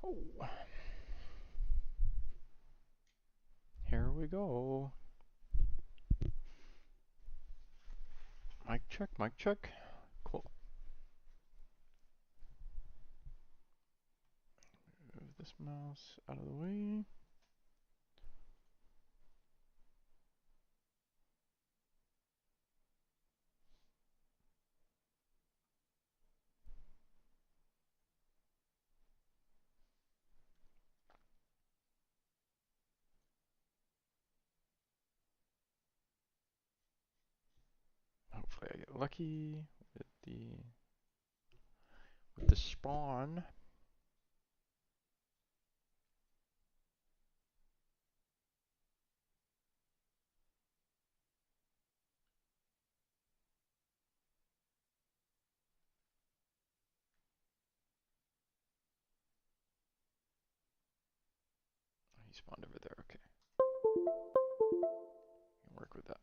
go. Here we go. Mic check, mic check. Cool. Move this mouse out of the way. Hopefully I get lucky with the spawn. He spawned over there, okay. Can work with that.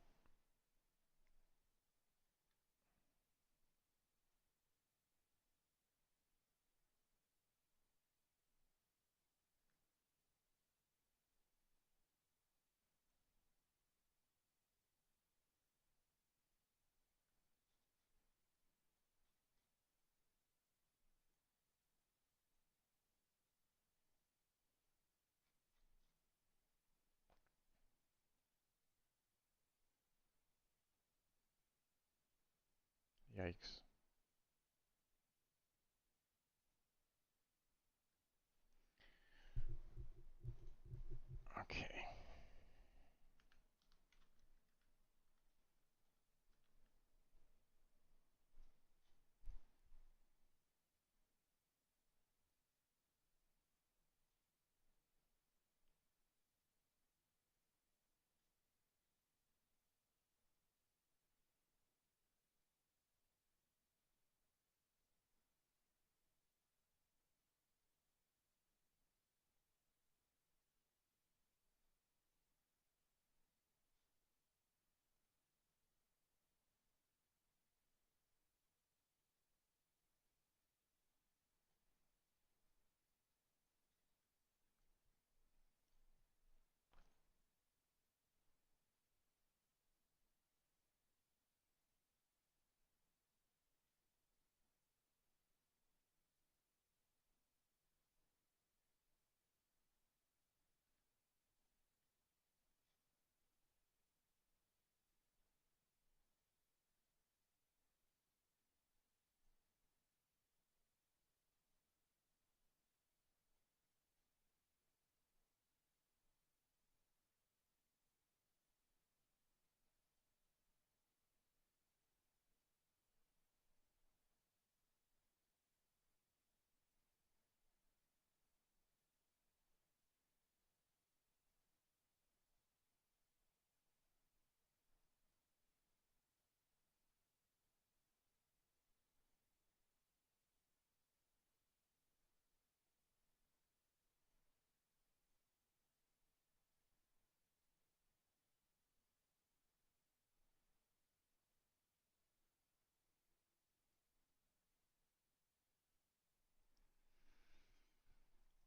Yikes. Okay.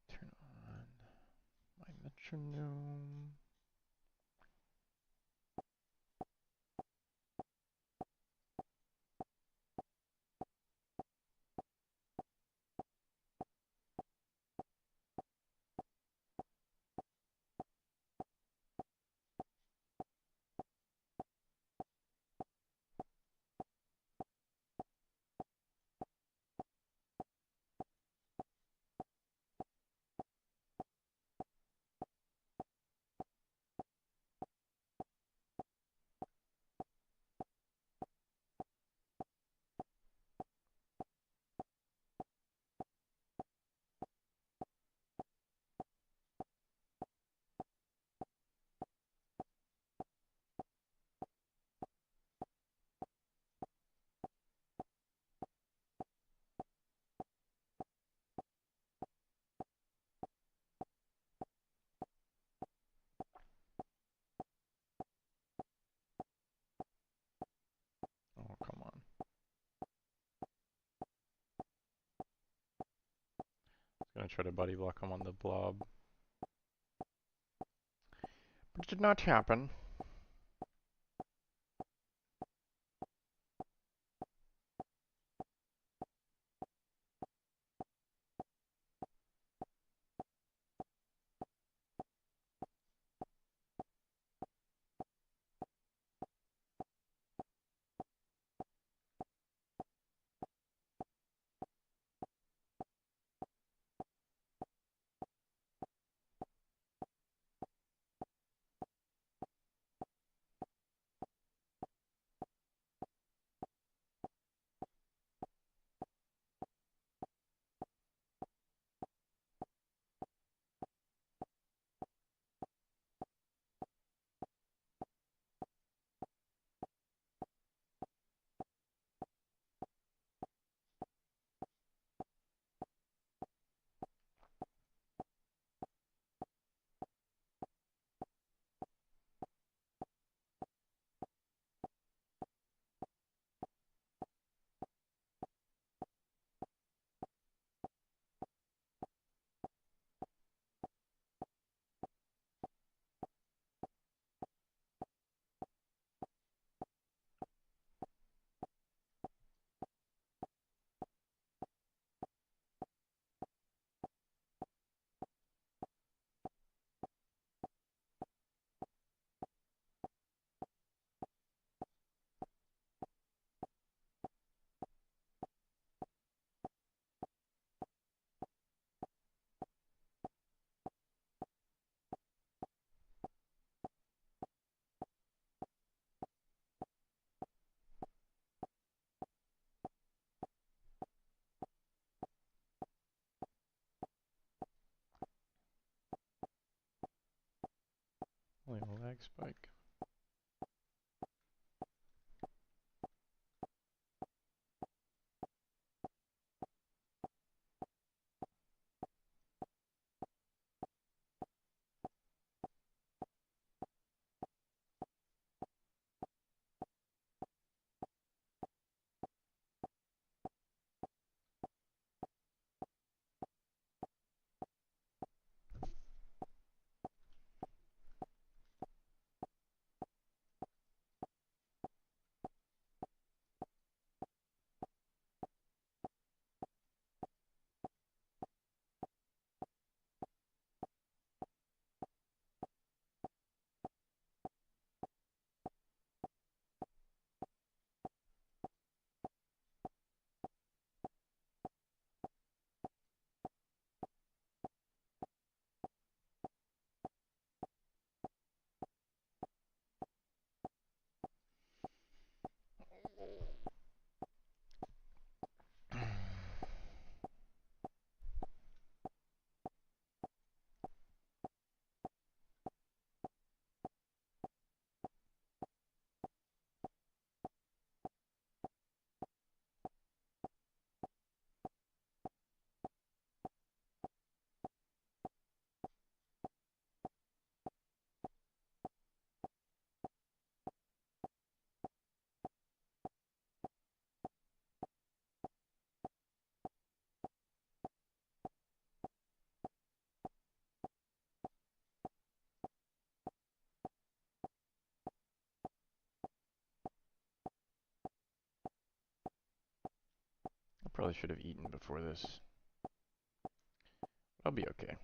Turn on my metronome. Gonna try to buddy block him on the blob. But it did not happen. Only a lag spike. I probably should have eaten before this. I'll be okay.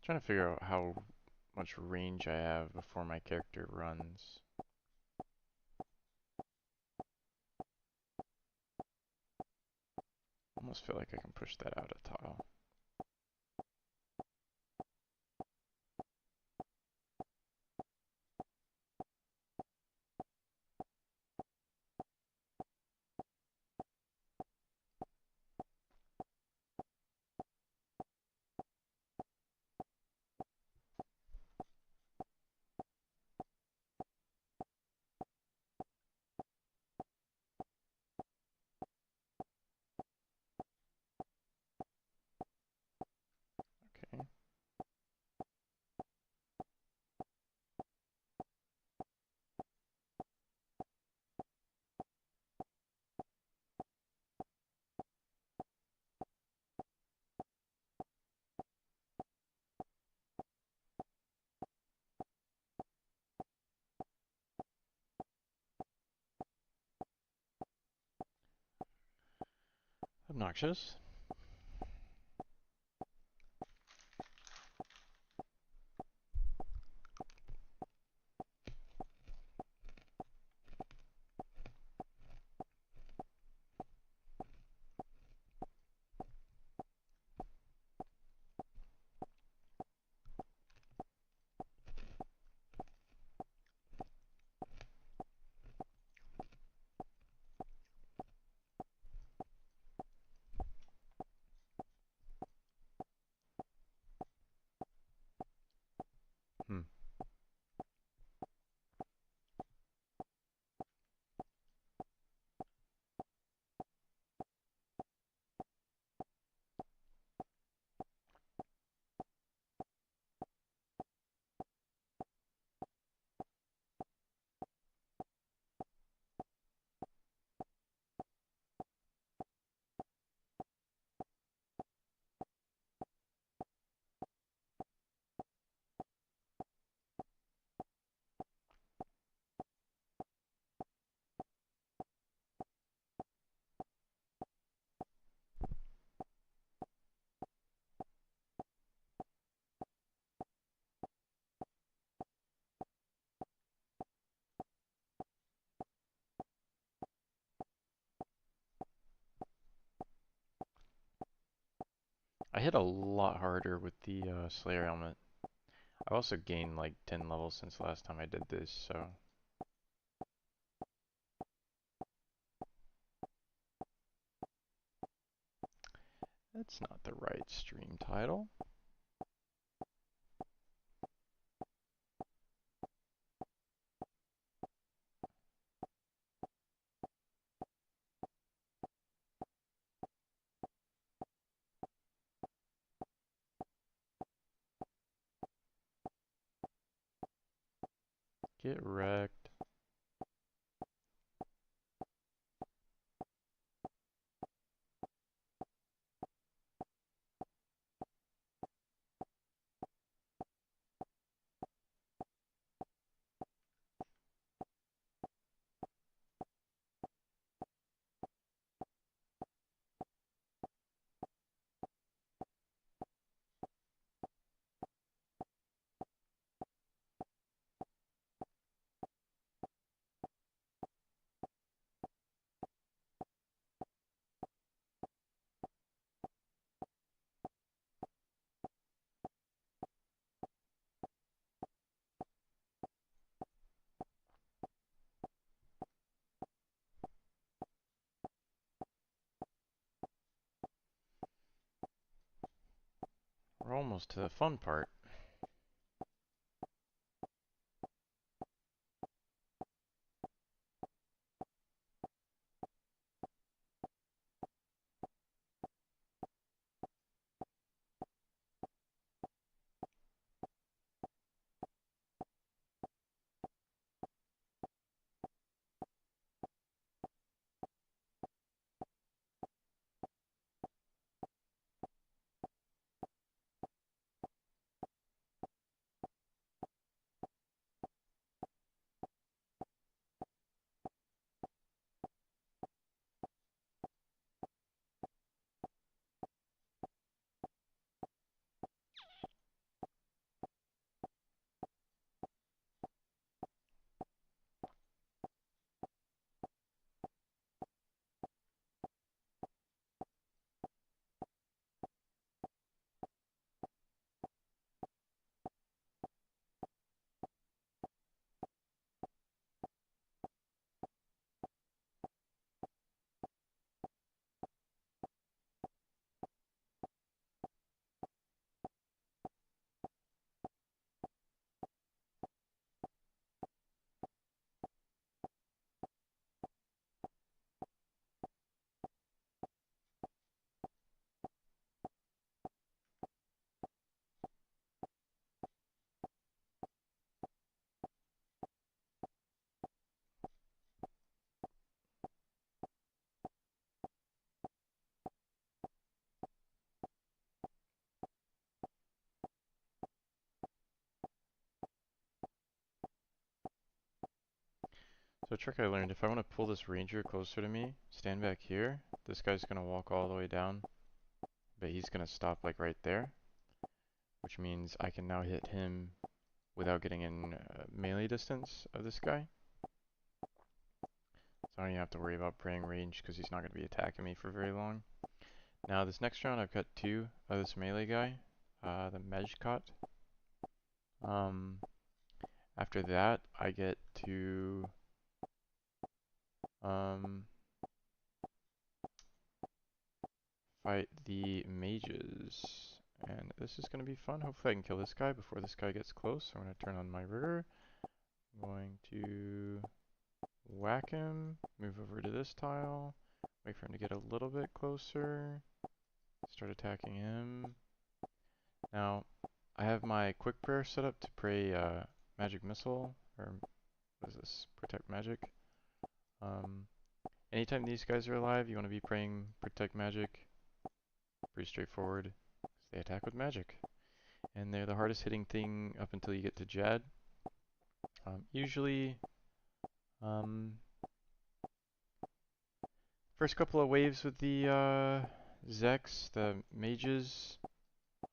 Trying to figure out how much range I have before my character runs. Almost feel like I can push that out a tile. Obnoxious. Hmm. I hit a lot harder with the Slayer helmet. I also gained like 10 levels since the last time I did this, so that's not the right stream title. Get wrecked. We're almost to the fun part. So a trick I learned, if I want to pull this ranger closer to me, stand back here. This guy's going to walk all the way down, but he's going to stop like right there, which means I can now hit him without getting in melee distance of this guy. So I don't even have to worry about praying range because he's not going to be attacking me for very long. Now this next round I've got two of this melee guy, the Mejcot. After that I get to fight the mages. And this is going to be fun. Hopefully I can kill this guy before this guy gets close. I'm going to turn on my rigor. I'm going to whack him, move over to this tile, wait for him to get a little bit closer, start attacking him. Now, I have my quick prayer set up to pray magic missile, or what is this, protect magic. Anytime these guys are alive, you want to be praying protect magic. Pretty straightforward, because they attack with magic. And they're the hardest hitting thing up until you get to Jad. Usually, first couple of waves with the Zex, the mages,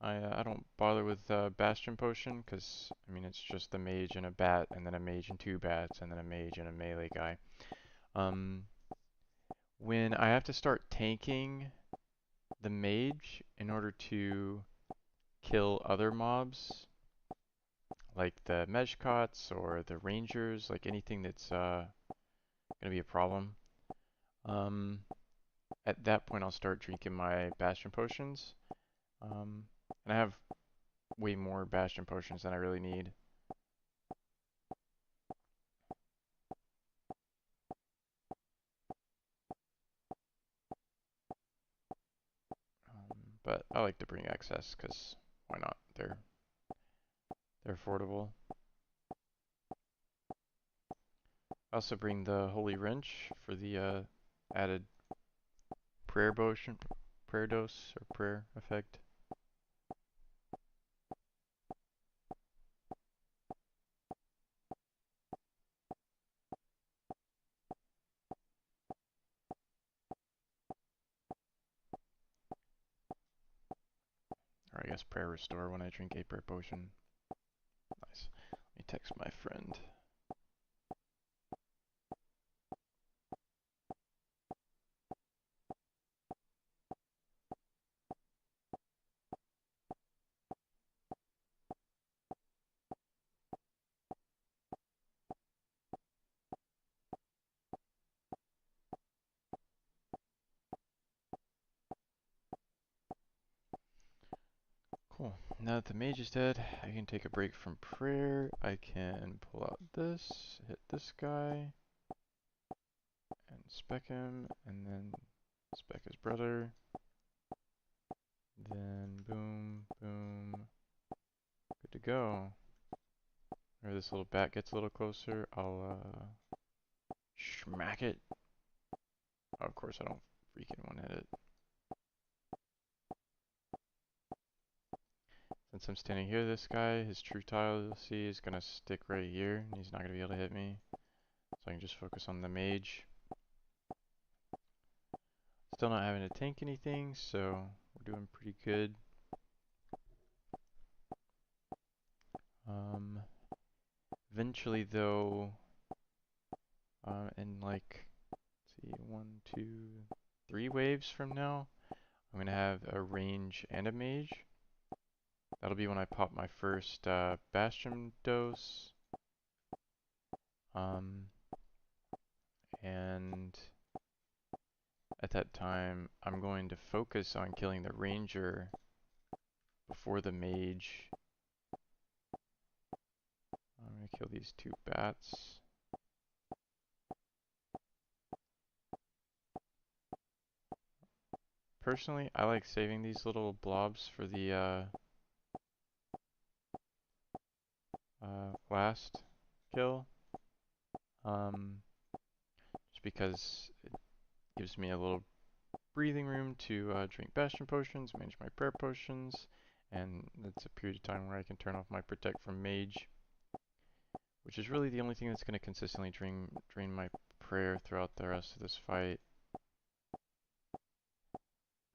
I don't bother with Bastion Potion, because, I mean, it's just the mage and a bat, and then a mage and two bats, and then a mage and a melee guy. When I have to start tanking the mage in order to kill other mobs, like the Mejcots or the Rangers, like anything that's going to be a problem, at that point I'll start drinking my Bastion Potions. And I have way more Bastion Potions than I really need. But I like to bring excess because why not? They're affordable. I also bring the Holy Wrench for the added prayer potion, prayer dose or prayer effect. Or I guess prayer restore when I drink a prayer potion. Nice. Let me text my friend. Cool. Now that the mage is dead, I can take a break from prayer. I can pull out this, hit this guy, and spec him, and then spec his brother. Then boom, boom. Good to go. Or this little bat gets a little closer, I'll smack it. Oh, of course I don't freaking one hit it. Since I'm standing here, this guy, his true tile you'll see is gonna stick right here, and he's not gonna be able to hit me. So I can just focus on the mage. Still not having to tank anything, so we're doing pretty good. Eventually though, in like, let's see, 1, 2, 3 waves from now, I'm gonna have a range and a mage. That'll be when I pop my first Bastion dose. And at that time, I'm going to focus on killing the ranger before the mage. I'm going to kill these two bats. Personally, I like saving these little blobs for the last kill. Just because it gives me a little breathing room to drink Bastion potions, manage my prayer potions, and it's a period of time where I can turn off my protect from mage. which is really the only thing that's going to consistently drain my prayer throughout the rest of this fight.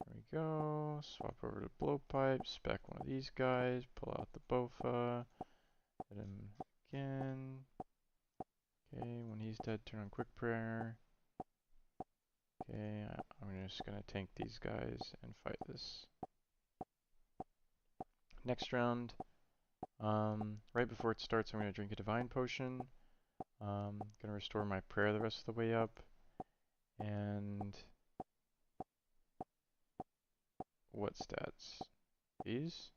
There we go. Swap over to blowpipe, spec one of these guys, pull out the Bofa, hit him again. Okay, when he's dead, turn on quick prayer. Okay, I'm just gonna tank these guys and fight this. Next round, right before it starts, I'm gonna drink a divine potion. Gonna restore my prayer the rest of the way up. And what stats? These?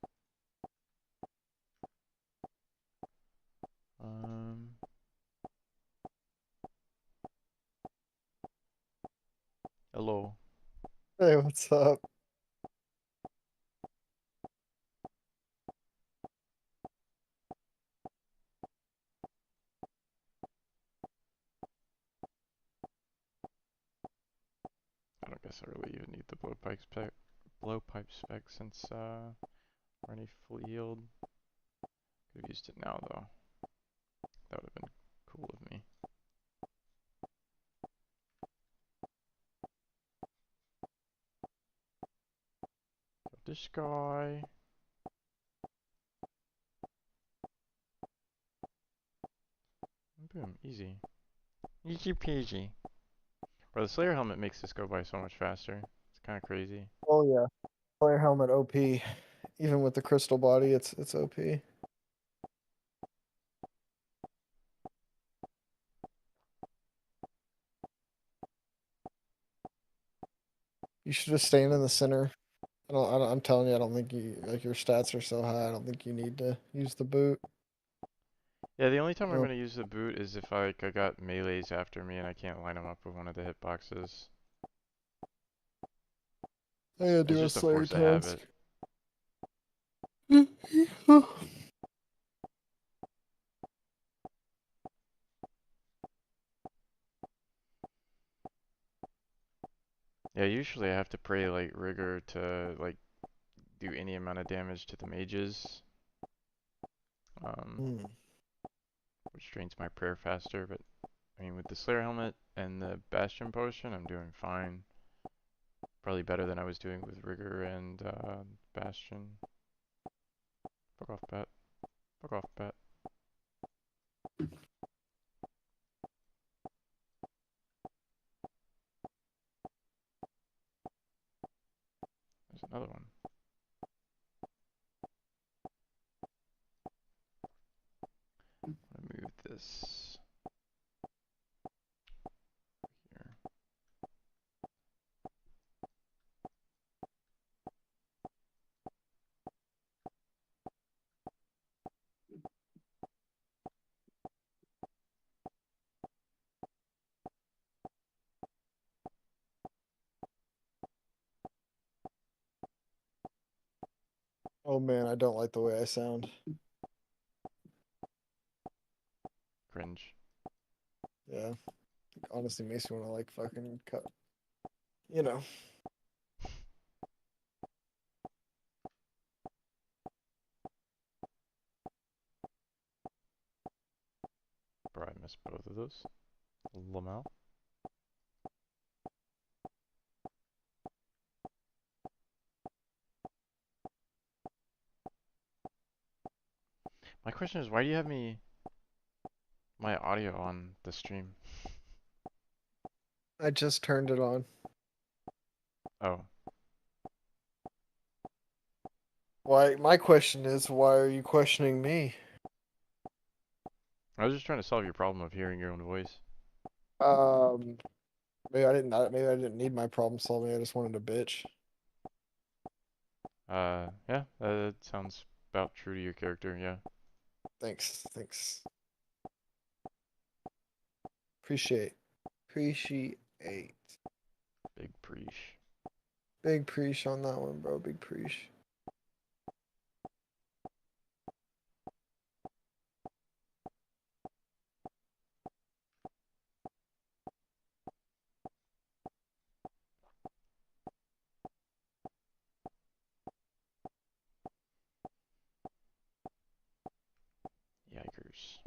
Hello. Hey, what's up? I don't guess I really even need the blowpipe spec since we're already fully healed. Could have used it now though. That would have been cool of me. Got this guy. Boom, easy. Easy peasy. Bro, the Slayer helmet makes this go by so much faster. It's kind of crazy. Oh yeah, player helmet OP. Even with the crystal body, it's OP. You should just stand in the center. I'm telling you, I don't think you like your stats are so high. I don't think you need to use the boot. Yeah, the only time I'm Oh, going to use the boot is if I got melees after me and I can't line them up with one of the hitboxes. I gotta It's do a just a Slayer force of task. habit. Yeah, usually I have to pray like rigor to like do any amount of damage to the mages, um, Hmm. which drains my prayer faster. But I mean, with the Slayer helmet and the Bastion potion, I'm doing fine. Probably better than I was doing with rigor and Bastion. Fuck off, bat. Fuck off, bat. There's another one. I'm gonna move this here. Oh man, I don't like the way I sound. Cringe. Yeah, honestly makes me want to like fucking cut. You know. Bro, I missed both of those. Lamel. My question is, why do you have my audio on the stream? I just turned it on. Oh, Why? My question is, why are you questioning me? I was just trying to solve your problem of hearing your own voice. Um, maybe I didn't. Maybe I didn't need my problem solving. I just wanted to bitch. Yeah, that sounds about true to your character, yeah. Thanks. Thanks. Appreciate. Appreciate. Big preach. Big preach on that one, bro. Big preach. Yikers.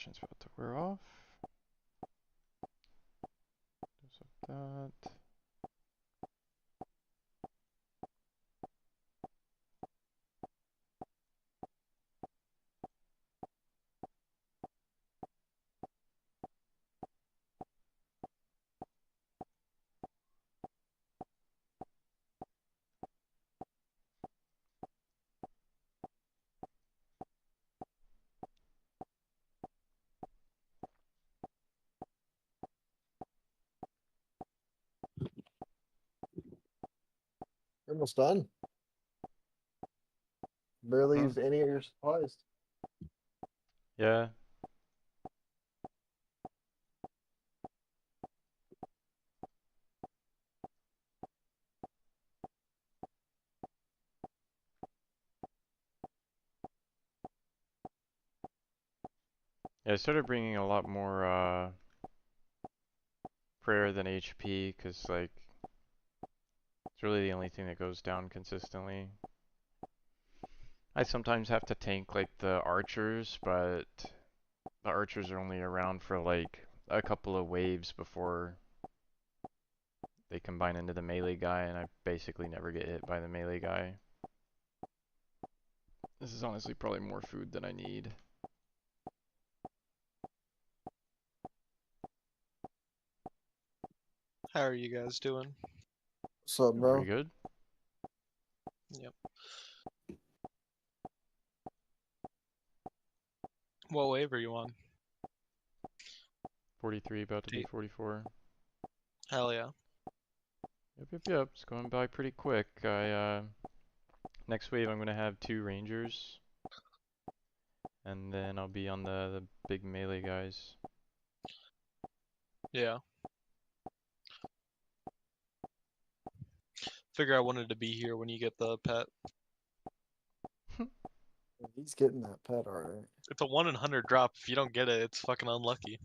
potion's about to wear off. Close up that. You're almost done. Barely Huh? used any of your supplies. Yeah. Yeah, I started bringing a lot more prayer than HP, because like it's really the only thing that goes down consistently. I sometimes have to tank like the archers, but the archers are only around for like a couple of waves before they combine into the melee guy, and I basically never get hit by the melee guy. This is honestly probably more food than I need. How are you guys doing? What's up, Doing bro? pretty good. Yep. What wave are you on? 43, about to be Deep. 44. Hell yeah. Yep. It's going by pretty quick. Next wave I'm gonna have 2 rangers, and then I'll be on the big melee guys. Yeah. Figure I wanted to be here when you get the pet. He's getting that pet alright. It's a 1 in 100 drop. If you don't get it, it's fucking unlucky.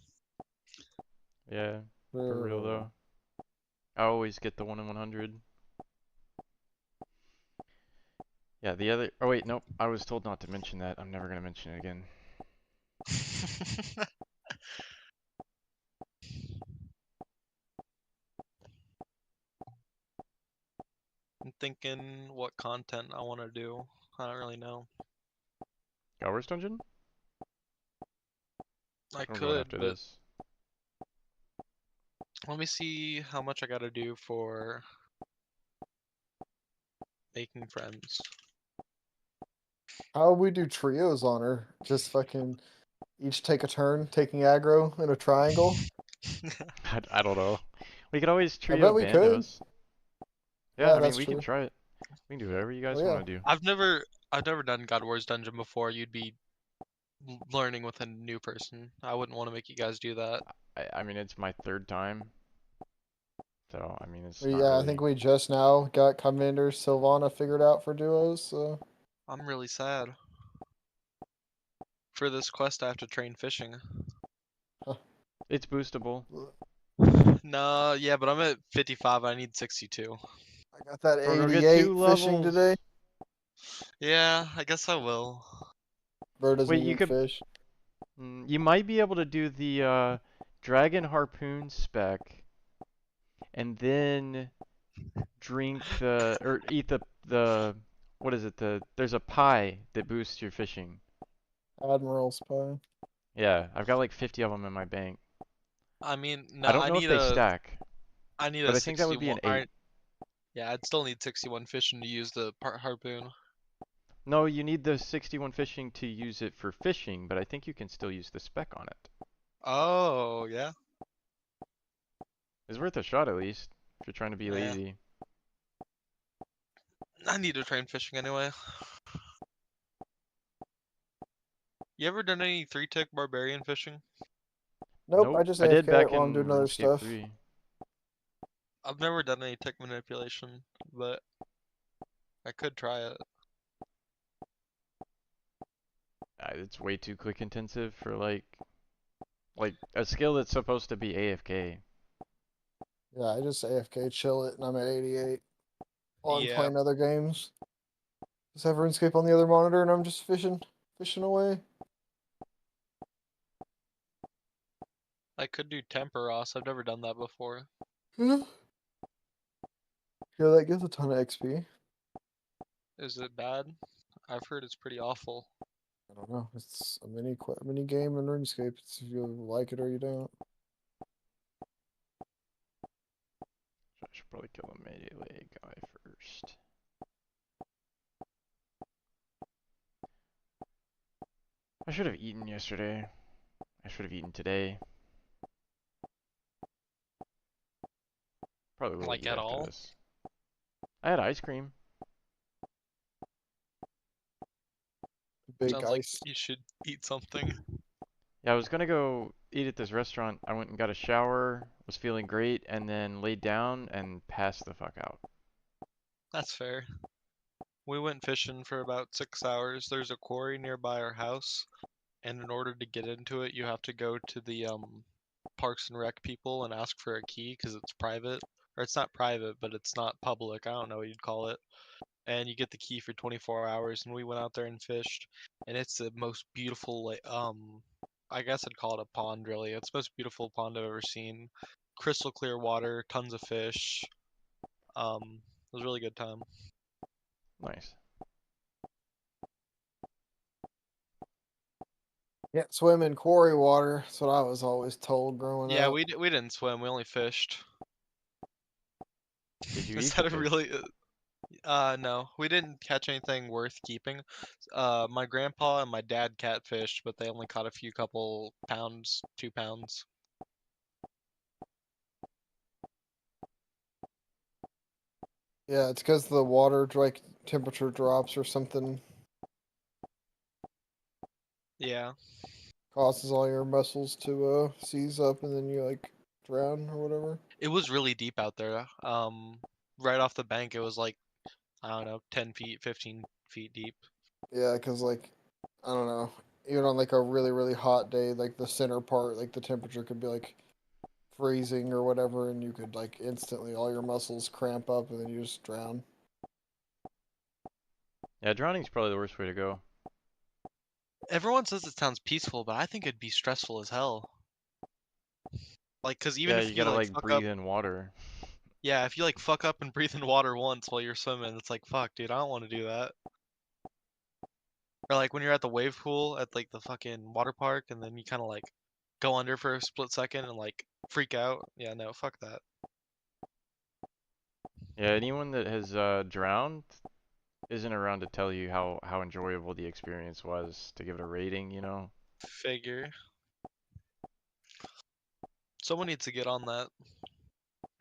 Yeah, for real though. I always get the 1 in 100. Yeah, the other. Oh wait, nope. I was told not to mention that. I'm never gonna mention it again. I'm thinking what content I want to do. I don't really know. Gower's dungeon? I I'm going could, after but this. let me see how much I gotta do for making friends. How would we do trios on her? Just fucking each take a turn taking aggro in a triangle? I don't know. We could always I trio bet we could. bandos. Yeah, Yeah, I mean that's we can true. try it. We can do whatever you Oh guys yeah. want to do. I've never done God Wars Dungeon before. You'd be learning with a new person. I wouldn't want to make you guys do that. I mean it's my 3rd time, so I mean it's not Yeah, I really. think we just now got Commander Sylvana figured out for duos, so I'm really sad. For this quest, I have to train fishing. It's boostable. No, yeah, but I'm at 55. I need 62. I got that Bro, go get 88 2 fishing today. levels. Yeah, I guess I will. Bro doesn't Wait, even you eat could. fish. You might be able to do the dragon harpoon spec, and then drink the or eat the what is it? There's a pie that boosts your fishing. Admiral's pie. Yeah, I've got like 50 of them in my bank. I mean, no, I don't know if they stack, I need but a I think that would be 61. an 8. Yeah, I'd still need 61 fishing to use the harpoon. No, you need the 61 fishing to use it for fishing, but I think you can still use the spec on it. Oh, yeah. It's worth a shot at least if you're trying to be Yeah. lazy. I need to train fishing anyway. You ever done any 3-tick barbarian fishing? Nope, I Nope, just I did AFK it back while I'm in doing other RuneScape stuff. 3. I've never done any tick manipulation, but I could try it. It's way too click intensive for like a skill that's supposed to be AFK. Yeah, I just AFK chill it and I'm at 88 while I'm Yeah. playing other games. Just have RuneScape on the other monitor and I'm just fishing away. I could do Temperos. I've never done that before. Yeah, that gives a ton of XP. Is it bad? I've heard it's pretty awful. I don't know. It's a mini game in RuneScape. It's if you like it or you don't. So I should probably kill the melee guy first. I should have eaten yesterday. I should have eaten today. Probably will Like eat at after all? this. I had ice cream. Big Sounds like ice. you should eat something. Yeah, I was gonna go eat at this restaurant. I went and got a shower, was feeling great, and then laid down and passed the fuck out. That's fair. We went fishing for about 6 hours. There's a quarry nearby our house, and in order to get into it, you have to go to the Parks and Rec people and ask for a key because it's private. Or it's not private, but it's not public. I don't know what you'd call it. And you get the key for 24 hours. And we went out there and fished, and it's the most beautiful, like I guess I'd call it a pond. Really, it's the most beautiful pond I've ever seen. Crystal clear water, tons of fish. It was a really good time. Nice. Can't swim in quarry water. That's what I was always told growing Yeah, up. we didn't swim. We only fished. Did you Is eat the that a fish? really? No, we didn't catch anything worth keeping. My grandpa and my dad catfished, but they only caught a few couple pounds, 2 pounds. Yeah, it's because the water like temperature drops or something Yeah, causes all your muscles to seize up and then you like drown or whatever. it was really deep out there. Right off the bank, it was like I don't know, 10 feet, 15 feet deep. Yeah, because like I don't know, even on like a really hot day, like the center part, like the temperature could be like freezing or whatever, and you could like instantly all your muscles cramp up and then you just drown. Yeah, drowning's probably the worst way to go. Everyone says it sounds peaceful, but I think it'd be stressful as hell. Like, cause even Yeah, if you you gotta like like fuck up, breathe in water. yeah, if you like fuck up and breathe in water once while you're swimming, it's like fuck, dude, I don't want to do that. Or like when you're at the wave pool at like the fucking water park and then you kind of like go under for a split second and like freak out. Yeah, no, fuck that. Yeah, anyone that has drowned isn't around to tell you how enjoyable the experience was to give it a rating, you know? Figure. Someone needs to get on that.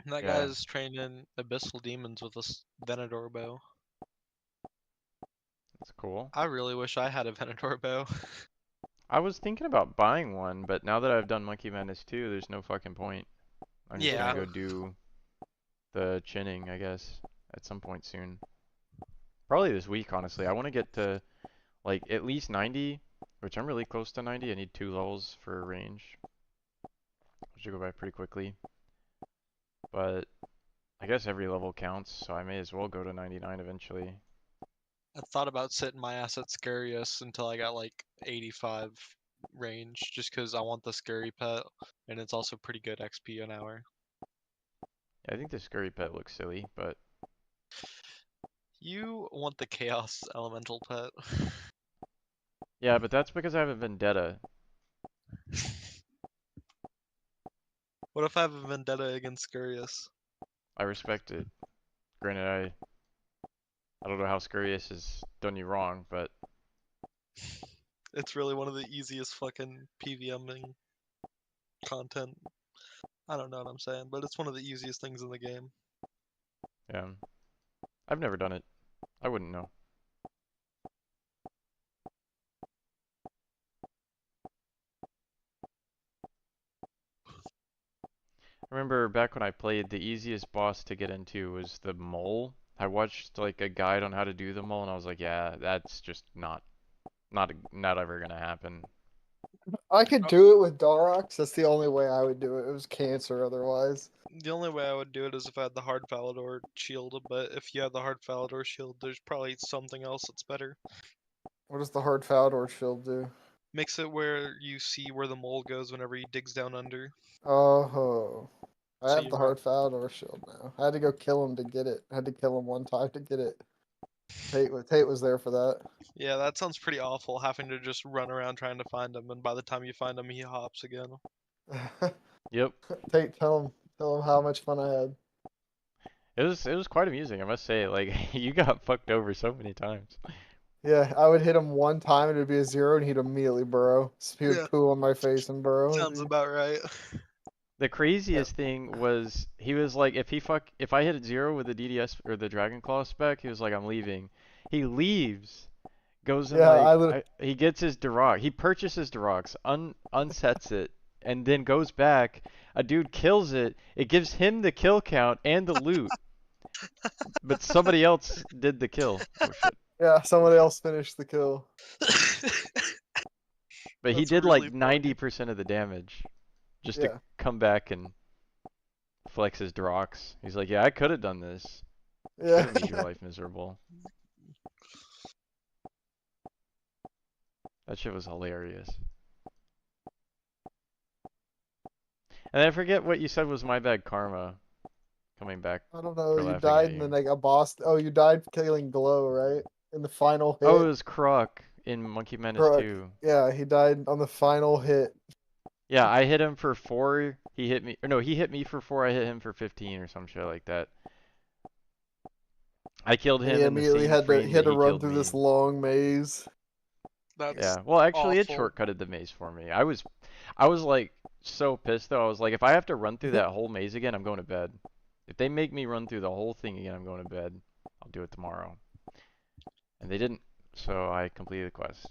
That Yeah, guy's training abyssal demons with a Venator bow. that's cool. I really wish I had a Venator bow. I was thinking about buying one, but now that I've done Monkey Madness 2, there's no fucking point. I'm just gonna Yeah, go do the chinning, I guess, at some point soon. Probably this week, honestly. I want to get to like at least 90, which I'm really close to 90. I need 2 levels for range, which should go by pretty quickly. But I guess every level counts, so I may as well go to 99 eventually. I thought about sitting my ass at Scarius until I got like 85 range, just because I want the scary pet, and it's also pretty good XP an hour. Yeah, I think the scurry pet looks silly, but You want the Chaos Elemental pet. yeah, but that's because I have a vendetta. What if I have a vendetta against Scarius? I respect it. Granted, I don't know how Scurious has done you wrong, but It's really one of the easiest fucking PVMing content. I don't know what I'm saying, but it's one of the easiest things in the game. yeah, I've never done it. I wouldn't know. I remember back when I played, the easiest boss to get into was the mole. I watched like a guide on how to do the mole, and I was like, yeah, that's just not ever gonna happen. I could do it with Darox. That's the only way I would do it. It was cancer otherwise. The only way I would do it is if I had the hard Falador shield, but if you have the hard Falador shield, there's probably something else that's better. What does the hard Falador shield do? Makes it where you see where the mole goes whenever he digs down under. Oh, I So have you the run. hard Falador shield now. I had to go kill him to get it. I had to kill him one time to get it. Tate was there for that. Yeah, that sounds pretty awful, having to just run around trying to find him, and by the time you find him, he hops again. Yep. Tate, tell him how much fun I had. It was quite amusing, I must say. Like you got fucked over so many times. Yeah, I would hit him one time and it'd be a 0, and he'd immediately burrow. So he would Yeah, poo on my face and burrow. sounds about right. The Yeah. craziest thing was he was like, if I hit a 0 with the DDS or the Dragon Claw spec, he was like, I'm leaving. He leaves, goes and Yeah, he gets his Duroc. He purchases Durocs, unsets it, and then goes back. A dude kills it. It gives him the kill count and the loot, but somebody else did the kill. Oh shit. yeah, somebody else finished the kill. But he That's did like really funny. 90% of the damage just to Yeah. come back and flex his Durocs. He's like, yeah, I could have done this. Could Yeah. have made your life miserable. That shit was hilarious. And I forget what you said was my bad karma coming back I don't know. for You laughing at died in the you. like a boss. Oh, you died killing Glow, right? In the final Oh, it hit. was Kruk in Monkey Menace Crook. 2. Yeah, he died on the final hit. Yeah, I hit him for 4. He hit me. Or no, he hit me for 4. I hit him for 15 or some shit like that. I killed And he him in the immediately same he frame had that to he run killed through me. this long maze. That's Yeah. Well, actually, it awful. shortcutted the maze for me. I was like so pissed though. I was like, if I have to run through that whole maze again, I'm going to bed. If they make me run through the whole thing again, I'm going to bed. I'll do it tomorrow. And they didn't, so I completed the quest.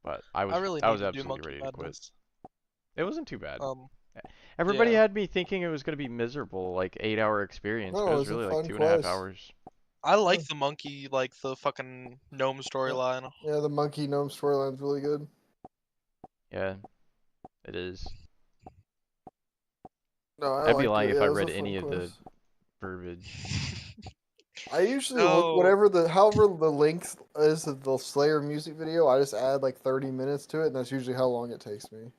But I I was really I need was to do absolutely Monkey ready to quit. Madness. It wasn't too bad. Everybody Yeah. had me thinking it was gonna be miserable, like 8-hour experience, but No, it it was was a really like fun 2.5 quest. hours. I Yeah, like the monkey, like the fucking gnome yeah, storyline. yeah, the monkey gnome storyline's really good. Yeah, it is. No, I I'd be liked lying it. if Yeah, I it was a read fun any of the quest. verbiage. I usually look No. however the length is of the Slayer music video. I just add like 30 minutes to it, and that's usually how long it takes me.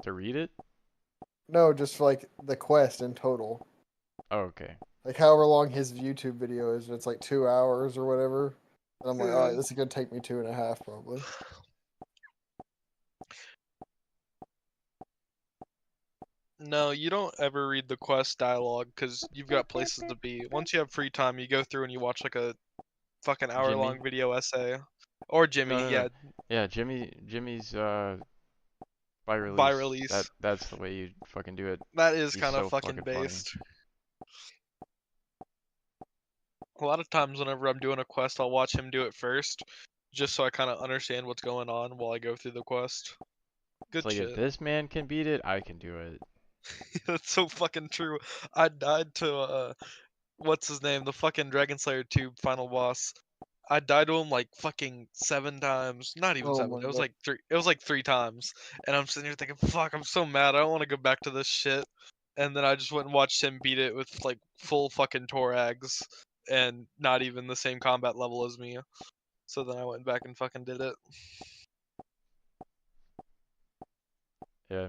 To read it? No, just for like the quest in total. Oh, okay. Like however long his YouTube video is, it's like 2 hours or whatever. And I'm like, all Yeah. right, this is gonna take me 2.5 probably. No, you don't ever read the quest dialogue because you've got places to be. Once you have free time, you go through and you watch like a fucking Jimmy? hour-long video essay. Or No, Jimmy, no, no. yeah, Yeah, Jimmy's by by release. release. That's the way you fucking do it. That is He's kind of so fucking fucking funny. based. A lot of times whenever I'm doing a quest, I'll watch him do it first, just so I kind of understand what's going on while I go through the quest. It's Good like if shit. this man can beat it, I can do it. That's so fucking true. I died to what's his name? The fucking Dragon Slayer 2 final boss. I died to him like fucking 7 times. Not even Oh 7. my It was god. like 3. It was like 3 times. And I'm sitting here thinking, fuck, I'm so mad. I don't want to go back to this shit. And then I just went and watched him beat it with like full fucking Torags and not even the same combat level as me. So then I went back and fucking did it. Yeah.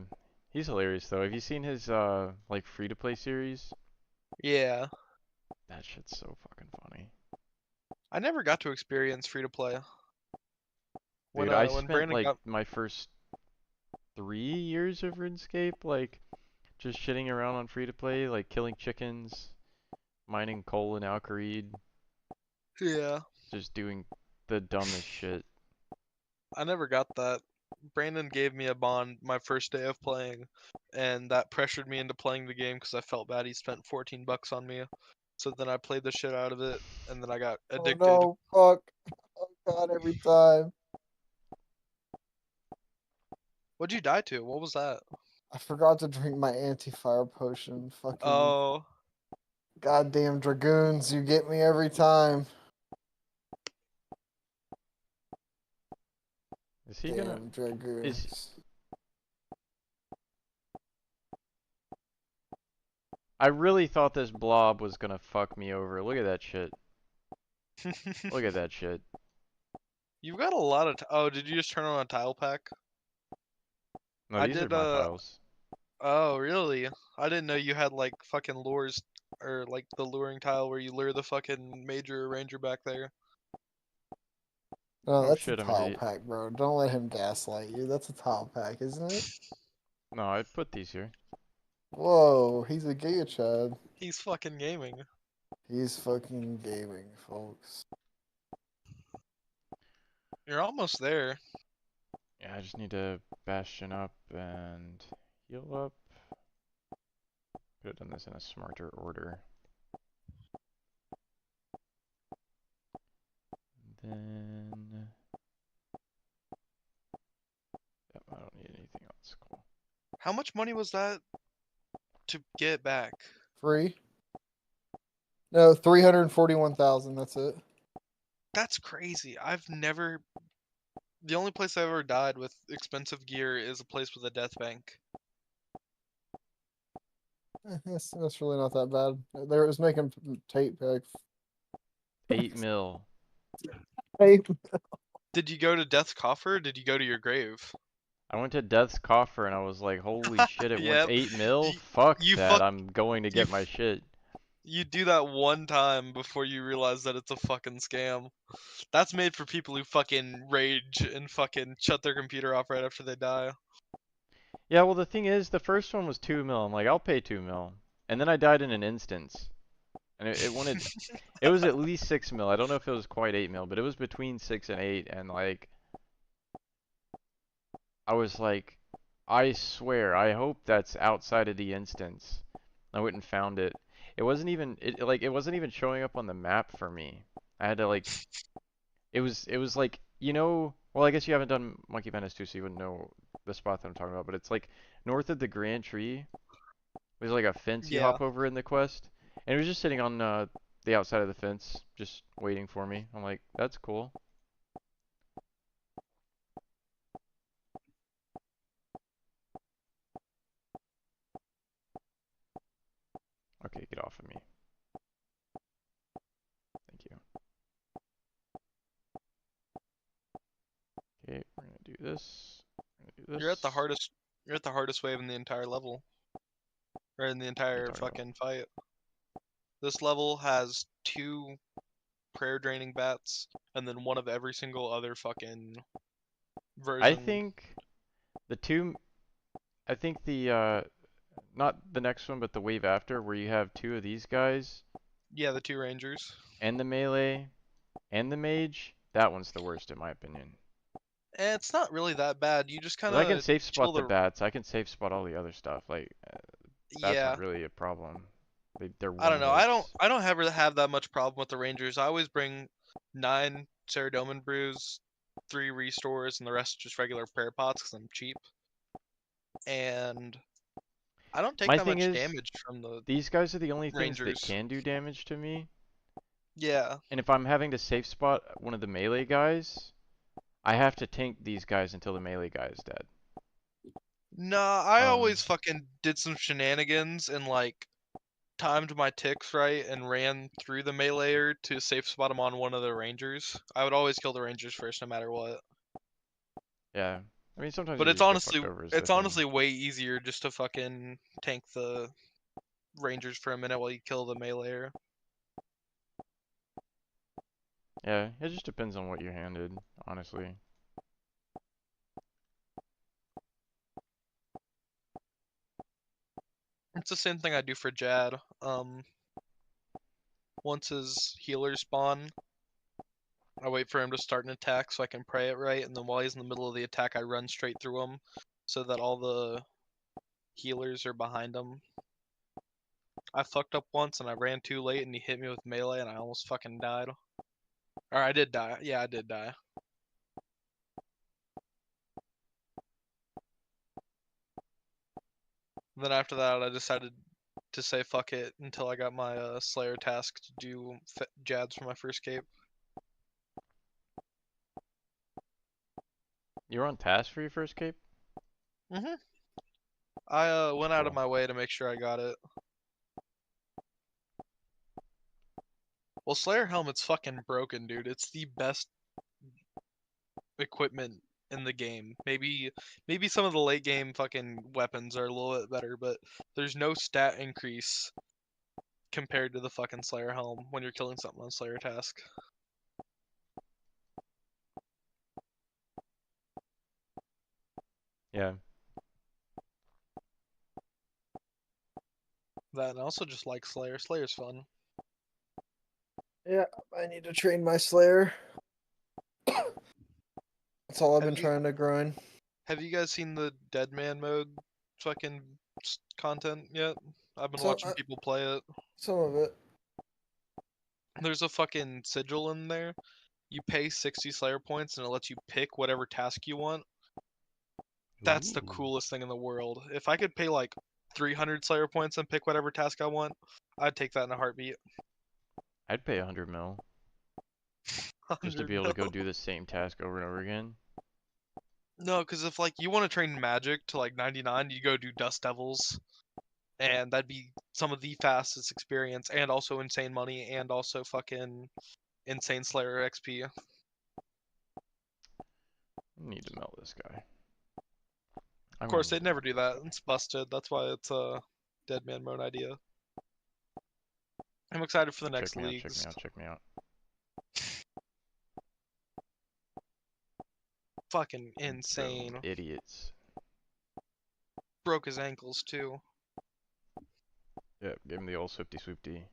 He's hilarious though. Have you seen his like free to play series? Yeah. That shit's so fucking funny. I never got to experience free to play. Dude, I When spent Brandon like got my first 3 years of RuneScape like just shitting around on free to play, like killing chickens, mining coal in Alkarid, Yeah. just doing the dumbest shit. I never got that. Brandon gave me a bond my first day of playing, and that pressured me into playing the game because I felt bad he spent 14 bucks on me. So then I played the shit out of it, and then I got Oh addicted. no, fuck. Oh god, every time. What'd you die to? What was that? I forgot to drink my anti-fire potion. Fucking Oh, goddamn dragoons, you get me every time. Is he gonna Damn is dragoons. I really thought this blob was gonna fuck me over. Look at that shit. Look at that shit. you've got a lot of. Oh, did you just turn on a tile pack? No, I these are did my tiles. Oh, really? I didn't know you had like fucking lures or like the luring tile where you lure the fucking major ranger back there. No, Oh that's a shit, I'm an tile idiot. pack, bro. Don't let him gaslight you. That's a tile pack, isn't it? No, I put these here. Whoa, he's a Giga Chad. He's fucking gaming. He's fucking gaming, folks. You're almost there. Yeah, I just need to bastion up and heal up. Could have done this in a smarter order. Then, yep, I don't need anything else. Cool. How much money was that to get back? Free? No, 341,000. That's it. That's crazy. I've never. The only place I've ever died with expensive gear is a place with a death bank. That's really not that bad. There it was making tape pack. 8 mil. Tape. Did you go to Death's Coffer or did you go to your grave? I went to Death's Coffer and I was like, holy shit, it wants Yep. 8 mil? You, Fuck you that, fuck. I'm going to You get my shit. You do that one time before you realize that it's a fucking scam. That's made for people who fucking rage and fucking shut their computer off right after they die. Yeah, well the thing is, the first one was 2 mil. I'm like, I'll pay 2 mil. And then I died in an instance. And it wanted, it was at least 6 mil. I don't know if it was quite 8 mil, but it was between 6 and 8. And like, I was like, I swear, I hope that's outside of the instance. I went and found it. It wasn't even, it wasn't even showing up on the map for me. I had to like, it was like, well, I guess you haven't done Monkey Madness 2, so you wouldn't know the spot that I'm talking about, but it's like north of the Grand Tree. There's like a fence you Yeah. hop over in the quest, and it was just sitting on the outside of the fence, just waiting for me. I'm like, that's cool. Okay, get off of me. Thank you. Okay, we're gonna do this. We're gonna do this. You're at the hardest wave in the entire level. Or in the What are you entire talking about? fucking fight. This level has 2 prayer draining bats and then one of every single other fucking I version. think the two, I think not the next one, but the wave after, where you have 2 of these guys, Yeah, the 2 rangers. and the melee, and the mage, that one's the worst in my opinion. And it's not really that bad. You just kind Because I can of safe chill spot the the. bats, I can safe spot all the other stuff. Like, that's not Yeah. really a problem. They're I one don't know. I don't. hits. I don't ever have that much problem with the Rangers. I always bring 9 Ceradomin brews, 3 restores, and the rest just regular prayer pots because I'm cheap. And I don't take My that thing much is, damage from the these guys are the only things that Rangers. can do damage to me. Yeah. And if I'm having to safe spot one of the melee guys, I have to tank these guys until the melee guy is dead. Nah, I Um, always fucking did some shenanigans and like timed my ticks right and ran through the meleeer to safe spot him on one of the Rangers. I would always kill the Rangers first, no matter what. yeah. I mean, sometimes But you just get fucked over is the it's thing. honestly way easier just to fucking tank the Rangers for a minute while you kill the meleeer. Yeah, it just depends on what you're handed, honestly. It's the same thing I do for Jad. Once his healers spawn, I wait for him to start an attack so I can pray it right, and then while he's in the middle of the attack, I run straight through him so that all the healers are behind him. I fucked up once and I ran too late and he hit me with melee and I almost fucking died. Or I did die. Yeah, I did die. Then after that, I decided to say fuck it until I got my Slayer task to do Jads for my first cape. You're on task for your first cape? Mhm. I went out of Cool. my way to make sure I got it. Well, Slayer helmet's fucking broken, dude. It's the best equipment in the game. Maybe some of the late game fucking weapons are a little bit better, but there's no stat increase compared to the fucking Slayer helm when you're killing something on Slayer task. Yeah. That and I also just like Slayer. Slayer's fun. Yeah, I need to train my Slayer. That's all I've been trying to grind. Have you guys seen the Dead Man mode fucking content yet? I've been So, watching people play it. Some of it. There's a fucking sigil in there. You pay 60 Slayer points and it lets you pick whatever task you want. That's the Ooh. coolest thing in the world. If I could pay like 300 Slayer points and pick whatever task I want, I'd take that in a heartbeat. I'd pay 100 mil just to 100 be able to go mil. do the same task over and over again. No, because if like you want to train magic to like 99, you go do Dust Devils, and that'd be some of the fastest experience, and also insane money, and also fucking insane Slayer XP. I need to melt this guy. Of course, they'd never do that. It's busted. That's why it's a Dead Man mode idea. I'm excited for the next Check me out, leagues. check me out, check me out. Fucking Boom, insane. idiots. Broke his ankles too. Yep, give him the old swifty swoopty.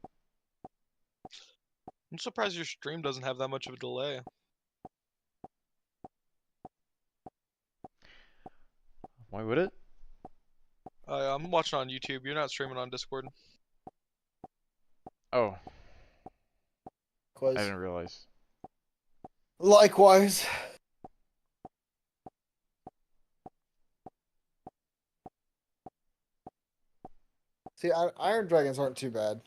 I'm surprised your stream doesn't have that much of a delay. Why would it? I'm watching on YouTube. You're not streaming on Discord. Oh, I Likewise. didn't realize. Likewise. See, Iron Dragons aren't too bad.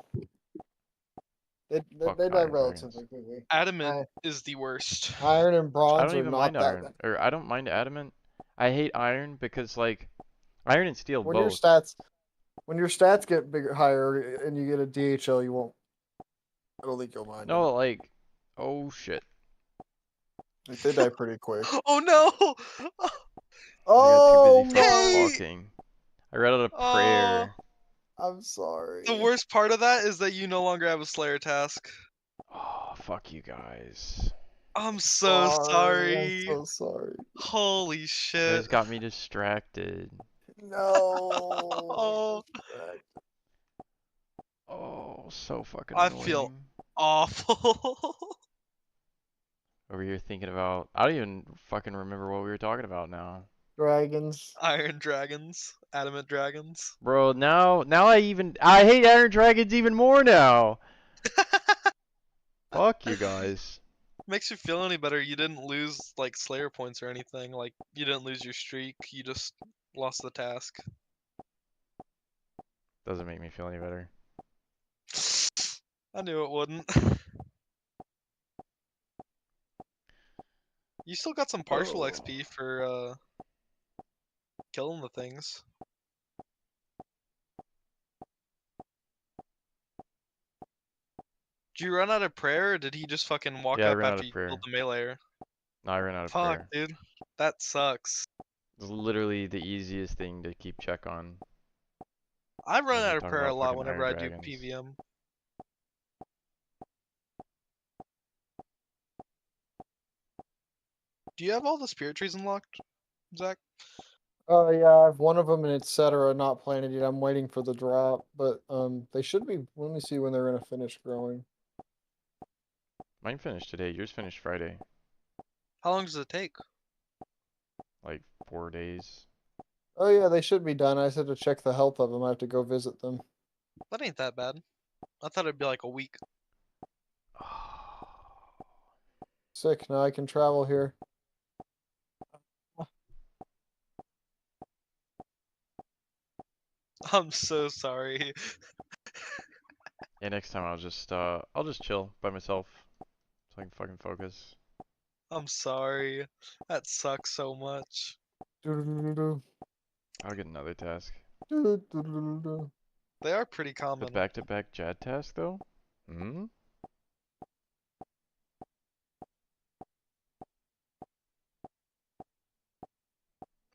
Fuck They die Iron relatively Dragons. quickly. Adamant is the worst. Iron and I Bronze don't are even not mind that iron, bad. or I don't mind adamant. I hate iron because like, iron and steel When your both. stats get bigger, higher, and you get a DHL, you won't. I don't think you'll mind them. No, like, oh shit. Like, they die pretty quick. Oh no! Oh, I got too busy Hey! talking. I read out a Oh, prayer. I'm sorry. the worst part of that is that you no longer have a Slayer task. Oh, fuck you guys. I'm so sorry. I'm so sorry. Holy You shit. guys got me distracted. No. Oh, Oh, so fucking I annoying. feel awful. Over here thinking about, I don't even fucking remember what we were talking about now. Dragons. Iron Dragons. Adamant Dragons. Bro, now I hate Iron Dragons even more now. Fuck you guys. Makes you feel any better, you didn't lose like Slayer points or anything. Like, you didn't lose your streak, you just lost the task. Doesn't make me feel any better. I knew it wouldn't. You still got some partial Oh. XP for killing the things. Did you run out of prayer, or did he just fucking walk Yeah, I up ran out after of you prayer. killed the meleeer? No, I ran out of Fuck, prayer. dude. That sucks. It's literally the easiest thing to keep check on. I run When you're out of talking prayer a about lot fucking whenever Iron I do Dragons. PVM. Do you have all the spirit trees unlocked, Zach? Oh yeah, I have one of them and etc. not planted yet. I'm waiting for the drop, but they should be. Let me see when they're gonna finish growing. Mine finished today. Yours finished Friday. How long does it take? Like 4 days. Oh yeah, they should be done. I said to check the health of them. I have to go visit them. That ain't that bad. I thought it'd be like a week. Sick. Now I can travel here. I'm so sorry. Yeah, next time I'll just chill by myself so I can fucking focus. I'm sorry. That sucks so much. Do-do-do-do-do. I'll get another task. Do-do-do-do-do. They are pretty The common. back-to-back Jad task though? Hmm?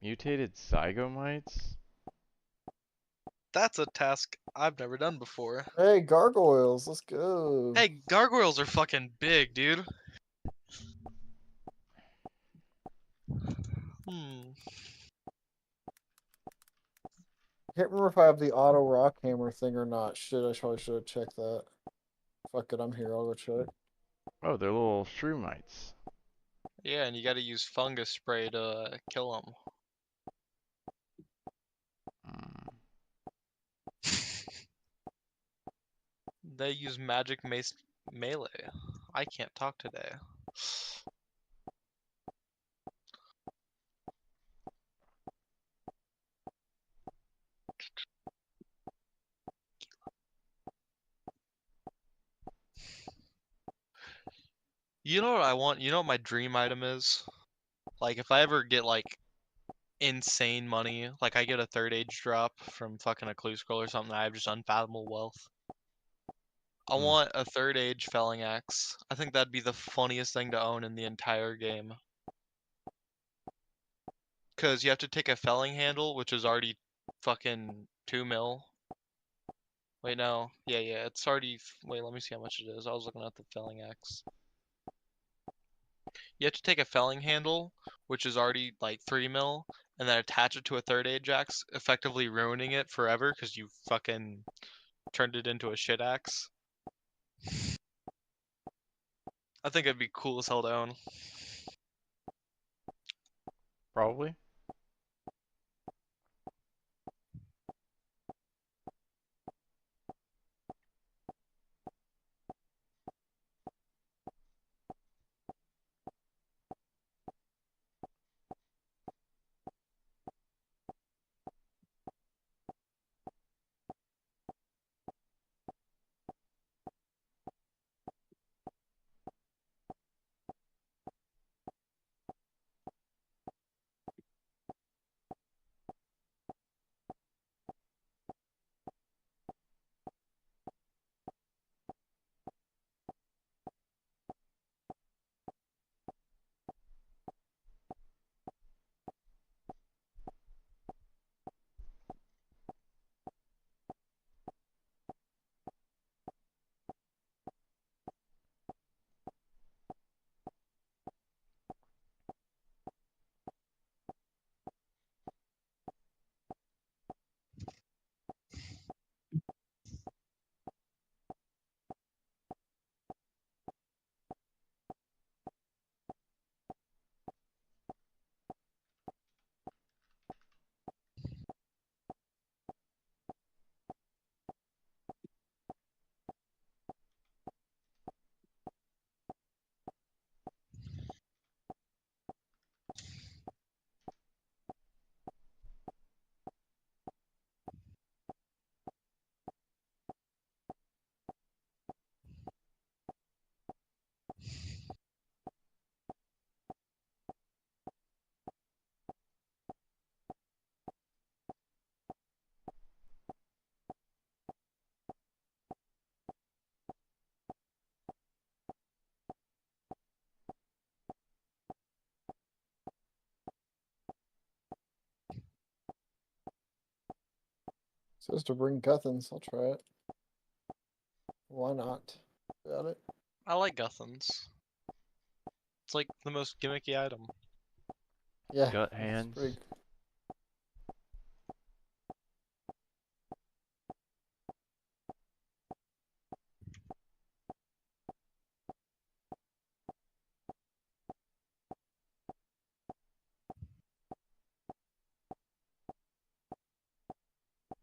Mutated zygomites? That's a task I've never done before. Hey, gargoyles, let's go. Hey, gargoyles are fucking big, dude. Hmm. I can't remember if I have the auto rock hammer thing or not. Shit, I probably should have checked that. Fuck it, I'm here. I'll go check. Oh, they're little shroomites. Yeah, and you gotta use fungus spray to kill them. Mm. They use magic mace melee. I can't talk today. You know what I want? You know what my dream item is? Like, if I ever get, like, insane money, like I get a third age drop from fucking a clue scroll or something, I have just unfathomable wealth. I Hmm. want a third age felling axe. I think that'd be the funniest thing to own in the entire game. Because you have to take a felling handle, which is already fucking 2 mil. Wait, no. Yeah, it's already. Wait, let me see how much it is. I was looking at the felling axe. You have to take a felling handle, which is already like 3 mil, and then attach it to a third age axe, effectively ruining it forever because you fucking turned it into a shit axe. I think it'd be cool as hell to own. Probably. It says to bring Guthans. I'll try it. Why not? Got it. I like Guthans. It's like the most gimmicky item. Yeah, Gut it's hands. pretty.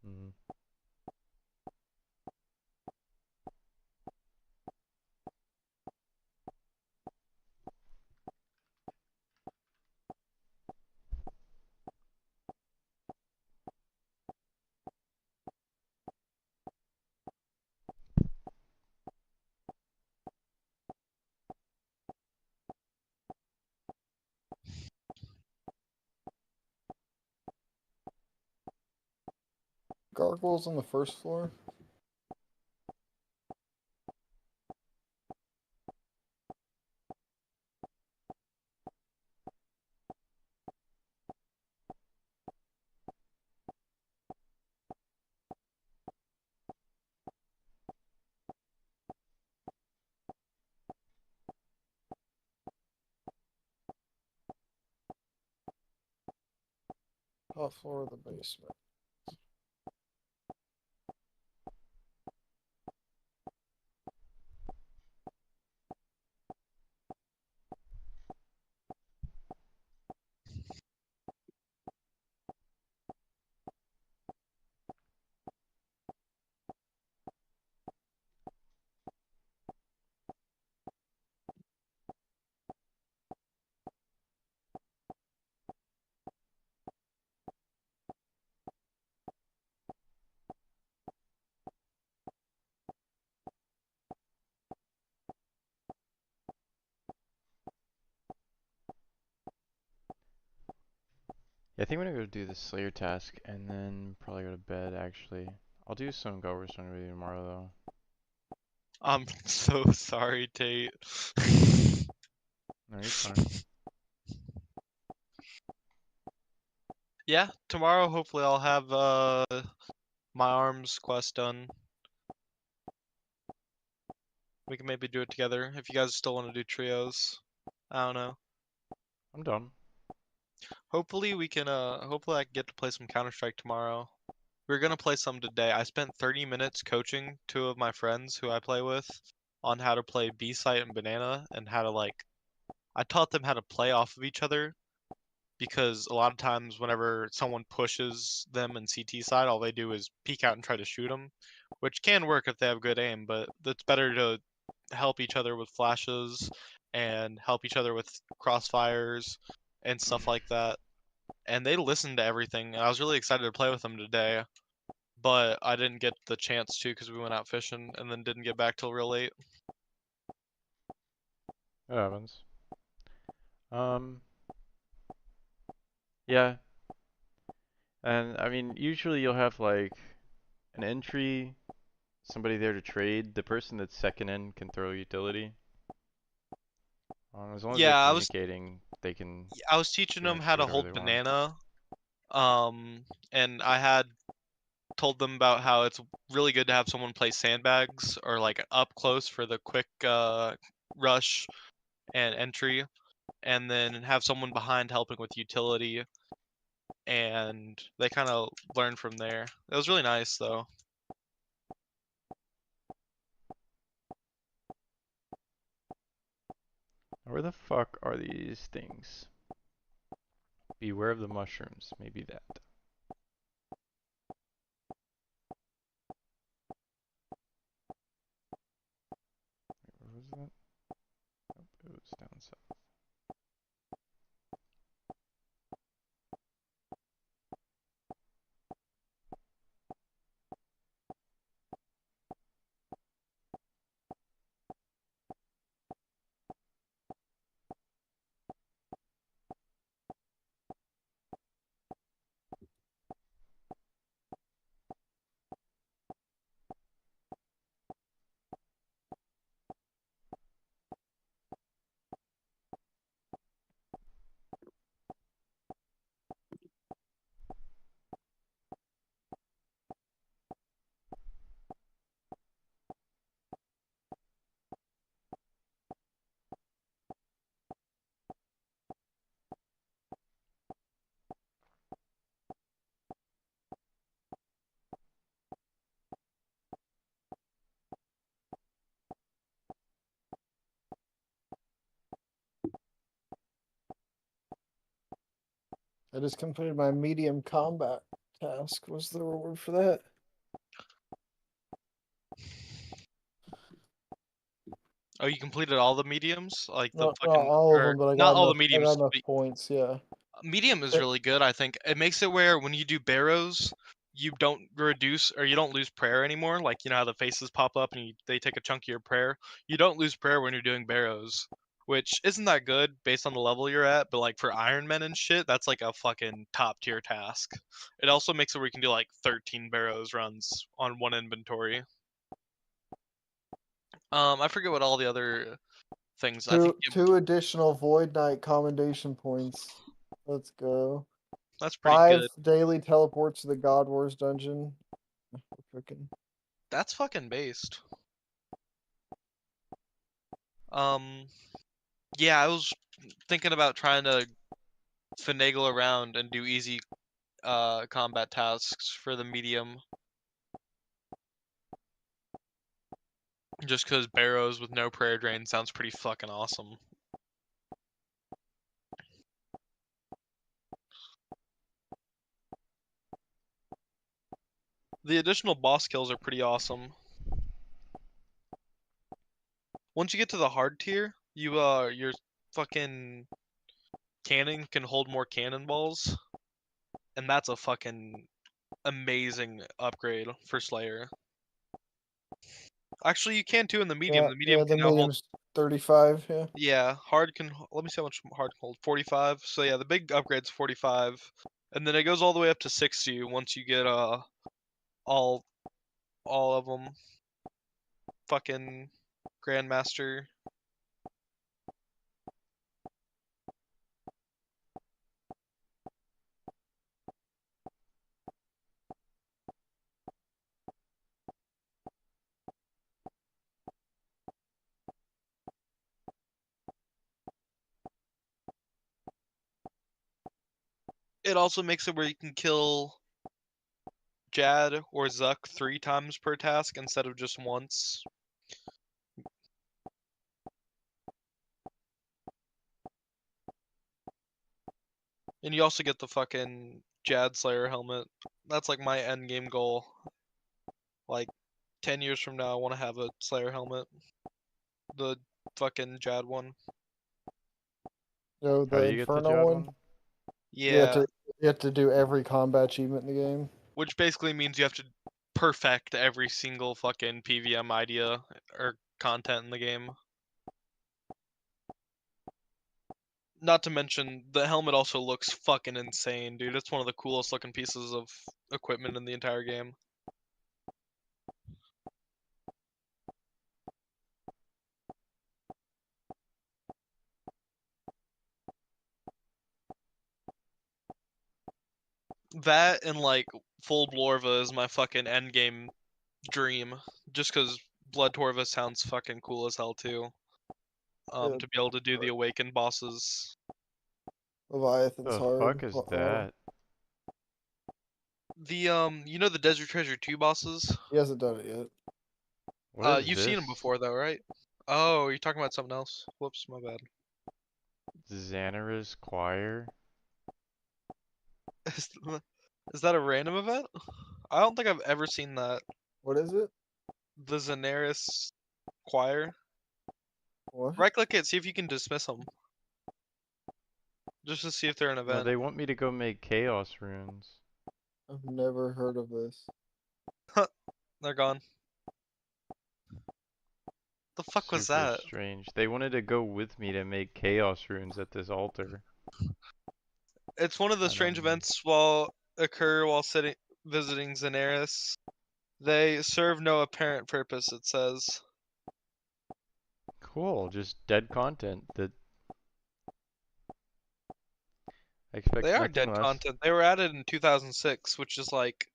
Mm. Gargoyles on the first floor. Top floor of the basement. Yeah, I think I'm gonna go do the Slayer task and then probably go to bed actually. I'll do some Goldstone with you tomorrow though. I'm so sorry, Tate. No, you're fine. Yeah, tomorrow hopefully I'll have my arms quest done. We can maybe do it together if you guys still want to do trios. I don't know. I'm done. Hopefully we can hopefully I can get to play some Counter-Strike tomorrow. We're gonna play some today. I spent 30 minutes coaching two of my friends who I play with on how to play B-site and banana and how to I taught them how to play off of each other because a lot of times whenever someone pushes them in CT side, all they do is peek out and try to shoot them, which can work if they have good aim, but it's better to help each other with flashes and help each other with crossfires and stuff like that. And they listened to everything, and I was really excited to play with them today, but I didn't get the chance to because we went out fishing and then didn't get back till real late. It happens. Um, yeah. And I mean, usually you'll have like an entry, somebody there to trade. The person that's second in can throw utility. As long as they're Yeah, communicating, they can I was teaching pretty them much how do to whatever they hold want. banana, and I had told them about how it's really good to have someone play sandbags or like up close for the quick rush and entry, and then have someone behind helping with utility, and they kind of learned from there. It was really nice though. Where the fuck are these things? Beware of the mushrooms. Maybe that. Where was that? Oh, it was down south. I just completed my medium combat task. What's the reward for that? Oh, you completed all the mediums, like the Not fucking, all of or them, but not all the I got mediums. enough points. Yeah. Medium is It, really good, I think. It makes it where when you do barrows, you don't reduce or you don't lose prayer anymore. Like, you know how the faces pop up and they take a chunk of your prayer? You don't lose prayer when you're doing barrows, which isn't that good based on the level you're at, but like for Iron Men and shit, that's like a fucking top tier task. It also makes it where you can do like 13 barrows runs on one inventory. I forget what all the other things. I think two additional Void Knight commendation points. Let's go. that's pretty 5 good. daily teleports to the God Wars dungeon. Freaking. That's fucking based. Um, yeah, I was thinking about trying to finagle around and do easy combat tasks for the medium. Just because barrows with no prayer drain sounds pretty fucking awesome. The additional boss kills are pretty awesome. Once you get to the hard tier, your fucking cannon can hold more cannonballs, and that's a fucking amazing upgrade for Slayer. Actually, you can too in the medium. Yeah, The medium the can now hold. medium's 35. Yeah. Yeah, hard can. Let me see how much hard can hold. 45. So yeah, the big upgrade's 45, and then it goes all the way up to 60 once you get all of them. Fucking Grandmaster. It also makes it where you can kill Jad or Zuck 3 times per task instead of just once. And you also get the fucking Jad Slayer helmet. That's like my end game goal. Like 10 years from now, I want to have a Slayer helmet. The fucking Jad one. No, How the do you get the Inferno Jad one. one? Yeah, You have to do every combat achievement in the game. which basically means you have to perfect every single fucking PVM idea or content in the game. Not to mention, the helmet also looks fucking insane, dude. It's one of the coolest looking pieces of equipment in the entire game. That and like full Blorva is my fucking end game dream. Just because Blood Torva sounds fucking cool as hell too. Yeah, To be able to do the awakened bosses. Leviathan's The hard. fuck is Oh, that? The you know the Desert Treasure 2 bosses? he hasn't done it yet. What is You've seen this? them before though, right? Oh, you're talking about something else. Whoops, my bad. Xanara's Choir? Is is that a random event? I don't think I've ever seen that. What is it? The Xanaris Choir. What? Right click it, see if you can dismiss them. Just to see if they're an No, event. they want me to go make chaos runes. I've never heard of this. They're gone. The fuck was Super that? strange. They wanted to go with me to make chaos runes at this altar. It's one of the I strange don't. events occur while visiting Xanaris. They serve no apparent purpose, it says. Cool, just dead content that I expect They are nothing dead less. content. They were added in 2006, which is like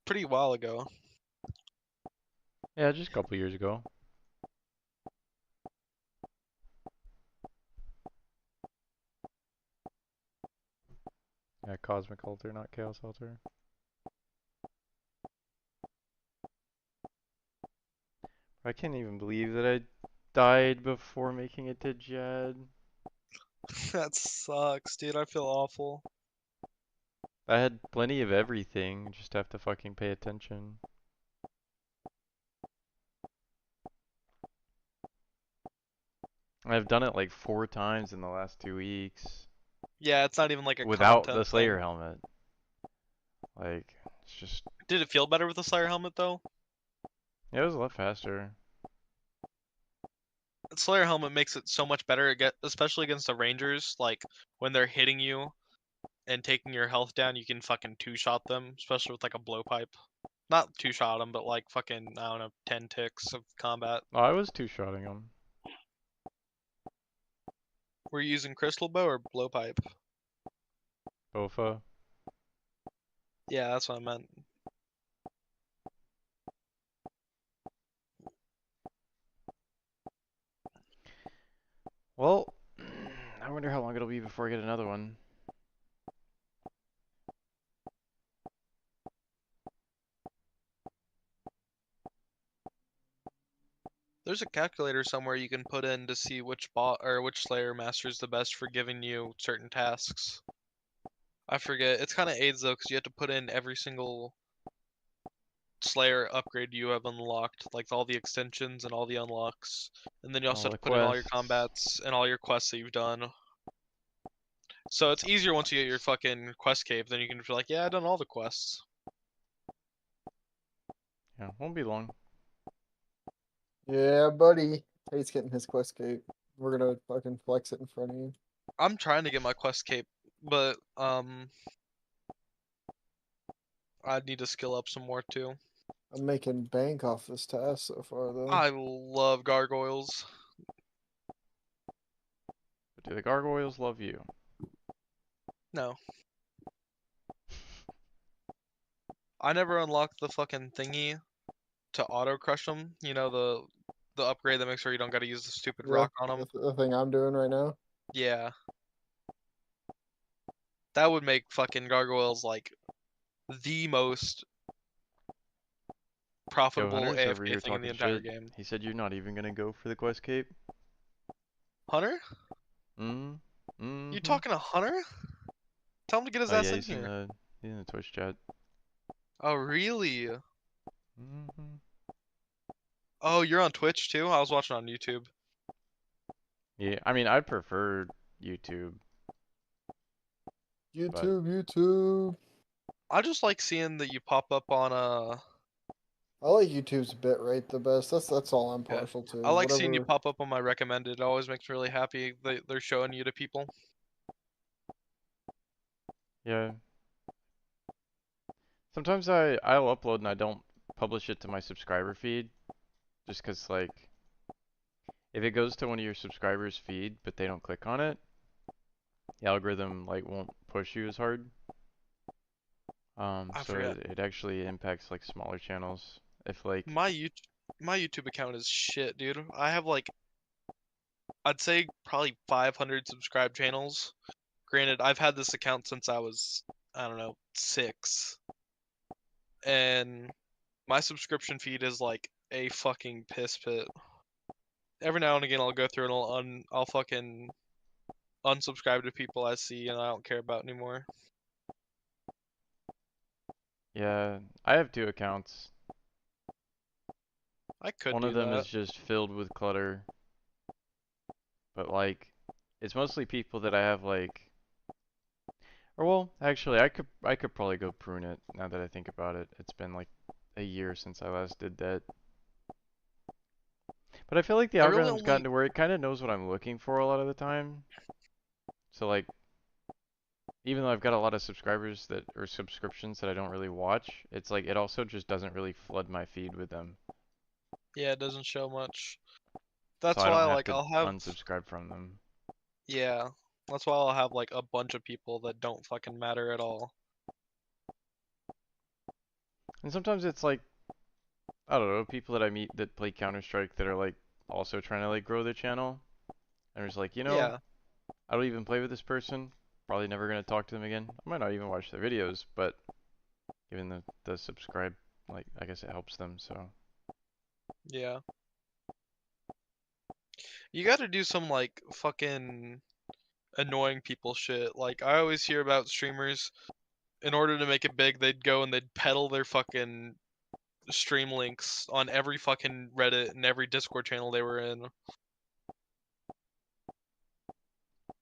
pretty while ago. Yeah, just a couple years ago. Yeah, cosmic altar, not chaos altar. I can't even believe that I died before making it to Jed. That sucks, dude. I feel awful. I had plenty of everything, just have to fucking pay attention. I've done it like 4 times in the last 2 weeks Yeah, it's not even like a without content the Slayer thing. helmet. Like, it's just, Did it feel better with the Slayer helmet though? yeah, it was a lot faster. Slayer helmet makes it so much better, especially against the Rangers. Like when they're hitting you and taking your health down, you can fucking two-shot them, especially with like a blowpipe. Not two-shot them, but like fucking I don't know, 10 ticks of combat. Oh, I was two-shotting him. Were you using crystal bow or blowpipe? Bofa. Yeah, that's what I meant. Well, I wonder how long it'll be before I get another one. There's a calculator somewhere you can put in to see which bot or which Slayer master is the best for giving you certain tasks. I forget. It's kind of AIDS though, because you have to put in every single Slayer upgrade you have unlocked, like all the extensions and all the unlocks, and then you also All have the to put in all your quests. combats and all your quests that you've done. So it's easier once you get your fucking quest cave, then you can be like, yeah, I've done all the quests. Yeah, won't be long. Yeah, buddy. Tate's getting his quest cape. We're gonna fucking flex it in front of you. I'm trying to get my quest cape, but I need to skill up some more too. I'm making bank off this task so far, though. I love gargoyles. But do the gargoyles love you? No, I never unlocked the fucking thingy to auto crush them. You know the upgrade that makes sure you don't gotta use the stupid Yeah, rock on them. the thing I'm doing right now. Yeah, that would make fucking gargoyles like the most Yo, profitable Hunter's over AFK here thing in the talking entire shit. game. He said you're not even gonna go for the quest cape. Hunter? Mm. You Mm-hmm. talking to Hunter? Tell him to get his Oh ass yeah, in here. he's in the Twitch chat. Oh really? Mm-hmm. Oh, you're on Twitch too? I was watching on YouTube. Yeah, I mean, I prefer YouTube, but YouTube. I just like seeing that you pop up on I like YouTube's bitrate the best. That's all I'm yeah. partial to. I like seeing you Whatever. pop up on my recommended. It always makes me really happy that they're showing you to people. yeah. Sometimes I'll upload and I don't publish it to my subscriber feed, just 'cause like if it goes to one of your subscribers' feed but they don't click on it, the algorithm like won't push you as hard. I So forget. it actually impacts like smaller channels. If like My YouTube account is shit, dude. I have like I'd say probably 500 subscribed channels. Granted, I've had this account since I was I don't know 6, and my subscription feed is like a fucking piss pit. Every now and again, I'll go through and I'll fucking unsubscribe to people I see and I don't care about anymore. yeah, I have two accounts. I could One of do them that. is just filled with clutter, but like it's mostly people that I have like or well, actually I could probably go prune it now that I think about it. It's been like a year since I last did that. But I feel like the I really algorithm's gotten only to where it kind of knows what I'm looking for a lot of the time. So like even though I've got a lot of subscribers that or subscriptions that I don't really watch, it's like it also just doesn't really flood my feed with them. yeah, it doesn't show much. So That's I don't why have like to I'll have unsubscribe from them. yeah. That's why I'll have like a bunch of people that don't fucking matter at all. And sometimes it's like I don't know, people that I meet that play Counter-Strike that are like also trying to like grow their channel. And it's like, Yeah. I don't even play with this person. Probably never gonna talk to them again. I might not even watch their videos, but given the subscribe, like I guess it helps them. So Yeah. You got to do some like fucking annoying people shit. Like I always hear about streamers in order to make it big, they'd go and they'd peddle their fucking stream links on every fucking Reddit and every Discord channel they were in.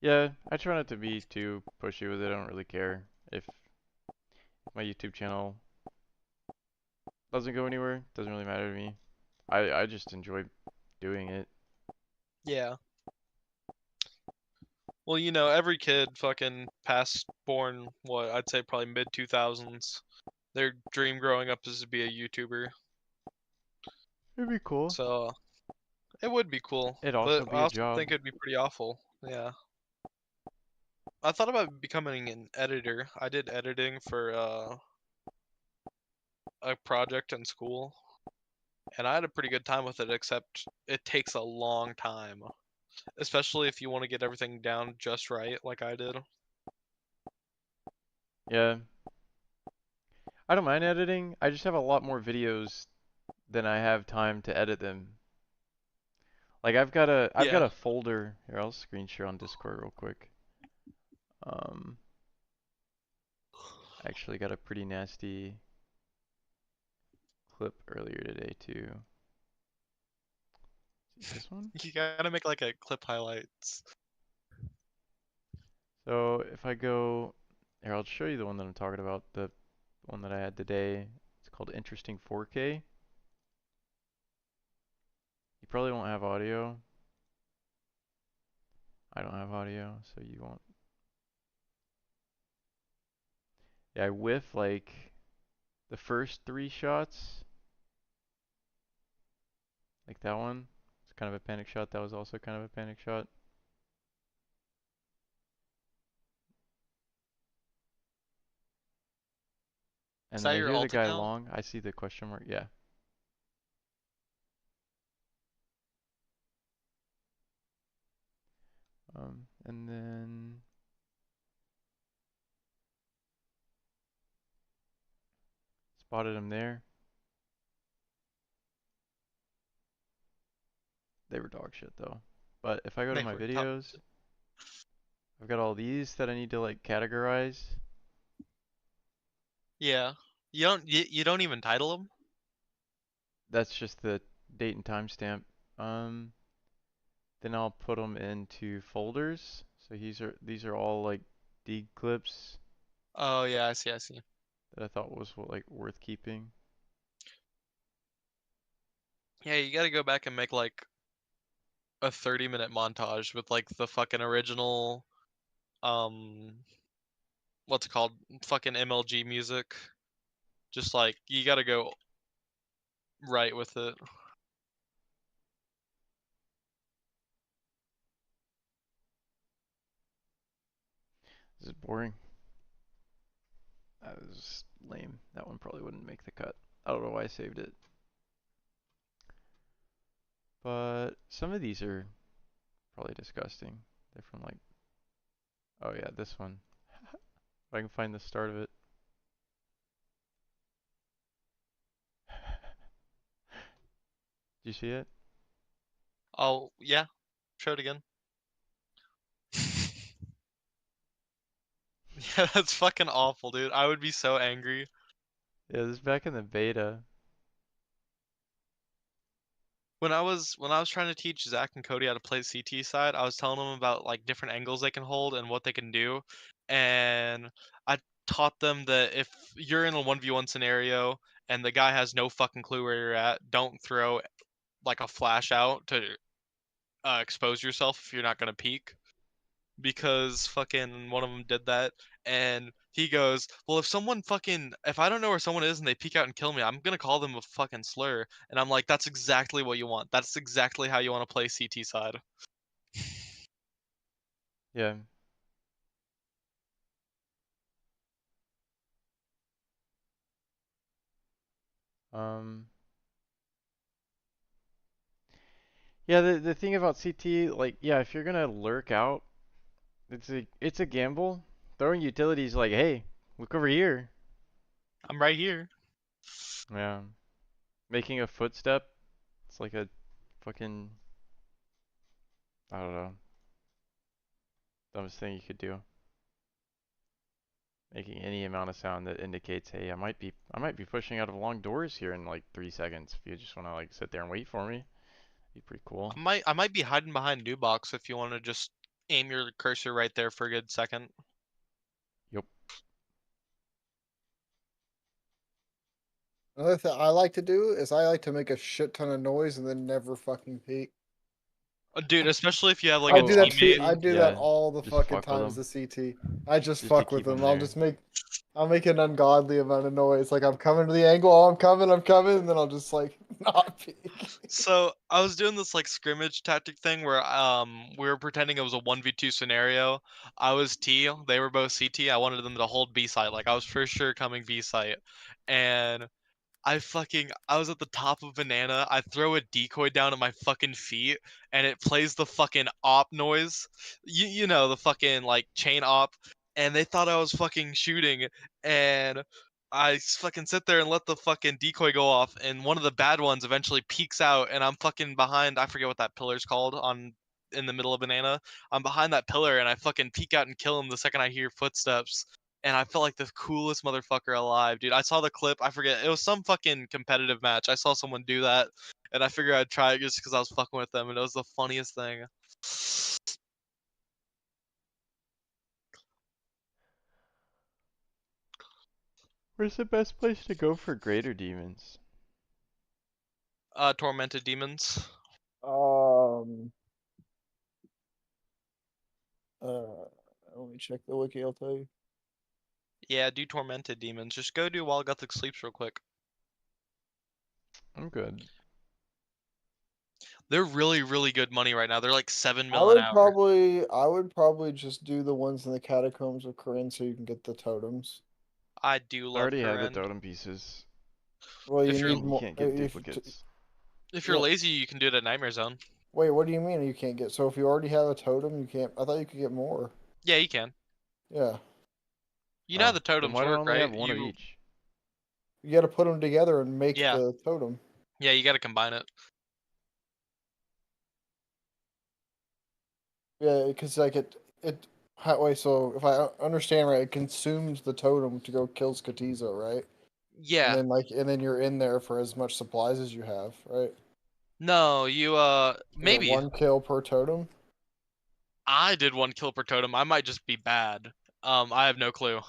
yeah, I try not to be too pushy with it. I don't really care if my YouTube channel doesn't go anywhere. Doesn't really matter to me. I just enjoy doing it. Yeah. Well, you know, every kid fucking past born, what, I'd say probably mid 2000s, their dream growing up is to be a YouTuber. It'd be cool. So, it would be cool, It'd but also I be a also job. think it'd be pretty awful. Yeah. I thought about becoming an editor. I did editing for a project in school, and I had a pretty good time with it, except it takes a long time, especially if you want to get everything down just right, like I did. Yeah, I don't mind editing. I just have a lot more videos than I have time to edit them. Like I've got Yeah. a folder here. I'll screen share on Discord real quick. I actually got a pretty nasty clip earlier today too. Is it this one? You gotta make like a clip highlights. So if I go here, I'll show you the one that I'm talking about. The one that I had today. It's called Interesting 4K. You probably won't have audio. I don't have audio, so you won't. Yeah, I whiff like the first 3 shots. Like that one. It's kind of a panic shot. That was also kind of a panic shot. And Is then that I your hear the alt guy account? long. I see the question mark. Yeah. And then spotted him there. They were dog shit though. But if I go to They my were top. videos, I've got all these that I need to like categorize. Yeah. You don't even title them? That's just the date and timestamp. Then I'll put them into folders. So these are all like D clips Oh yeah, I see, I see. that I thought was like worth keeping. Yeah, you gotta go back and make like a 30-minute montage with like the fucking original um what's it called? Fucking MLG music. Just like you gotta go right with it. This is boring. That was lame. That one probably wouldn't make the cut. I don't know why I saved it. But some of these are probably disgusting. They're from like, oh yeah, this one. If I can find the start of it. Do you see it? Oh yeah, show it again. Yeah, that's fucking awful, dude. I would be so angry. Yeah, this is back in the beta. When I was trying to teach Zach and Cody how to play CT side, I was telling them about like different angles they can hold and what they can do, and I taught them that if you're in a 1v1 scenario and the guy has no fucking clue where you're at, don't throw like a flash out to expose yourself if you're not gonna peek. Because fucking one of them did that, and he goes, well, if I don't know where someone is and they peek out and kill me, I'm gonna call them a fucking slur. And I'm like, that's exactly what you want. That's exactly how you want to play CT side. Yeah. Um. Yeah, the thing about CT, like, yeah, if you're gonna lurk out, it's a gamble. Throwing utilities like, hey, look over here. I'm right here. Yeah. Making a footstep, it's like a fucking, I don't know, dumbest thing you could do. Making any amount of sound that indicates, hey, I might be pushing out of long doors here in like 3 seconds. If you just want to like sit there and wait for me, be pretty cool. I might be hiding behind new box if you want to just aim your cursor right there for a good second. Yep. Another thing I like to do is I like to make a shit ton of noise and then never fucking peek. Dude, especially if you have like I a Oh, do that on too. teammate. I CT? do that Yeah. all the Just fucking fuck with times them. the CT. I just Just to fuck with keep them them. I'll there. just I'll make an ungodly amount of noise. Like I'm coming to the angle. Oh, I'm coming, and then I'll just like not peek. So I was doing this like scrimmage tactic thing where we were pretending it was a 1v2 scenario. I was T, they were both CT. I wanted them to hold B site. Like I was for sure coming B site. And I was at the top of banana. I throw a decoy down at my fucking feet and it plays the fucking op noise. You know, the fucking like chain op, and they thought I was fucking shooting, and I fucking sit there and let the fucking decoy go off, and one of the bad ones eventually peeks out, and I'm fucking behind. I forget what that pillar's called in the middle of banana. I'm behind that pillar, and I fucking peek out and kill him the second I hear footsteps. And I felt like the coolest motherfucker alive, dude. I saw the clip. I forget. It was some fucking competitive match. I saw someone do that, and I figured I'd try it just because I was fucking with them, and it was the funniest thing. Where's the best place to go for greater demons? Tormented demons. Um. Let me check the wiki. I'll tell you. Yeah, do tormented demons. Just go do While Gothic Sleeps real quick. I'm good. They're really, really good money right now. They're like 7 I mil an would hour. probably just do the ones in the catacombs of Corinne so you can get the totems. I do I love already have the Koren. totem pieces. Well, you If you're need You more. can't get duplicates. if you're Well, lazy, you can do it at Nightmare Zone. wait, what do you mean you can't get? So if you already have a totem, you can't. I thought you could get more. Yeah, you can. Yeah, You know how Oh, the then totems why do I work, only right? have one of each? you got to put them together and make Yeah, the totem. yeah, you got to combine it. Yeah, because like wait, so if I understand right, it consumes the totem to go kill Skatizo, right? Yeah. And then you're in there for as much supplies as you have, right? No, you Is it maybe. one kill per totem? I did 1 kill per totem. I might just be bad. I have no clue. Or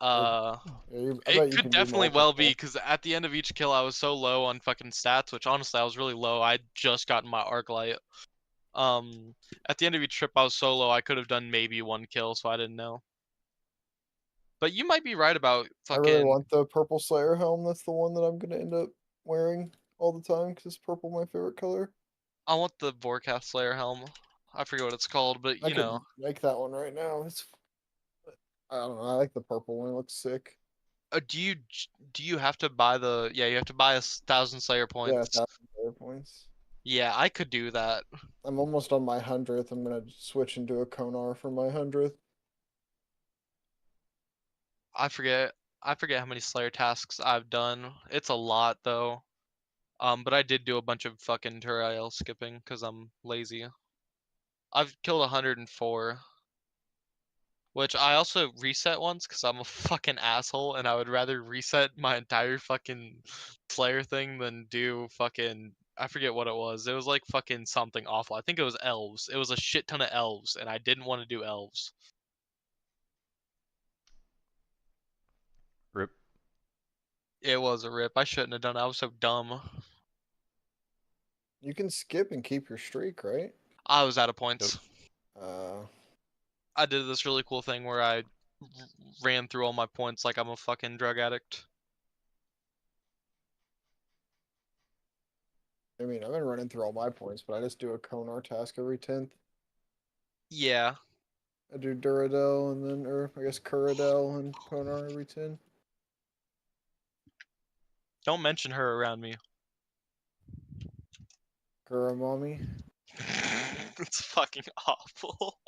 Uh, I it bet you could can do definitely well be multiple. because at the end of each kill, I was so low on fucking stats, which honestly I was really low. I just gotten my arc light. Um, at the end of each trip, I was so low I could have done maybe 1 kill, so I didn't know. But you might be right about I really fucking. want the purple Slayer helm. That's the one that I'm gonna end up wearing all the time because purple my favorite color. I want the Vorkath Slayer helm. I forget what it's called, but I you could know. make that one right now. I don't know. I like the purple one. It looks sick. Do you have to buy the? Yeah, you have to buy 1,000 Slayer Yeah, points. 1,000 points. Yeah, I could do that. I'm almost on my 100th. I'm gonna switch into a Konar for my 100th. I forget. I forget how many Slayer tasks I've done. It's a lot though. But I did do a bunch of fucking Turael skipping because I'm lazy. I've killed 104, which I also reset once because I'm a fucking asshole, and I would rather reset my entire fucking Slayer thing than do fucking. I forget what it was. It was like fucking something awful. I think it was elves. It was a shit ton of elves, and I didn't want to do elves. Rip. It was a rip. I shouldn't have done it. I was so dumb. You can skip and keep your streak, right? I was out of Yep. points. Uh, I did this really cool thing where I ran through all my points like I'm a fucking drug addict. I mean, I've been running through all my points, but I just do a Konar task every 10th. Yeah. I do Duradel and then, or I guess Kuradel and Konar every 10. Don't mention her around me. Kuramami. It's fucking awful.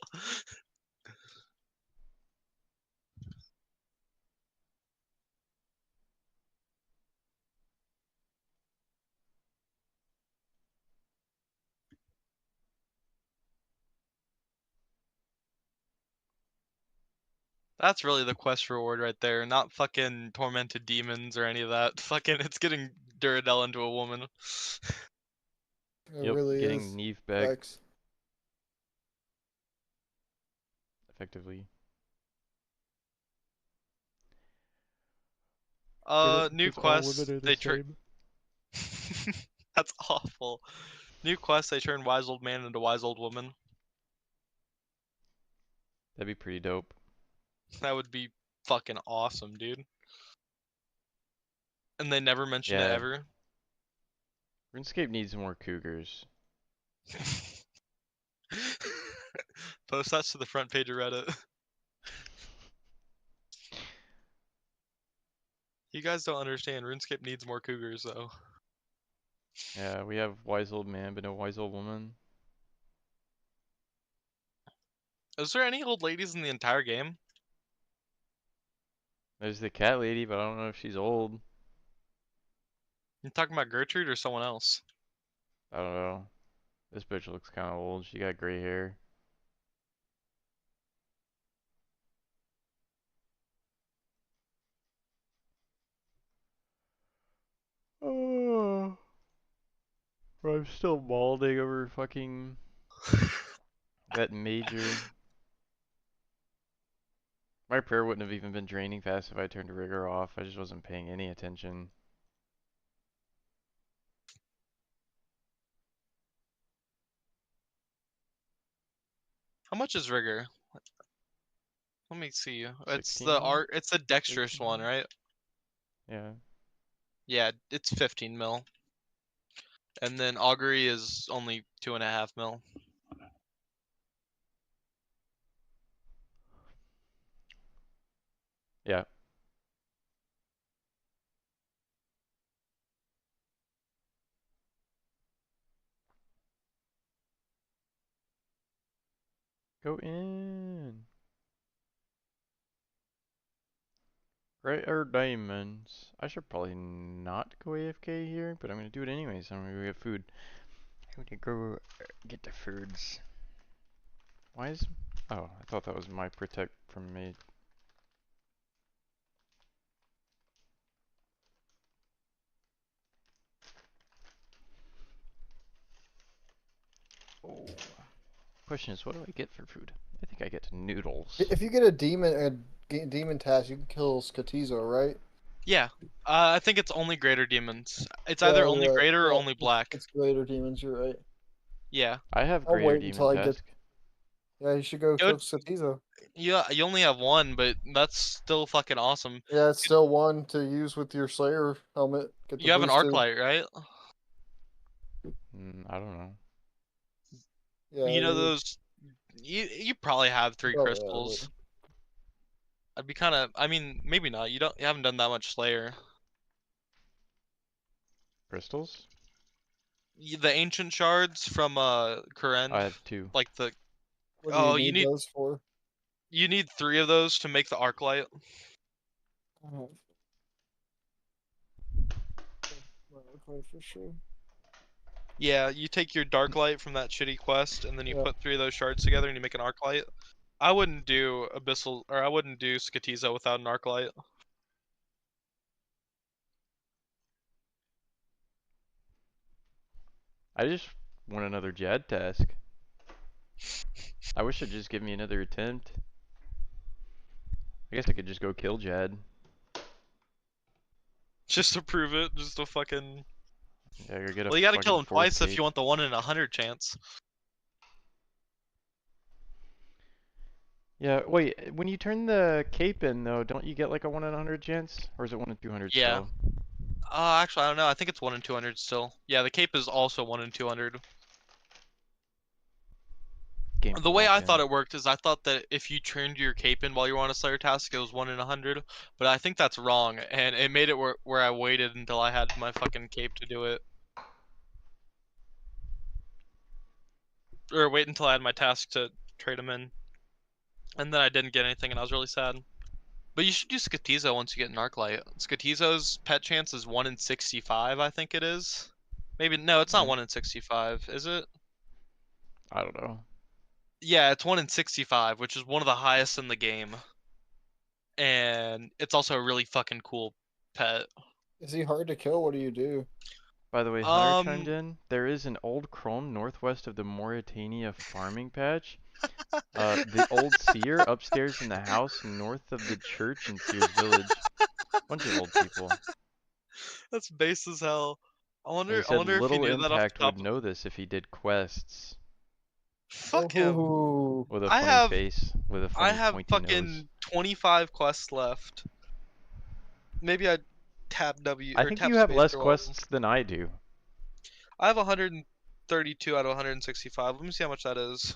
That's really the quest reward right there, not fucking tormented demons or any of that. Fucking, it's getting Duradel into a woman. It Yep. really Getting is. Neve back Facts. effectively. Get it? New Because all quest, women are the they turn. same. That's awful. New quest, they turn wise old man into wise old woman. That'd be pretty dope. That would be fucking awesome, dude. And they never mention it Yeah. ever. RuneScape needs more cougars. Post that to the front page of Reddit. You guys don't understand. RuneScape needs more cougars, though. Yeah, we have wise old man, but no wise old woman. Is there any old ladies in the entire game? There's the cat lady, but I don't know if she's old. You talking about Gertrude or someone else? I don't know. This bitch looks kind of old. She got gray hair. Oh, I'm still balding over fucking that major. My prayer wouldn't have even been draining fast if I turned the rigger off. I just wasn't paying any attention. How much is rigor? Let me see. It's 16 the mil? it's the dexterous 18 one, mil? right? Yeah. Yeah, it's 15 mil. And then augury is only 2.5 mil. Yeah. Go in. Rare diamonds. I should probably not go AFK here, but I'm gonna do it anyways. I'm gonna go get food. I'm gonna go get the foods. Why is... Oh, I thought that was my protect from me. Oh. Question is, what do I get for food? I think I get noodles. If you get a demon task, you can kill Skatizo, right? Yeah. I think it's only greater demons. It's Yeah, either only you're right. greater or Yeah, only black. it's greater demons. You're right. Yeah. I have I'll greater wait demon until I get. tusk. Yeah, you should go Go. kill Skatizo. Yeah, you only have one, but that's still fucking awesome. Yeah, it's still one to use with your Slayer helmet. Get the You have an arc boosted. light, right? I don't know. Yeah, You know those. You probably have 3 probably have it. crystals. I'd be kind of. I mean, maybe not. You haven't done that much Slayer. Crystals? The ancient shards from Kurend, I have 2. like the. What do you Oh, need those for? you need 3 of those to make the arc light. Oh, okay, for sure. Yeah, you take your dark light from that shitty quest, and then you Yeah. put 3 of those shards together, and you make an arc light. I wouldn't do Abyssal, or I wouldn't do Skatizo without an arc light. I just want another Jad task. I wish it'd just give me another attempt. I guess I could just go kill Jad. Just to prove it, just to fucking. Yeah, I get a Well, you gotta kill fucking him 4th twice if cape. you want the 1 in 100 chance. Yeah, wait, when you turn the cape in though, don't you get like a 1 in 100 chance? Or is it 1 in 200 Yeah. still? Actually, I don't know. I think it's 1 in 200 still. Yeah, the cape is also 1 in 200. Game The way I broken. thought it worked is I thought that if you turned your cape in while you were on a Slayer task, it was 1 in 100. But I think that's wrong, and it made it where I waited until I had my fucking cape to do it. Or wait until I had my task to trade him in. And then I didn't get anything, and I was really sad. But you should do Skatizo once you get an Arclight. Skatizo's pet chance is 1 in 65, I think it is. Maybe, no, it's not 1 in 65, is it? I don't know. Yeah, it's 1 in 65, which is one of the highest in the game. And it's also a really fucking cool pet. Is he hard to kill? What do you do? By the way, Hunter chimed in. There is an old crone northwest of the Mauritania farming patch. The old seer upstairs in the house north of the church in Sears Village. Bunch of old people. That's base as hell. I And he wonder said if you Little knew that off Impact the top would of... know this if he did quests. Fuck him. Ooh. With a I funny have face, with a funny pointy nose. fucking 25 quests left. Maybe I tap W I or think tap you have space less through all of them. quests than I do. I have 132 out of 165. Let me see how much that is.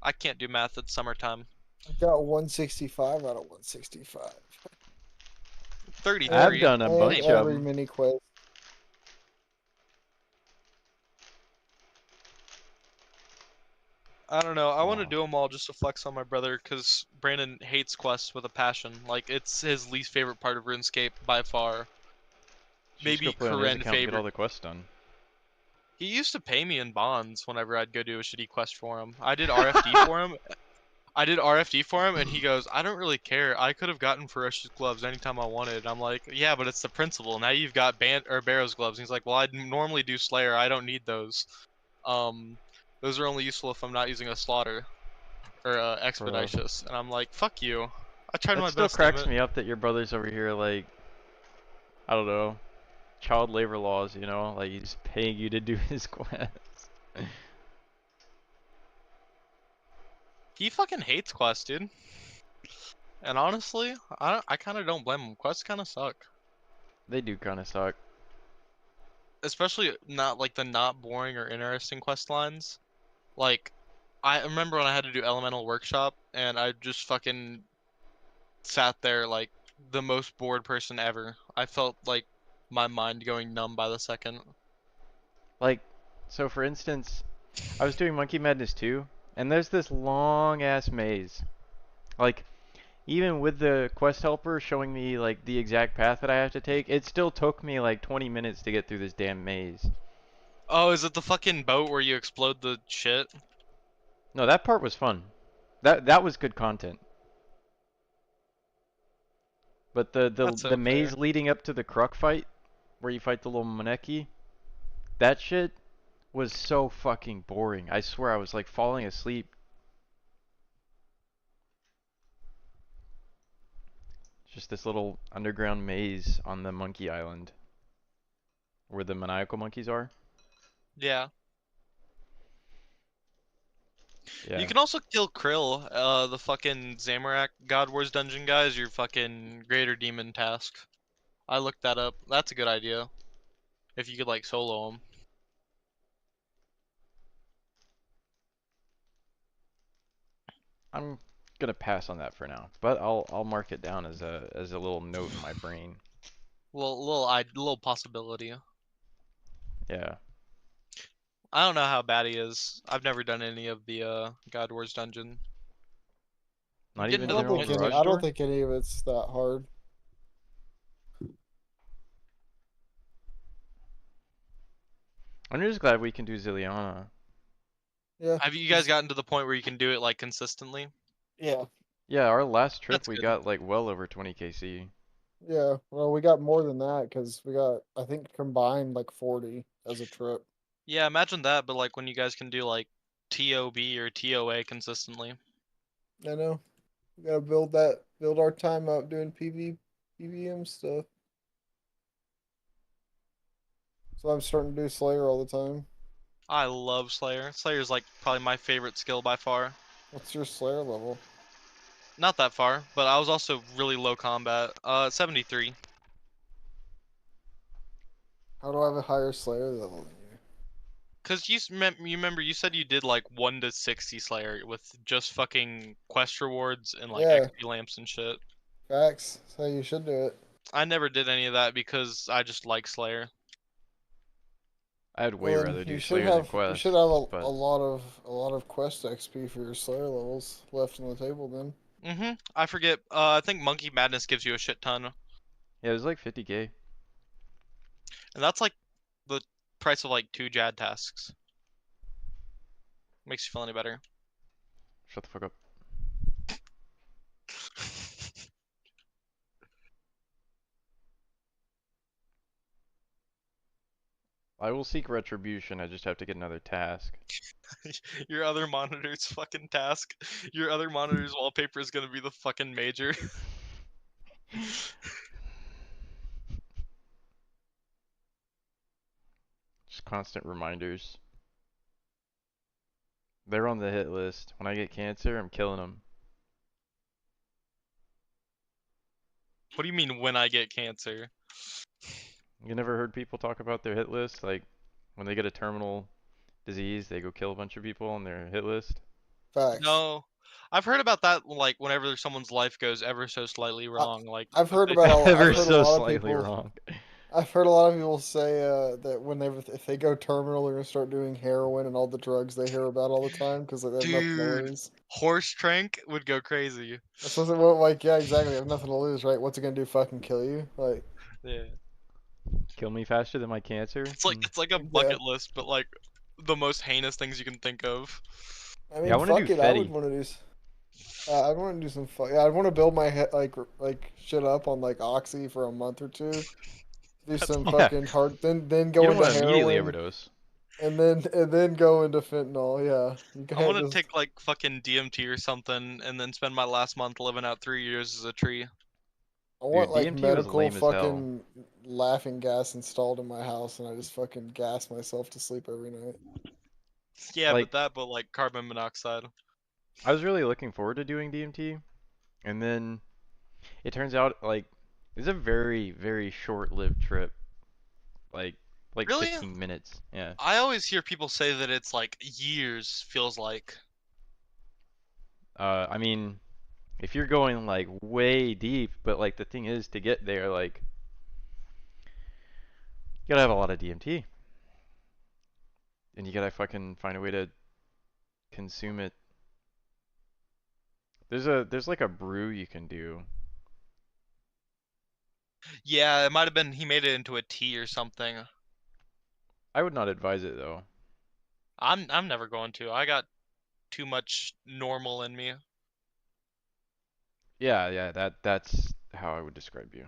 I can't do math. It's summertime. I got 165 out of 165. 33. I've done a And bunch of every them. mini quest. I don't know. I want to Aw. do them all just to flex on my brother, because Brandon hates quests with a passion. Like, it's his least favorite part of RuneScape by far. Should just go Maybe play on his Karen account and get all favorite. the quests done. He used to pay me in bonds whenever I'd go do a shitty quest for him. I did RFD for him. I did RFD for him, and he goes, "I don't really care. I could have gotten Ferocious gloves anytime I wanted." And I'm like, "Yeah, but it's the principle. Now you've got Barrow's gloves." And he's like, "Well, I normally do Slayer. I don't need those. Um, those are only useful if I'm not using a slaughter or Bro. expeditious." And I'm like, "Fuck you. I tried That my still best, damn cracks it." me up that your brother's over here like, I don't know, child labor laws, you know? Like he's paying you to do his quests. He fucking hates quests, dude. And honestly, I kind of don't blame him. Quests kind of suck. They do kind of suck. Especially not like the not boring or interesting quest lines. Like, I remember when I had to do Elemental Workshop, and I just fucking sat there like the most bored person ever. I felt like my mind going numb by the second. Like, so for instance, I was doing Monkey Madness 2, and there's this long ass maze. Like, even with the quest helper showing me like the exact path that I have to take, it still took me like 20 minutes to get through this damn maze. Oh, is it the fucking boat where you explode the shit? No, that part was fun. That was good content. But That's the so fair. maze leading up to the Kruk fight, where you fight the little Moneki, that shit was so fucking boring. I swear I was like falling asleep. Just this little underground maze on the monkey island where the maniacal monkeys are. Yeah. You Yeah. can also kill Krill, the fucking Zamorak God Wars dungeon guy, is your fucking Greater Demon task. I looked that up. That's a good idea. If you could like solo him. I'm gonna pass on that for now, but I'll mark it down as a little note in my brain. Little possibility. Yeah. I don't know how bad he is. I've never done any of the God Wars dungeon. Not Getting even to the General point where Garage I don't Door? think any of it's that hard. I'm just glad we can do Zilliana. Yeah. have you guys gotten to the point where you can do it like consistently? Yeah. Yeah, our last trip That's we good. got like well over 20 KC. Yeah. Well, we got more than that because we got, I think, combined like 40 as a trip. Yeah, imagine that, but like when you guys can do like TOB or TOA consistently. I know. We gotta build our time up doing PVM stuff. So I'm starting to do Slayer all the time. I love Slayer. Slayer's like probably my favorite skill by far. What's your Slayer level? Not that far, but I was also really low combat. 73. How do I have a higher Slayer level than you? Cause you remember you said you did like 1 to 60 Slayer with just fucking quest rewards and like Yeah, XP lamps and shit. facts. That's how you should do it. I never did any of that because I just like Slayer. I'd way Well, then rather do Slayer than you should quests, have but a lot of quest XP for your Slayer levels left on the table then. I forget. I think Monkey Madness gives you a shit ton, and yeah, it was like 50k. that's like the price of like 2 Jad tasks. Makes you feel any better. Shut the fuck up. I will seek retribution. I just have to get another task. Your other monitor's fucking task. Your other monitor's wallpaper is gonna be the fucking major. Just constant reminders. They're on the hit list. When I get cancer, I'm killing them. What do you mean when I get cancer? You never heard people talk about their hit list? Like, when they get a terminal disease, they go kill a bunch of people on their hit list? Facts. No. I've heard about that like whenever someone's life goes ever so slightly wrong. Like I've heard they about Ever I've heard a so lot of slightly people. wrong. I've heard a lot of people say that if they go terminal, they're gonna start doing heroin and all the drugs they hear about all the time because they have nothing to Dude, lose. horse trank would go crazy. That's what, well, like, yeah, exactly. I have nothing to lose, right? What's it gonna do? Fucking kill you? Like, Yeah. Kill me faster than my cancer? It's like a yeah. bucket list, but like the most heinous things you can think of. I Yeah, I mean, want to do fuck it. I would Fetty. want to do. I'd want to do some fuck. Yeah, I'd want to build my head like shit up on like oxy for a month or two. Do That's some Yeah, fucking hard. Then you go don't into want to immediately heroin, overdose. and then go into fentanyl. Yeah, you I can't want to just. take like fucking DMT or something, and then spend my last month living out 3 years as a tree. I want Dude, like DMT was medical lame as hell. fucking laughing gas installed in my house, and I just fucking gas myself to sleep every night. Yeah, Like, but like carbon monoxide. I was really looking forward to doing DMT, and then it turns out, like, it's a very, very short-lived trip. Like, like Really? 15 minutes. Yeah. I always hear people say that it's like years, feels like. I mean, if you're going, like, way deep, but, like, the thing is, to get there, like, you gotta have a lot of DMT. And you gotta fucking find a way to consume it. There's like a brew you can do. Yeah, it might have been he made it into a tea or something. I would not advise it though. I'm never going to. I got too much normal in me. Yeah, yeah, that's how I would describe you.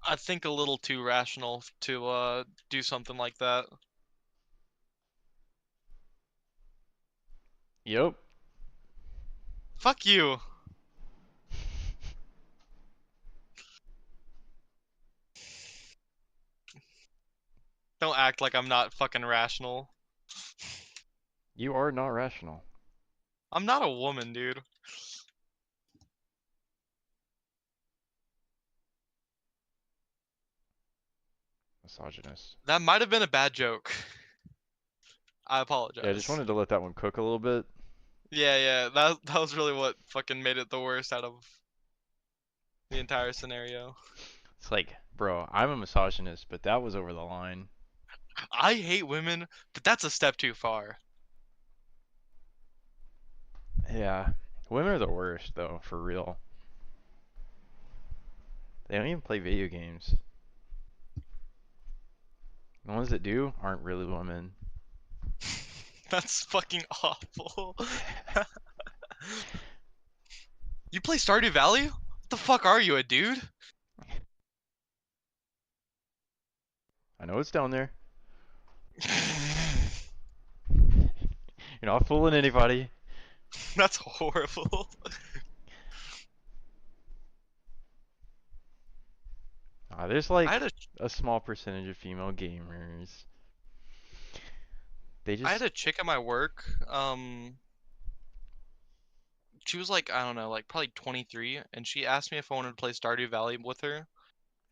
I think a little too rational to do something like that. Yep. Fuck you. Don't act like I'm not fucking rational. You are not rational. I'm not a woman, dude. Misogynist. That might have been a bad joke. I Yeah, I just apologize. wanted to let that one cook a little bit. Yeah, that was really what fucking made it the worst out of the entire scenario. It's like, bro, I'm a misogynist, but that was over the line. I hate women, but that's a step too far. Yeah. Women are the worst though, for real. They don't even play video games. The ones that do aren't really women. That's fucking awful. You play Stardew Valley? What the fuck are you, a dude? I know it's down there. You're not fooling anybody. That's horrible. There's I like had a a small percentage of female gamers. They I had just a chick at my work. She was like, I don't know, like probably 23, and she asked me if I wanted to play Stardew Valley with her.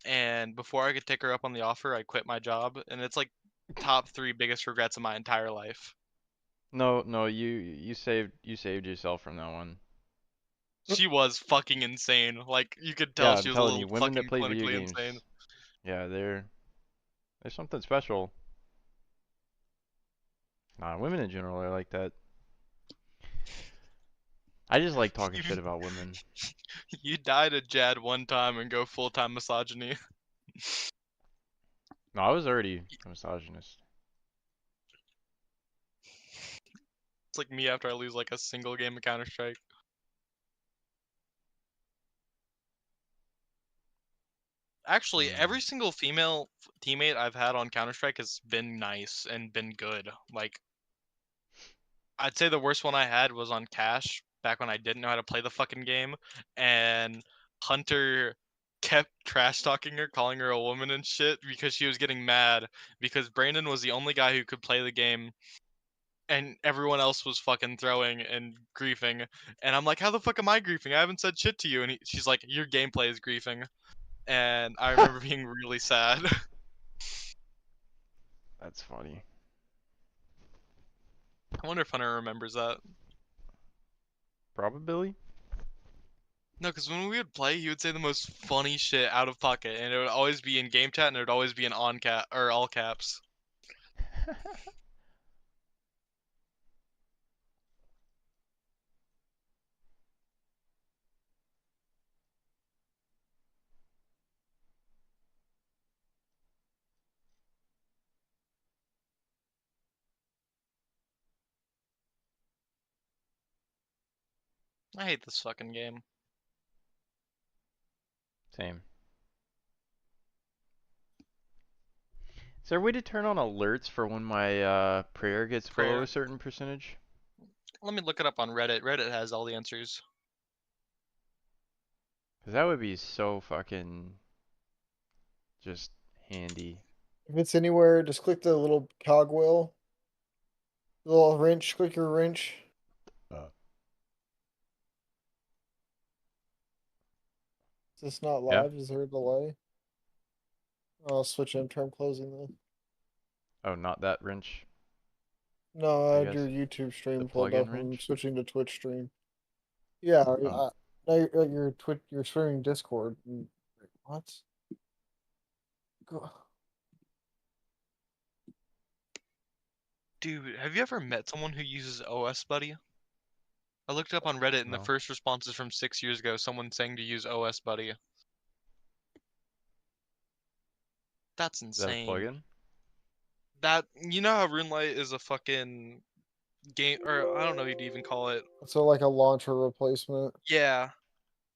And before I could take her up on the offer, I quit my job, and it's like top three biggest regrets of my entire life. no, you saved yourself from that one. She was fucking insane. Like you could tell Yeah, I'm she was a telling little you, women that fucking play video clinically games, insane. yeah, there's something special. Nah, women in general are like that. I just like talking You shit about women. you die to Jad one time and go full time misogyny. No, I was already a misogynist. It's like me after I lose like a single game of Counter Strike. Actually, Hmm. every single female teammate I've had on Counter Strike has been nice and been good. Like I'd say the worst one I had was on Cash back when I didn't know how to play the fucking game, and Hunter kept trash talking her, calling her a woman and shit because she was getting mad because Brandon was the only guy who could play the game and everyone else was fucking throwing and griefing. And I'm like, how the fuck am I griefing? I haven't said shit to you. And she's like, your gameplay is griefing. And I remember being really sad. That's funny. I wonder if Hunter remembers that. Probably. No, because when we would play, he would say the most funny shit out of pocket, and it would always be in game chat, and it would always be in on cap or all caps. I hate this fucking game. Same. Is there a way to turn on alerts for when my prayer gets below Prayer. a certain percentage? Let me look it up on Reddit. Reddit has all the answers. Cause that would be so fucking just handy. If it's anywhere, just click the little cogwheel, the little wrench. Click your wrench. Uh, Is this not yeah. live? Is there a delay? I'll switch in term closing then. Oh, not that wrench. No, I I had guess your YouTube the stream pulled plug-in up. I'm wrench. switching to Twitch stream. Yeah, Oh, no, your Twitch, you're streaming Discord. What? Go. Dude, have you ever met someone who uses OS Buddy? I looked up on Reddit, and the no. first response is from 6 years ago. Someone saying to use OS Buddy. That's Is that a insane. plug-in? That you know how RuneLight is a fucking game, or I don't know what you'd even call it. So like a launcher replacement. Yeah,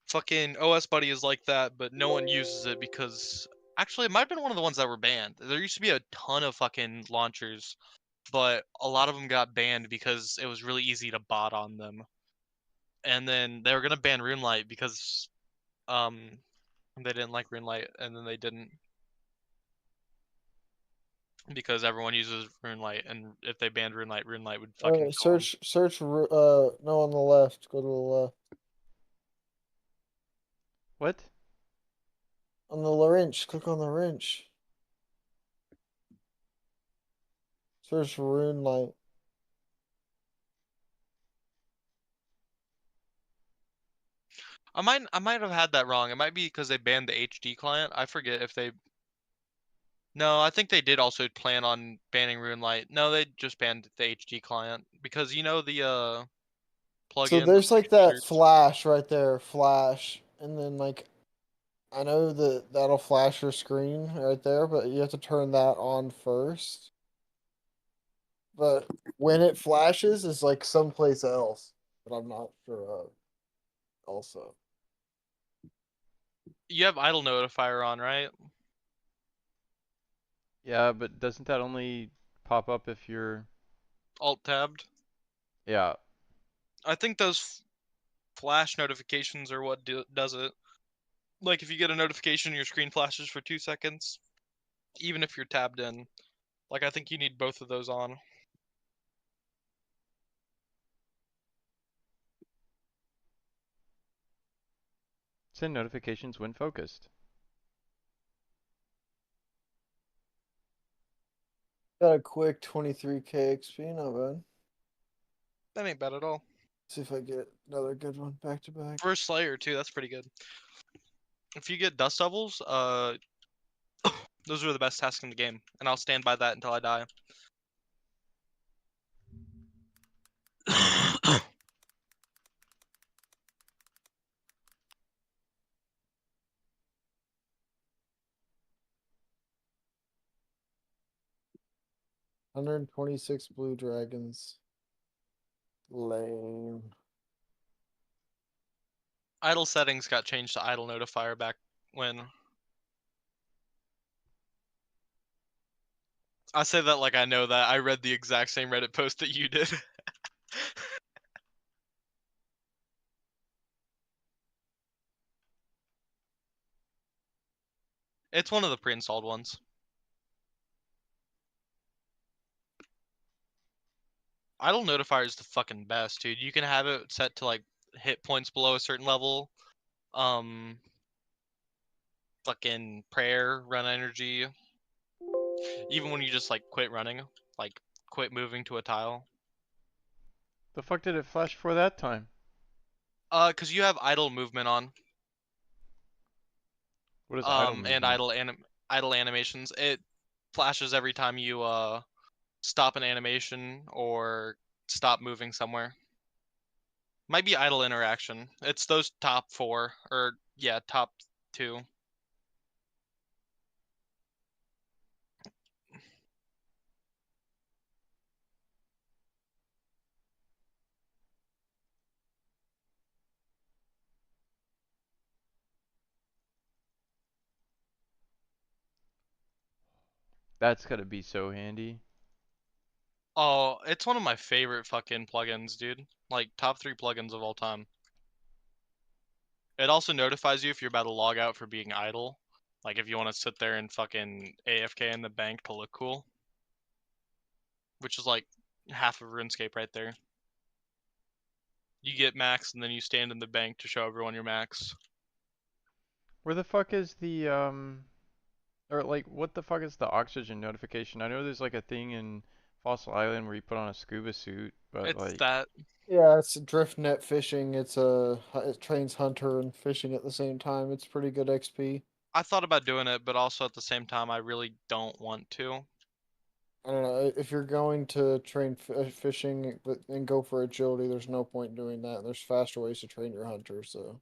fucking OS Buddy is like that, but no one uses it because actually it might have been one of the ones that were banned. There used to be a ton of fucking launchers, but a lot of them got banned because it was really easy to bot on them. And then they were gonna ban RuneLight because they didn't like RuneLight, and then they didn't because everyone uses RuneLight, and if they banned RuneLight, RuneLight would fucking kill them. Search. No, on the left. Go to the left. What? On the wrench. Click on the wrench. Search Rune Light. I might have had that wrong. It might be because they banned the HD client. I forget if they. No, I think they did also plan on banning RuneLight. No, they just banned the HD client because you know the So plugin with there's like like that shaders. flash right there, flash, and then like I know that that'll flash your screen right there, but you have to turn that on first. But when it flashes, is like someplace else, but I'm not sure of. Also, You have idle notifier on, right? Yeah, but doesn't that only pop up if you're... Alt tabbed. Yeah, I think those flash notifications are what does it. Like if you get a notification, your screen flashes for 2 seconds, even if you're tabbed in. Like I think you need both of those on. send notifications when focused. got a quick 23k XP, not bad. That ain't bad at all. See if I get another good one back to back. For a Slayer too, that's pretty good. If you get dust devils, those are the best tasks in the game, and I'll stand by that until I die. 126 blue dragons. Lame. Idle settings got changed to idle notifier back when. I say that like I know that. I read the exact same Reddit post that you did. It's one of the pre-installed ones. Idle notifier is the fucking best, dude. You can have it set to like hit points below a certain level. Um, fucking prayer, run energy. Even when you just like quit running, like quit moving to a tile. The fuck did it flash for that time? Cause you have idle movement on. What is idle And movement? idle animations. It flashes every time you stop an animation or stop moving somewhere. Might be idle interaction. It's those top 4, or yeah, top 2. That's gotta be so handy. Oh, it's one of my favorite fucking plugins, dude. Like top 3 plugins of all time. It also notifies you if you're about to log out for being idle. Like if you want to sit there and fucking AFK in the bank to look cool. Which is like half of RuneScape right there. You get max and then you stand in the bank to show everyone your max. Where the fuck is the or like what the fuck is the oxygen notification? I know there's like a thing in Fossil Island where you put on a scuba suit, but It's like that. Yeah, it's drift net fishing. It trains hunter and fishing at the same time. It's pretty good XP. I thought about doing it, but also at the same time, I really don't want to. I don't know if you're going to train fishing and go for agility. There's no point doing that. There's faster ways to train your hunter. So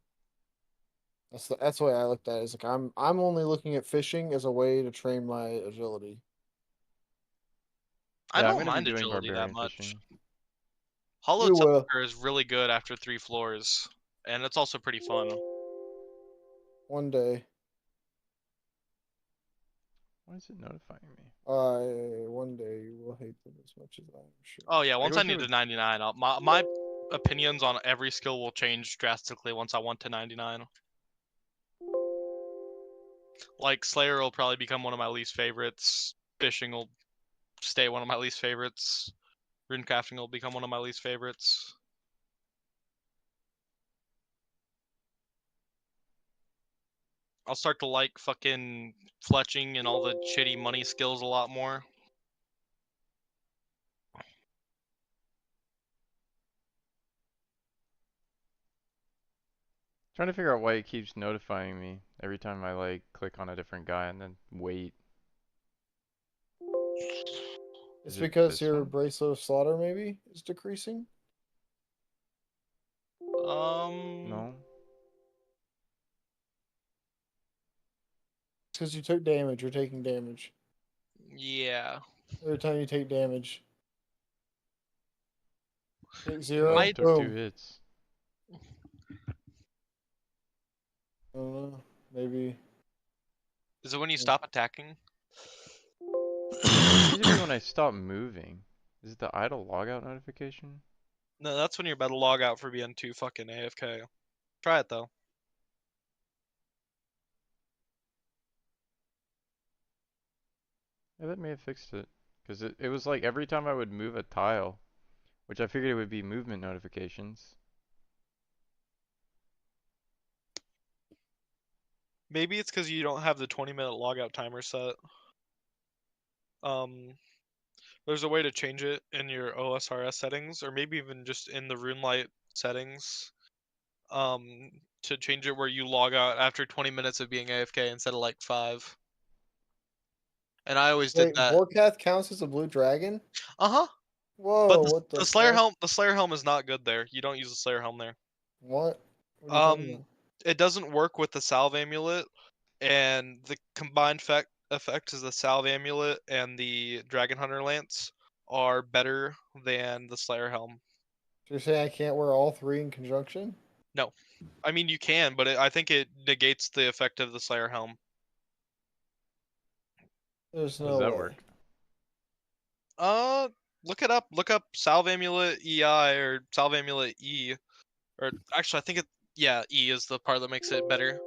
that's the way I looked at it. It's like I'm only looking at fishing as a way to train my agility. I yeah, I'm don't gonna be mind doing agility that barbarian much. fishing. Hollowed You will Sepulchre is really good after 3 floors, and it's also pretty fun. one day. Why is it notifying me? One day you will hate them as much as I am sure. Oh yeah, I once I wish it need to would 99, my opinions on every skill will change drastically once I want to 99. Like Slayer will probably become one of my least favorites. Fishing will stay one of my least favorites. Runecrafting will become one of my least favorites. I'll start to like fucking fletching and all the shitty money skills a lot more. trying to figure out why it keeps notifying me every time I like click on a different guy and then wait. It's Is it because this your one? bracelet of slaughter maybe is decreasing. Um, No. It's because you took damage. You're taking damage yeah. every time you take damage. Take No, I zero. Might took 2 Boom. hits. I don't know. Maybe. is it when you stop attacking? It seems to be when I stop moving. Is it the idle logout notification? No, that's when you're about to log out for being too fucking AFK. Try it though. Yeah, that may have fixed it. Because it was like every time I would move a tile, which I figured it would be movement notifications. Maybe it's because you don't have the 20-minute logout timer set. Um, there's a way to change it in your OSRS settings, or maybe even just in the RuneLite settings. To change it where you log out after 20 minutes of being AFK instead of like 5. And I always did Wait, that. Vorkath counts as a blue dragon? Uh-huh. But Whoa, the, what the the Slayer fuck? helm, the Slayer helm is not good there. You don't use the Slayer helm there. What? What are you talking Um, about? it doesn't work with the Salve Amulet, and the combined effect is the Salve Amulet and the Dragon Hunter Lance are better than the Slayer helm. So you're saying I can't wear all three in conjunction? No, I mean you can, but I think it negates the effect of the Slayer helm. There's How does no that way. work? Look it up. Look up Salve Amulet EI or Salve Amulet E, or actually I think it. Yeah, E is the part that makes it better.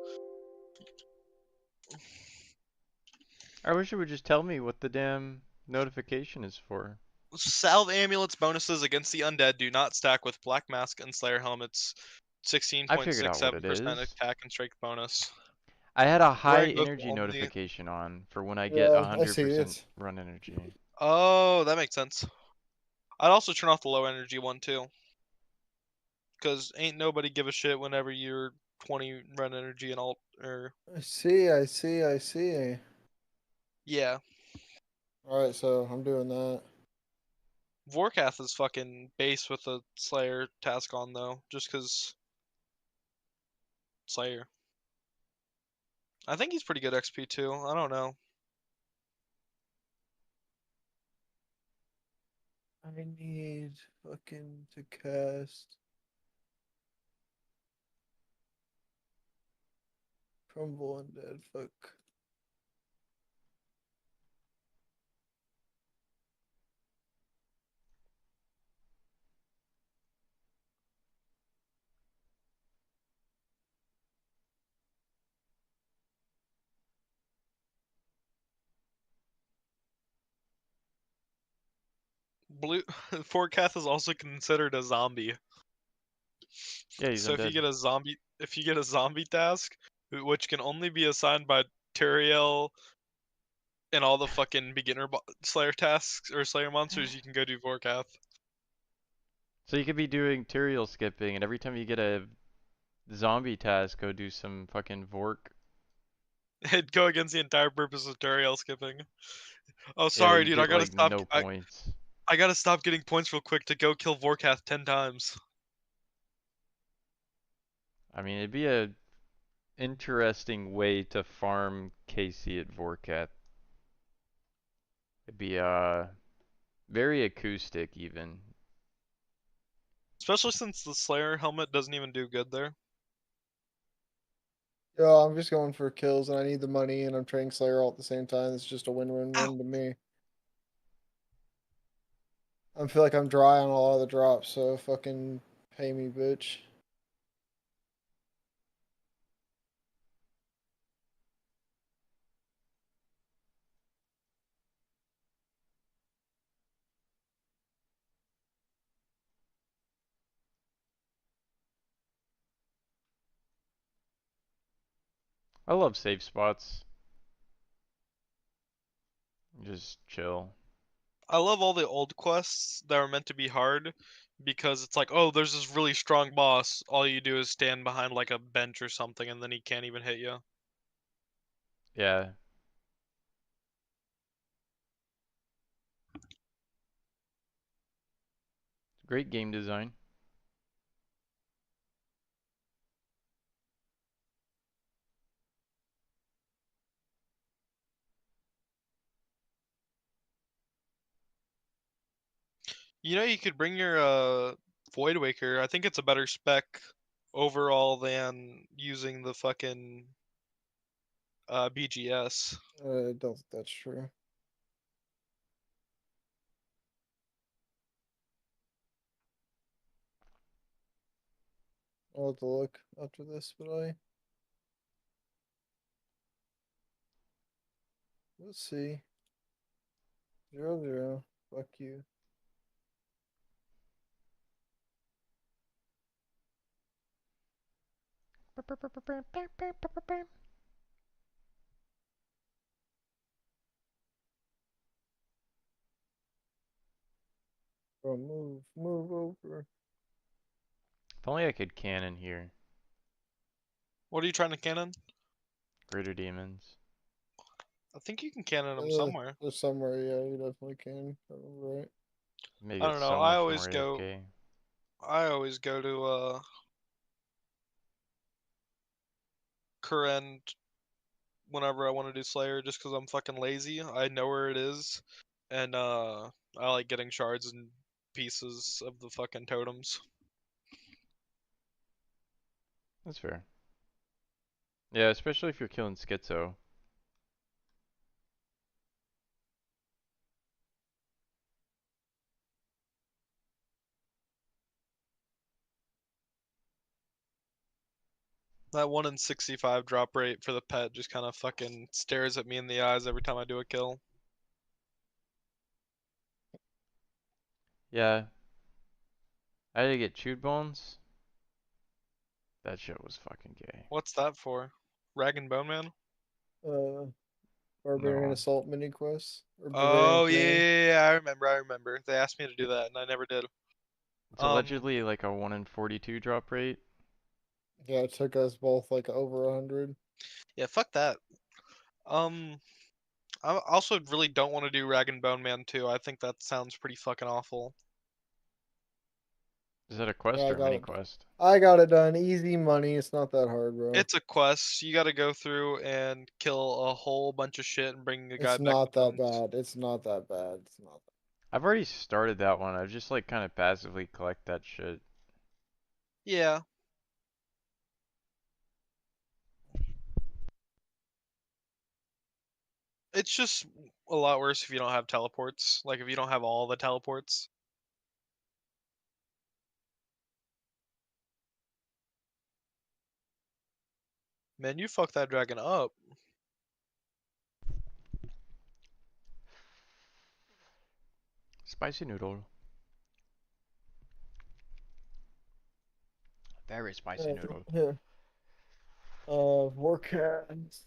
I wish it would just tell me what the damn notification is for. Salve Amulet's bonuses against the undead do not stack with Black Mask and Slayer Helmet's I figured out what it 16.67% is. attack and strength bonus. I had a high Wearing those will energy only. notification on for when I get Yeah, I see 100% it. run energy. Oh, that makes sense. I'd also turn off the low energy one too. Cause ain't nobody give a shit whenever you're 20 run energy and alt or I see, I see, I see. yeah. Alright, so I'm doing that. Vorkath is fucking base with the Slayer task on though, just cause Slayer. I think he's pretty good XP too. I don't know. I need fucking to cast Crumble Undead. Fuck. Blue Vorkath is also considered a zombie. Yeah, he's So undead. if you get a zombie task, which can only be assigned by Turiel and all the fucking beginner Slayer tasks or Slayer monsters, you can go do Vorkath. So you could be doing tutorial skipping, and every time you get a zombie task, go do some fucking Vork. It'd go against the entire purpose of Turiel skipping. Oh, Yeah, sorry, you dude. I get gotta like stop. no points. I gotta stop getting points real quick to go kill Vorkath 10 times. I mean, it'd be a interesting way to farm Casey at Vorkat. It'd be very acoustic even. Especially since the Slayer helmet doesn't even do good there. Yeah, I'm just going for kills and I need the money and I'm trading Slayer all at the same time. It's just a Ow! win-win-win to me. I feel like I'm dry on a lot of the drops, so fucking pay me, bitch. I love safe spots. Just chill. I love all the old quests that are meant to be hard because it's like, oh, there's this really strong boss. All you do is stand behind like a bench or something and then he can't even hit you. Yeah. Great game design. You know, you could bring your Void Waker. I think it's a better spec overall than using the fucking BGS. I don't think that's true. I'll have to look after this, but let's see. 0-0. Fuck you. Bro, move over. If only I could cannon here. What are you trying to cannon? Greater demons. I think you can cannon them somewhere. There's somewhere, yeah, you definitely can. Right. Make I it don't know. so much more AFK. I always go to Kurend whenever I want to do Slayer just because I'm fucking lazy. I know where it is, and I like getting shards and pieces of the fucking totems. That's fair. Yeah, especially if you're killing Schizo. That 1 in 65 drop rate for the pet just kind of fucking stares at me in the eyes every time I do a kill. Yeah, I had to get chewed bones. That shit was fucking gay. What's that for? Rag and Bone Man? Uh, Barbarian No. Assault mini quest or Barbarian Oh Command. yeah, I remember. They asked me to do that, and I never did. It's allegedly like a 1 in 42 drop rate. Yeah, it took us both like over 100. Yeah, fuck that. I also really don't want to do Rag and Bone Man 2. I think that sounds pretty fucking awful. Is that a Yeah, quest or a mini quest? I got it done. Easy money. It's not that hard, bro. It's a quest. You got to go through and kill a whole bunch of shit and bring the guy It's back not to that bones. bad. It's not that bad. It's not that I've already started that one. I just like kind of passively collect that shit. Yeah. It's just a lot worse if you don't have teleports. Like if you don't have all the teleports. Man, you fucked that dragon up. Spicy noodle. Very spicy bad. noodle. Here. Forecast.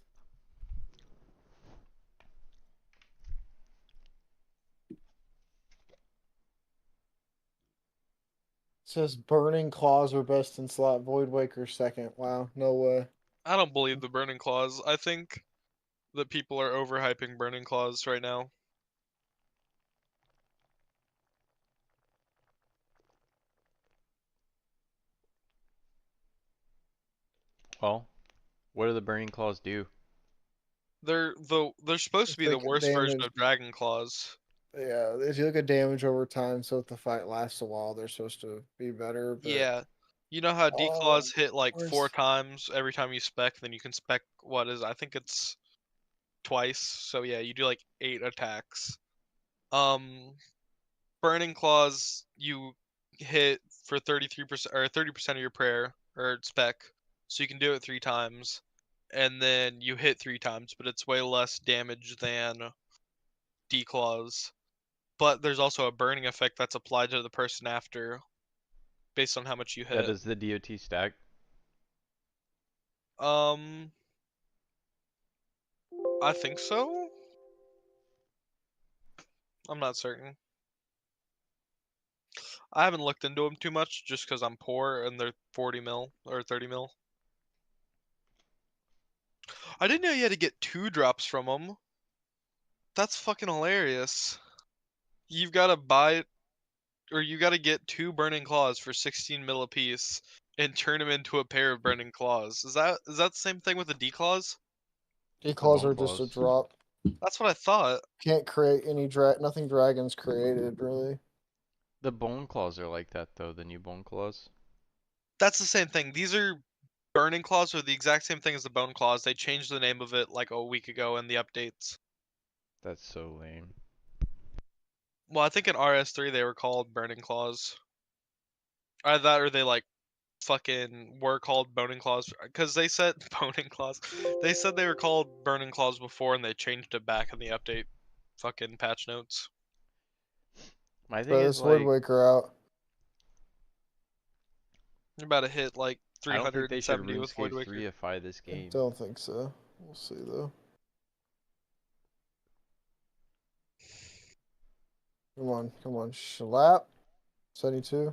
Says burning claws are best in slot. Void Waker second. Wow, no way. I don't believe the Burning Claws. I think that people are overhyping Burning Claws right now. Well, what do the burning claws do? They're supposed to It's be the like worst version damage. of Dragon Claws. Yeah, if you look at damage over time, so if the fight lasts a while, they're supposed to be better. But Yeah. You know how D Claws hit like 4 where's times every time you spec, then you can spec I think it's twice. So yeah, you do like 8 attacks. Um Burning Claws you hit for 33% or 30% of your prayer or spec. So you can do it 3 times. And then you hit 3 times, but it's way less damage than D Claws. But there's also a burning effect that's applied to the person after based on how much you Yeah, hit. does the DOT stack? Um I think so. I'm not certain. I haven't looked into them too much just because I'm poor and they're 40 mil or 30 mil. I didn't know you had to get 2 drops from them. That's fucking hilarious. You've got to buy or you got to get 2 burning claws for 16 mil apiece and turn them into a pair of burning claws. Is that the same thing with the D claws? It's the declaws bone are just a claws. drop. That's what I thought. Can't create any nothing dragons created really. The bone claws are like that though, the new bone claws. That's the same thing. These are burning claws are the exact same thing as the bone claws. They changed the name of it like a week ago in the updates. That's so lame. Well, I think in RS3 they were called burning claws. Either that or they like fucking were called boning claws because they said boning claws. They said they were called burning claws before and they changed it back in the update fucking patch notes. My thing Bro, is this Void like, Waker out. You're about to hit like I don't think they should 370 with Void RuneScape Waker. 3ify this I game. don't think so. We'll see though. Come on. Slap. 72.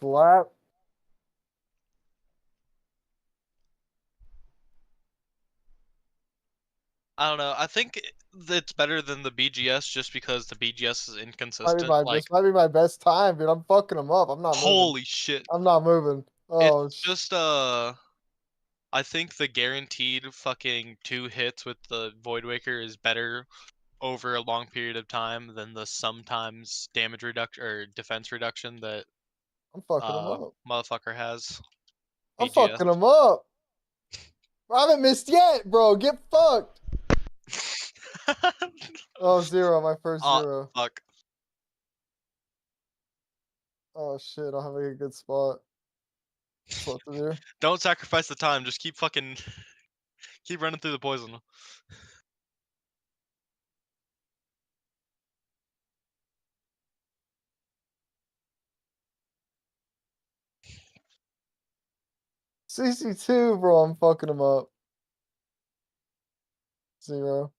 Slap. I don't know. I think it's better than the BGS just because the BGS is Might be inconsistent. my Like, this might be my best time, dude. I'm fucking them up. I'm not moving. holy shit. I'm not moving. It's Oh, just I think the guaranteed fucking 2 hits with the Void Waker is better over a long period of time than the sometimes damage reduction or defense reduction that I'm fucking them up. motherfucker has. I'm BGS. fucking them up. I haven't missed yet, bro. Get fucked. Oh, zero. My first Ah, zero. fuck. Oh shit. I don't have a good spot. What's left to do? Don't sacrifice the time. Just keep fucking keep running through the poison. CC2, bro. I'm fucking them up. Zero.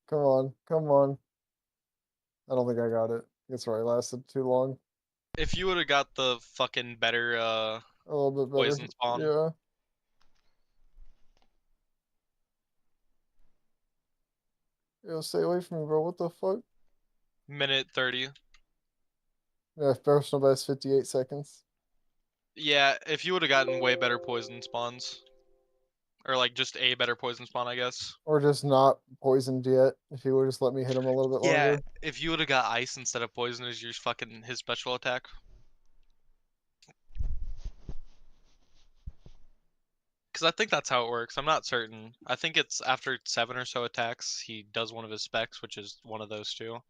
Come on. Come on. I don't think I got it. That's right. Lasted too long. If you would have got the fucking better A little bit better. poison spawn, Yeah. Yo, stay away from me, bro. What the fuck? minute 30. Yeah, personal best 58 seconds. Yeah, if you would have gotten way better poison spawns, or like just a better poison spawn, I guess. Or just not poisoned yet. If he would just let me hit him a little bit Yeah, longer. if you would have got ice instead of poison as your fucking his special attack. Because I think that's how it works. I'm not certain. I think it's after 7 or so attacks, he does one of his specs, which is one of those two.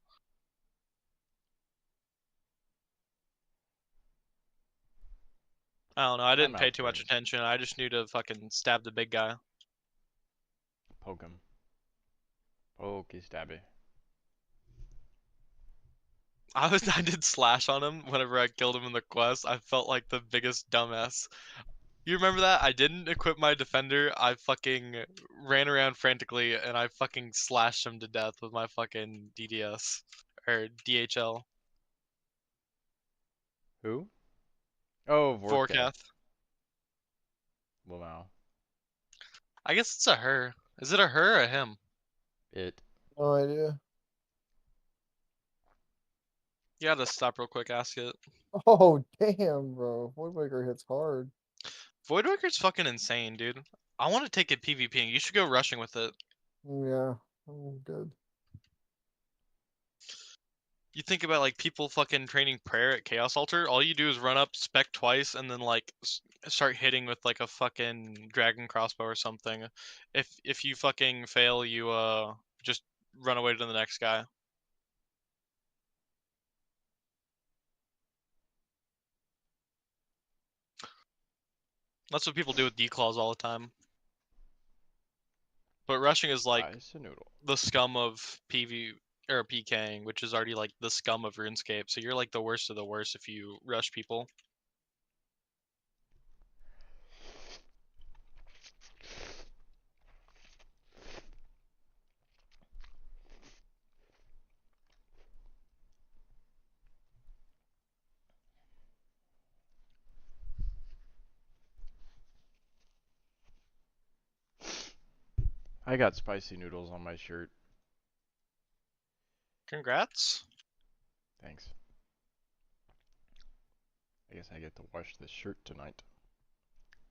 I don't know. I I'm didn't pay out, too much friends. attention. I just knew to fucking stab the big guy. Poke him. Pokey stabby. I did slash on him whenever I killed him in the quest. I felt like the biggest dumbass. You remember that? I didn't equip my defender. I fucking ran around frantically and I fucking slashed him to death with my fucking DDS or DHL. Who? Oh, Vorkath. Vorkath. Wow. I guess it's a her. Is it a her or a him? It. No idea. You gotta stop real quick, ask it. Oh, damn, bro. Voidbreaker hits hard. Voidwaker's fucking insane, dude. I want to take it PvPing. You should go rushing with it. Yeah, good. You think about like people fucking training prayer at Chaos Altar. All you do is run up, spec twice, and then like start hitting with like a fucking dragon crossbow or something. If you fucking fail, you just run away to the next guy. That's what people do with declaws all the time. But rushing is like Ice a noodle. the scum of PV or PKing, which is already like the scum of RuneScape. So you're like the worst of the worst if you rush people. I got spicy noodles on my shirt. Congrats. Thanks. I guess I get to wash this shirt tonight.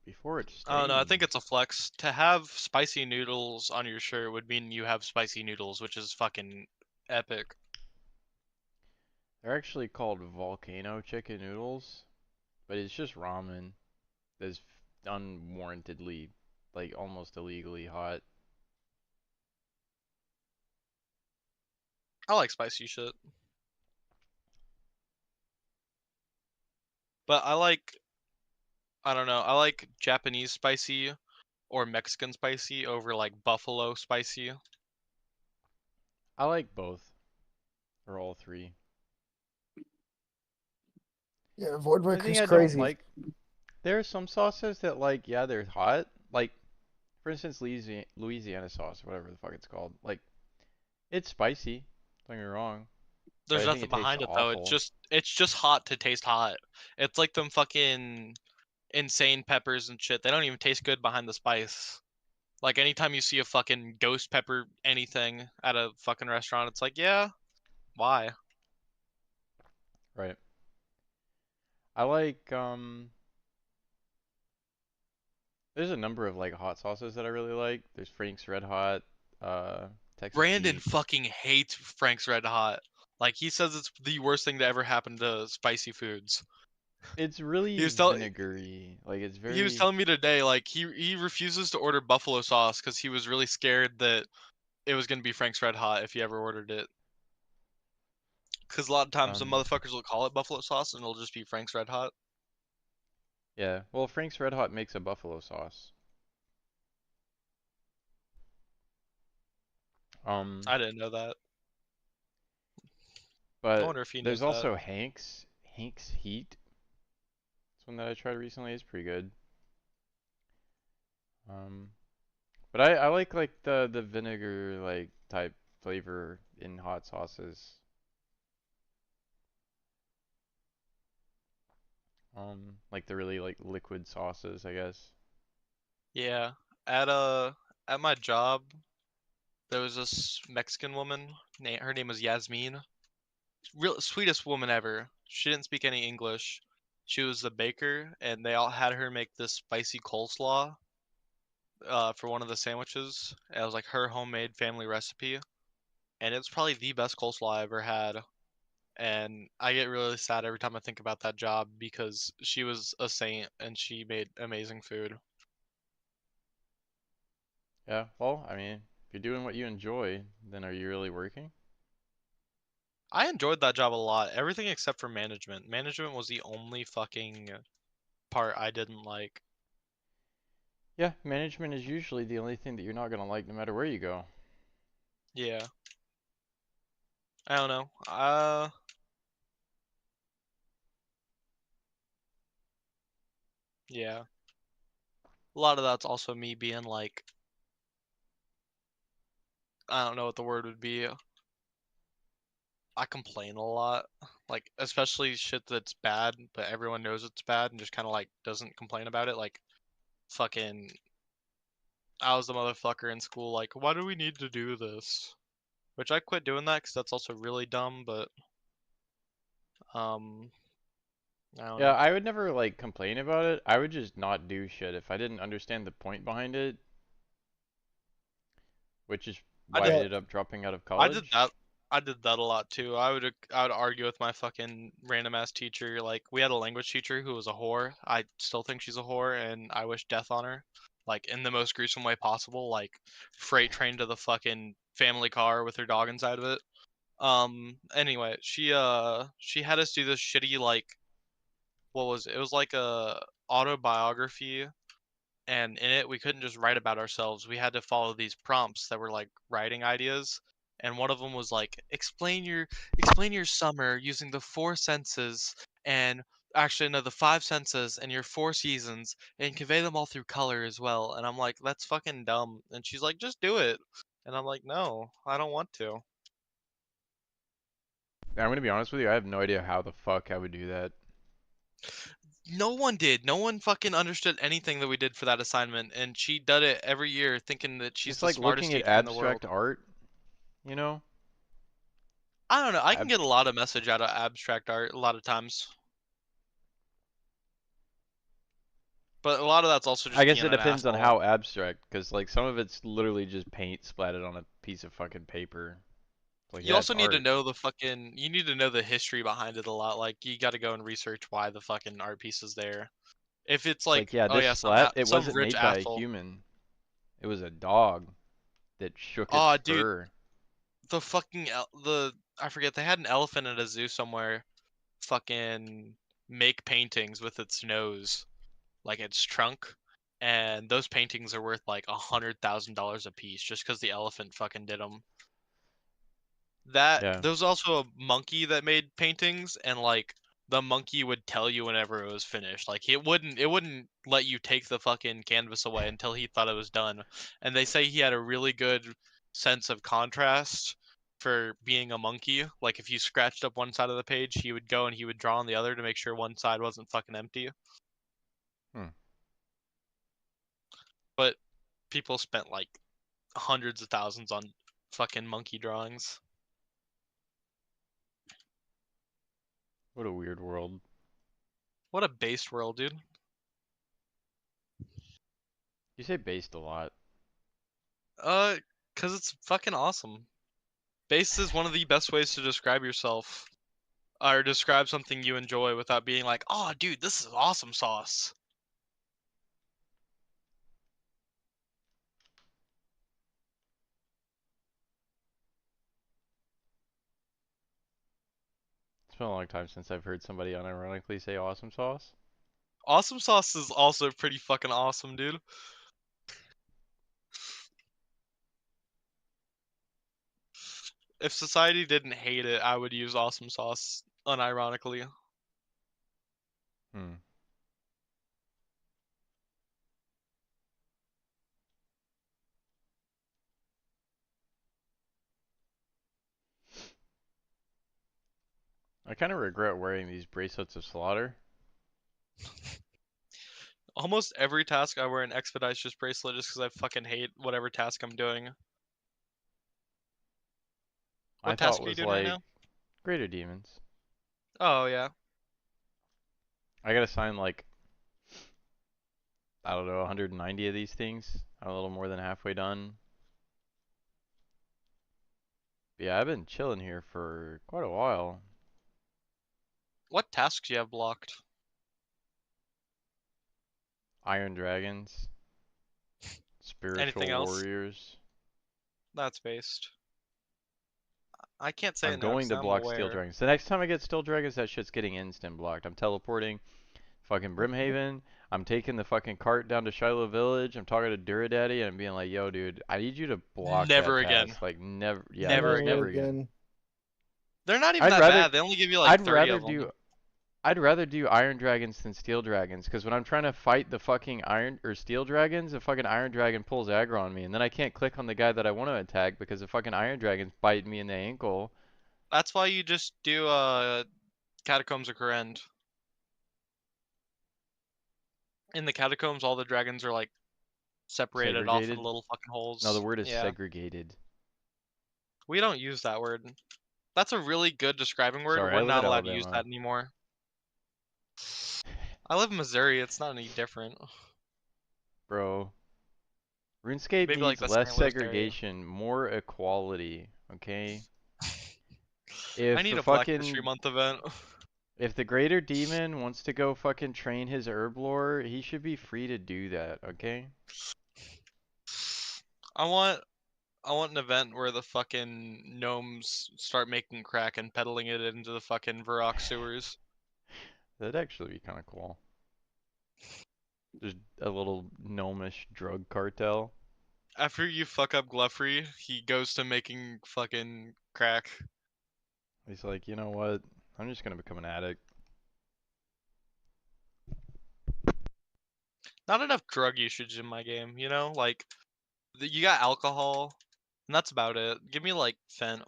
Before it Oh no, I think stains. it's a flex. To have spicy noodles on your shirt would mean you have spicy noodles, which is fucking epic. They're actually called volcano chicken noodles, but it's just ramen that's unwarrantedly, like almost illegally hot. I like spicy shit. But I don't know, I like Japanese spicy or Mexican spicy over like buffalo spicy. I like both, or all three. Yeah, The only thing Voidbreaker's I don't crazy. like, there are some sauces that like, yeah, they're hot. Like, for instance, Louisiana sauce, whatever the fuck it's called. Like, it's spicy, don't get me wrong, but There's I think nothing it tastes behind it though. awful. It's just hot to taste hot. It's like them fucking insane peppers and shit. They don't even taste good behind the spice. Like anytime you see a fucking ghost pepper anything at a fucking restaurant, it's like, yeah, why? Right. I like, there's a number of like hot sauces that I really like. There's Frank's Red Hot, uh, Texas Brandon Heat. fucking hates Frank's Red Hot. Like he says it's the worst thing to ever happen to spicy foods. It's He really was tell vinegary. Like it's he was very telling me today like he refuses to order buffalo sauce because he was really scared that it was gonna be Frank's Red Hot if he ever ordered it. Because a lot of times the um motherfuckers will call it buffalo sauce and it'll just be Frank's Red Hot. yeah. Well, Frank's Red Hot makes a buffalo sauce. Um, I didn't know that. I but wonder if he there's knows that. also Hank's Heat. It's one that I tried recently. It's pretty good. Um, but I like the vinegar like type flavor in hot sauces. Like the really like liquid sauces, I guess. Yeah. At my job, there was this Mexican woman. Her name was Yasmin. Real sweetest woman ever. She didn't speak any English. She was the baker, and they all had her make this spicy coleslaw for one of the sandwiches. It was like her homemade family recipe, and it's probably the best coleslaw I ever had. And I get really sad every time I think about that job because she was a saint and she made amazing food. Yeah, well, I mean, if you're doing what you enjoy, then are you really working? I enjoyed that job a lot. Everything except for management. Management was the only fucking part I didn't like. Yeah, management is usually the only thing that you're not gonna like no matter where you go. Yeah. I don't know. Yeah. A lot of that's also me being like, I don't know what the word would be. I complain a lot. Like, especially shit that's bad, but everyone knows it's bad and just kind of like doesn't complain about it. Like, fucking, I was the motherfucker in school, like, why do we need to do this? Which I quit doing that because that's also really dumb, but, um, I don't Yeah, know. I would never like complain about it. I would just not do shit if I didn't understand the point behind it, which is I why I did Yeah, ended up dropping out of I did college. that. I did that a lot too. I would argue with my fucking random ass teacher. Like we had a language teacher who was a whore. I still think she's a whore, and I wish death on her. Like in the most gruesome way possible. Like freight train to the fucking family car with her dog inside of it. Anyway, she had us do this shitty like what was it? It was like a autobiography, and in it we couldn't just write about ourselves. We had to follow these prompts that were like writing ideas, and one of them was like explain your summer using the four senses, and actually no, the five senses and your four seasons, and convey them all through color as well. And I'm like, that's fucking dumb. And she's like, just do it. And I'm like, no, I don't want to. I'm gonna be honest with you, I have no idea how the fuck I would do that. No one did. No one fucking understood anything that we did for that assignment, and she did it every year thinking that she's It's the like smartest looking at teacher in the world. abstract art, you know? I don't know. I can Ab get a lot of message out of abstract art a lot of times, but a lot of that's also I just guess being it an depends on asshole. how abstract, because like some of it's literally just paint splatted on a piece of fucking paper. Like, You yeah, it's also need to art. know you need to know the history behind it a lot. Like you got to go and research why the fucking art piece is there. If it's It's like, like, yeah, oh this yeah, splat, it some wasn't rich made by a asshole. human. It was a dog that shook its Oh, dude, fur. the fucking the I forget they had an elephant at a zoo somewhere. Fucking make paintings with its nose, like its trunk, and those paintings are worth like $100,000 a piece just because the elephant fucking did them. That Yeah. there was also a monkey that made paintings, and like the monkey would tell you whenever it was finished. Like it wouldn't let you take the fucking canvas away until he thought it was done. And they say he had a really good sense of contrast for being a monkey. Like if you scratched up one side of the page, he would go and he would draw on the other to make sure one side wasn't fucking empty. Hmm. But people spent like hundreds of thousands on fucking monkey drawings. What a weird world. What a based world, dude. You say based a lot. Uh, cause it's fucking awesome. Based is one of the best ways to describe yourself or describe something you enjoy without being like, "Oh, dude, this is awesome sauce." It's been a long time since I've heard somebody unironically say awesome sauce. Awesome sauce is also pretty fucking awesome, dude. If society didn't hate it, I would use awesome sauce unironically. Hmm. I kind of regret wearing these bracelets of slaughter. Almost every task I wear an expeditious bracelet just because I fucking hate whatever task I'm doing. I What thought task are you was doing right like now? Greater Demons. Oh yeah. I gotta sign like, I don't know, 190 of these things. I'm a little more than halfway done. But yeah, I've been chilling here for quite a while. What tasks do you have blocked? Iron Dragons, Anything Spiritual else? Warriors. That's based. I can't say I'm no going because to I'm block Steel aware. Dragons. The next time I get Steel Dragons, that shit's getting instant blocked. I'm teleporting fucking Brimhaven. I'm taking the fucking cart down to Shiloh Village. I'm talking to Duradaddy and I'm being like, yo, dude, I need you to block that Never again. task. Like, never, yeah, Never just again. Never never again. again. They're not even I'd that rather, bad. They only give you like I'd 30 rather of them. do, I'd rather do Iron Dragons than Steel Dragons, because when I'm trying to fight the fucking Iron or Steel Dragons, the fucking Iron Dragon pulls aggro on me, and then I can't click on the guy that I want to attack because the fucking Iron Dragons bite me in the ankle. That's why you just do Catacombs of Corrend. In the catacombs, all the dragons are like separated off in Segregated? little fucking No, the holes. word is Yeah. segregated. We don't use that word. That's a really good describing word. Sorry, We're I live not in allowed to use Alabama. that anymore. I live in Missouri. It's not any different. Bro, RuneScape Maybe like needs the less St. Louis area. segregation, more equality, okay? I If need the a Black History fucking Month event. if the greater demon wants to go fucking train his herb lore, he should be free to do that, okay? I want I want an event where the fucking gnomes start making crack and peddling it into the fucking Varrock sewers. That'd actually be kind of cool. Just a little gnomish drug cartel. After you fuck up Glufry, he goes to making fucking crack. He's like, you know what? I'm just gonna become an addict. Not enough drug usage in my game, you know? Like, you got alcohol, and that's about it. Give me, like, fent.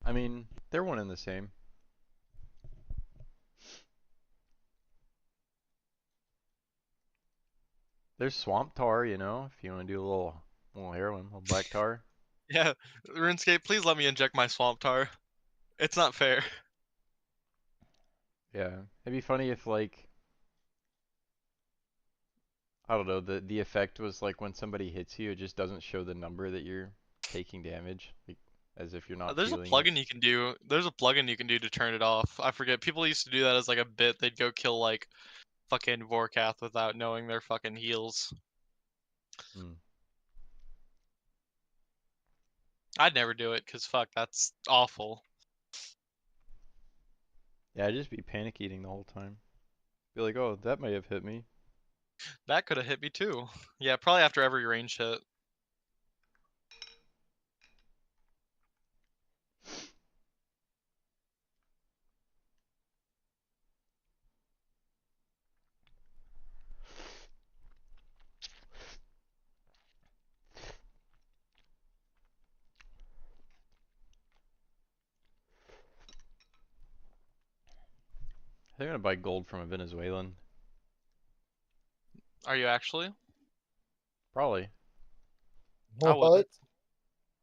I mean, they're one and the same. There's swamp tar, you know, if you want to do a little heroin, a little black tar. Yeah, RuneScape, please let me inject my swamp tar. It's not fair. Yeah, it'd be funny if like I don't know, the effect was like when somebody hits you, it just doesn't show the number that you're taking damage, like as if you're not There's a feeling it. plugin you can do. There's a plugin you can do to turn it off. I forget. People used to do that as like a bit. They'd go kill like fucking Vorkath without knowing their fucking heals. Hmm. I'd never do it because fuck, that's awful. Yeah, I'd just be panic eating the whole time. Be like, oh, that may have hit me. That could have hit me too. Yeah, probably after every range hit. I think I'm gonna buy gold from a Venezuelan. Are you actually? Probably. I wouldn't. What?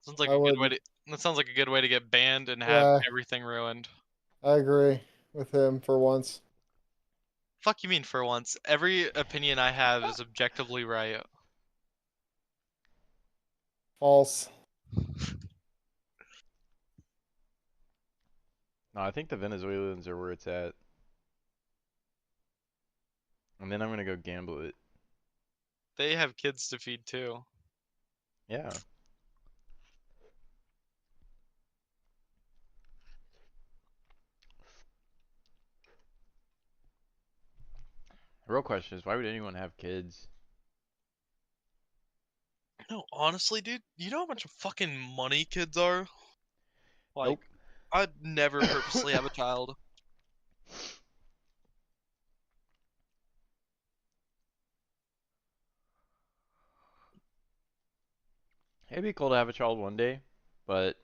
Sounds like I a good way wouldn't. to. That sounds like a good way to get banned and have Yeah, everything ruined. I agree with him for once. Fuck you mean for once? Every opinion I have is objectively right. False. No, I think the Venezuelans are where it's at. And then I'm gonna go gamble it. They have kids to feed too. Yeah. The real question is, why would anyone have kids? No, honestly, dude, you know how much fucking money kids are? Like, Nope. I'd never purposely have a child. It'd be cool to have a child one day, but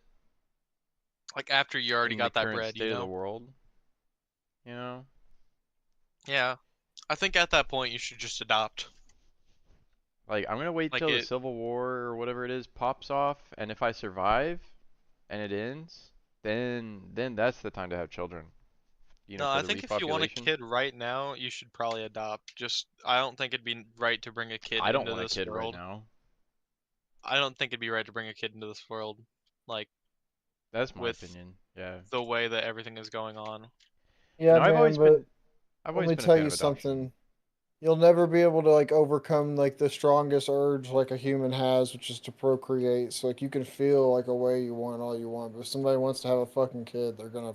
Like after you already in the got that current bread, you state of the know? world. You know, Yeah. I think at that point you should just adopt. like I'm gonna wait Like till the it. Civil War or whatever it is pops off, and if I survive and it ends, then that's the time to have children. You know, No, for I the think if you want a repopulation. kid right now, you should probably adopt. Just, I don't think it'd be right to bring a kid I don't into want a this kid right world. now. I don't think it'd be right to bring a kid into this world, like That's my with opinion. Yeah. the way that everything is going on. Yeah, man, but I've let always me been a tell fan you of adoption. something. You'll never be able to like overcome like the strongest urge like a human has, which is to procreate. So like you can feel like a way you want all you want, but if somebody wants to have a fucking kid, they're gonna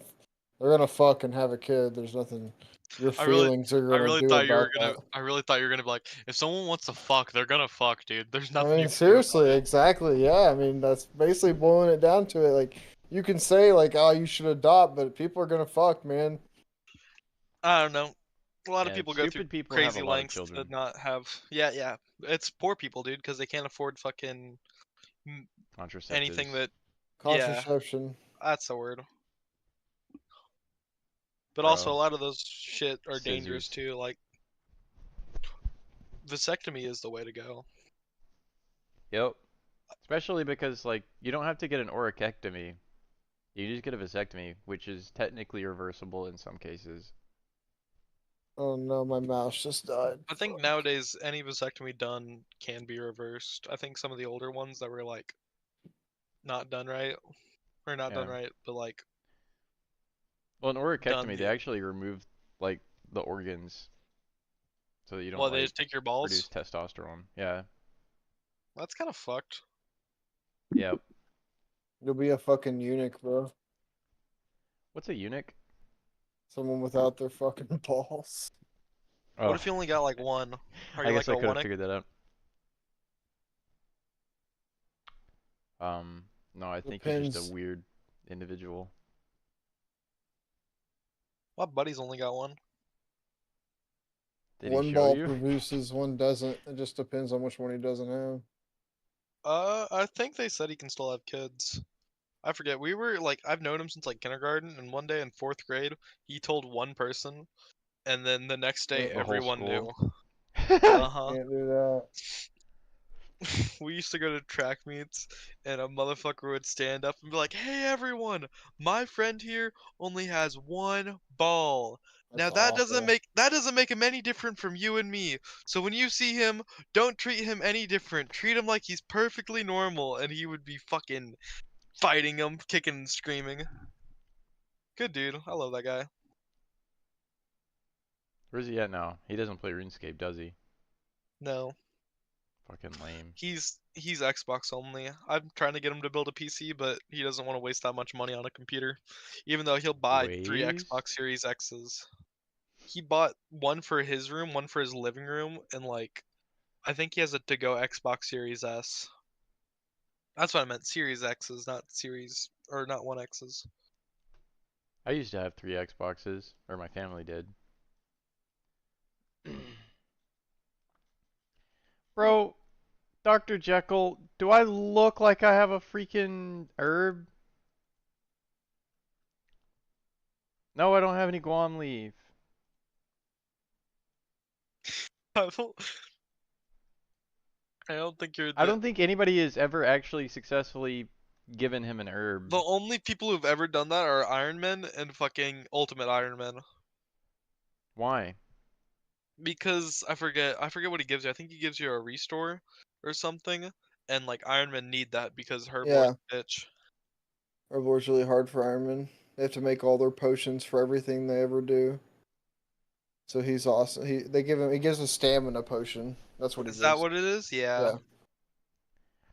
fuck and have a kid. There's nothing your I really, feelings are I gonna really do thought you were about gonna, that. I really thought you were gonna be like, if someone wants to fuck, they're gonna fuck, dude. There's I nothing you mean, can do about seriously, it. exactly. Yeah, I mean that's basically boiling it down to it. Like you can say like, oh, you should adopt, but people are gonna fuck, man. I don't know. A lot of Yeah, people go through stupid people have a crazy lot of lengths to children. not have. Yeah, yeah. It's poor people, dude, because they can't afford fucking anything Contraceptives, that. Yeah, Contraception. that's the word. But also, a bro. lot of those shit are dangerous Scissors. too. Like vasectomy is the way to go. Yep. Especially because like you don't have to get an orchectomy. You just get a vasectomy, which is technically reversible in some cases. Oh no, my mouse just died. I think Fuck. nowadays any vasectomy done can be reversed. I think some of the older ones that were like not done right, or not done Yeah. right, but like Well, in done orchectomy, they the. actually remove like the organs so that you don't Well, they like just take your balls. produce testosterone. Yeah. That's kind of fucked. Yep. You'll be a fucking eunuch, bro. What's a eunuch? Someone without their fucking balls. What Oh, if you only got like one? Are I you guess like I a could have one? figured that out. No, I think you're just a Depends. weird individual. My buddy's only got one. Did he One show ball you? produces, one doesn't. It just depends on which one he doesn't have. I think they said he can still have kids. I forget. We were like, I've known him since like kindergarten, and one day in fourth grade, he told one person, and then the next day Can't, The whole everyone school. knew. Uh-huh. can't do that. We used to go to track meets, and a motherfucker would stand up and be like, "Hey everyone, my friend here only has one ball. Now That's awful. that doesn't make him any different from you and me. So when you see him, don't treat him any different. Treat him like he's perfectly normal." And he would be fucking fighting him, kicking and screaming. Good dude. I love that guy. Where's he at now? He doesn't play RuneScape, does he? No. Fucking lame. He's Xbox only. I'm trying to get him to build a PC, but he doesn't want to waste that much money on a computer. Even though he'll buy 3 Waste? Xbox Series X's. He bought one for his room, one for his living room, and like I think he has a to-go Xbox Series S. That's what I meant, Series X's, not Series or not One X's. I used to have 3 Xboxes, or my family did. Bro, Dr. Jekyll, do I look like I have a freaking herb? No, I don't have any Guam leaf. I don't I don't think you're I don't think anybody has ever actually successfully given him an herb. the only people who've ever done that are Iron Man and fucking Ultimate Iron Man. Why? Because I forget what he gives you. I think he gives you a restore or something, and like Iron Man need that because Herbor's Yeah, a bitch. Herbor's really hard for Iron Man. They have to make all their potions for everything they ever do. So he's awesome. He gives a stamina potion. That's what he Is that gives. what it is? Yeah. Yeah.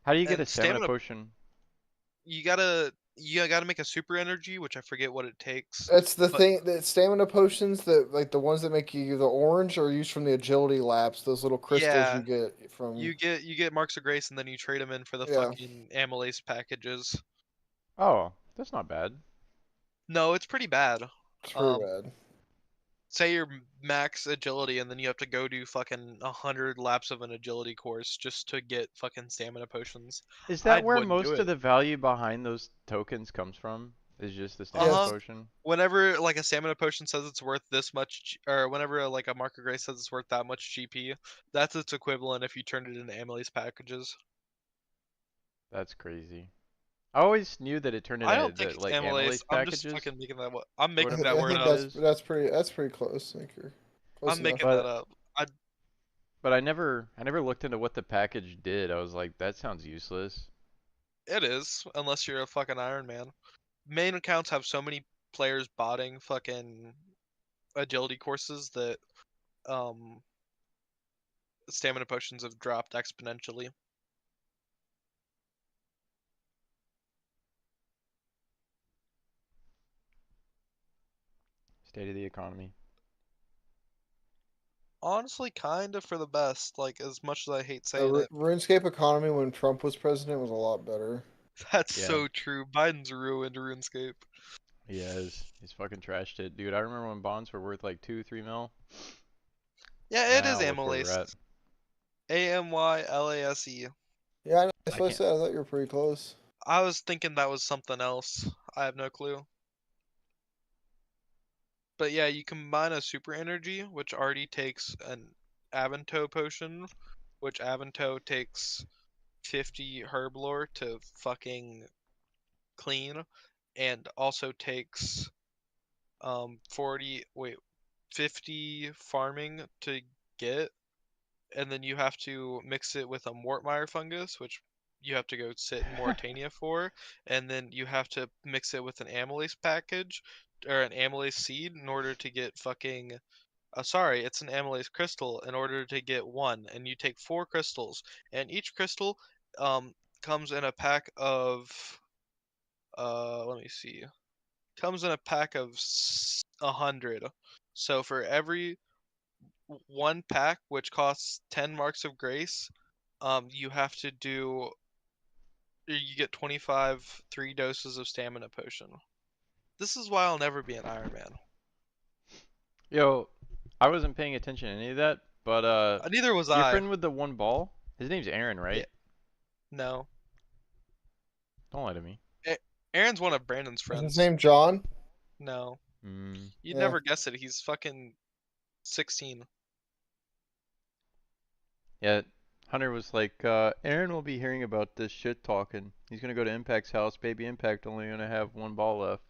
How do you get a And stamina stamina, potion? you gotta make a super energy, which I forget what it takes. It's the But thing that stamina potions that like the ones that make you the orange are used from the agility laps, those little crystals yeah, you get from you get Marks of Grace, and then you trade them in for the yeah, fucking amylase packages. Oh, that's not bad. No, it's pretty bad. it's pretty Um, bad. say you're max agility, and then you have to go do fucking 100 laps of an agility course just to get fucking stamina potions. Is I that where wouldn't do most of it. the value behind those tokens comes from? It's just the stamina Uh-huh. potion. Whenever like a stamina potion says it's worth this much, or whenever like a marker grace says it's worth that much GP, that's its equivalent if you turned it into Amelie's packages. That's crazy. I always knew that it turned I into don't think the it's like Amylase. amylase I'm just packages. fucking making that. I'm What making if that I that's word what think it up. that's is? that's pretty close. I think you're close I'm enough. making that But up. I but I never looked into what the package did. I was like, that sounds useless. It is, unless you're a fucking Iron Man. Main accounts have so many players botting fucking agility courses that um stamina potions have dropped exponentially. State of the economy. Honestly, kind of for the best. Like as much as I hate saying it, RuneScape economy when Trump was president was a lot better. that's Yeah. so true. Biden's ruined RuneScape. He has. He's fucking trashed it, dude. I remember when bonds were worth like 2-3 mil. Yeah, it is Now look where we're Amylase. at. Amylase. Yeah, that's I what I can't. said. I thought you were pretty close. I was thinking that was something else. I have no clue. But yeah, you combine a super energy, which already takes an Avanto potion, which Avanto takes 50 herblore to fucking clean, and also takes 50 farming to get, and then you have to mix it with a Mortmire fungus, which you have to go sit in Mauritania for, and then you have to mix it with an amylase package or an amylase seed in order to get fucking sorry, it's an amylase crystal in order to get one, and you take 4 crystals, and each crystal um comes in a pack of let me see, comes in a pack of 100. So for every one pack, which costs 10 marks of grace, you have to do, you get 25 3 doses of stamina potion. This is why I'll never be an Iron Man. Yo, I wasn't paying attention to any of that, but Neither was your I. friend with the one ball, his name's Aaron, Yeah, right? no. Don't lie to me. Aaron's one of Brandon's Is his friends. name John? No. Hmm. You'd Yeah. never guess it. He's fucking 16. Yeah, Hunter was like, Aaron will be hearing about this shit talking. He's gonna go to Impact's house. Baby Impact only gonna have one ball left.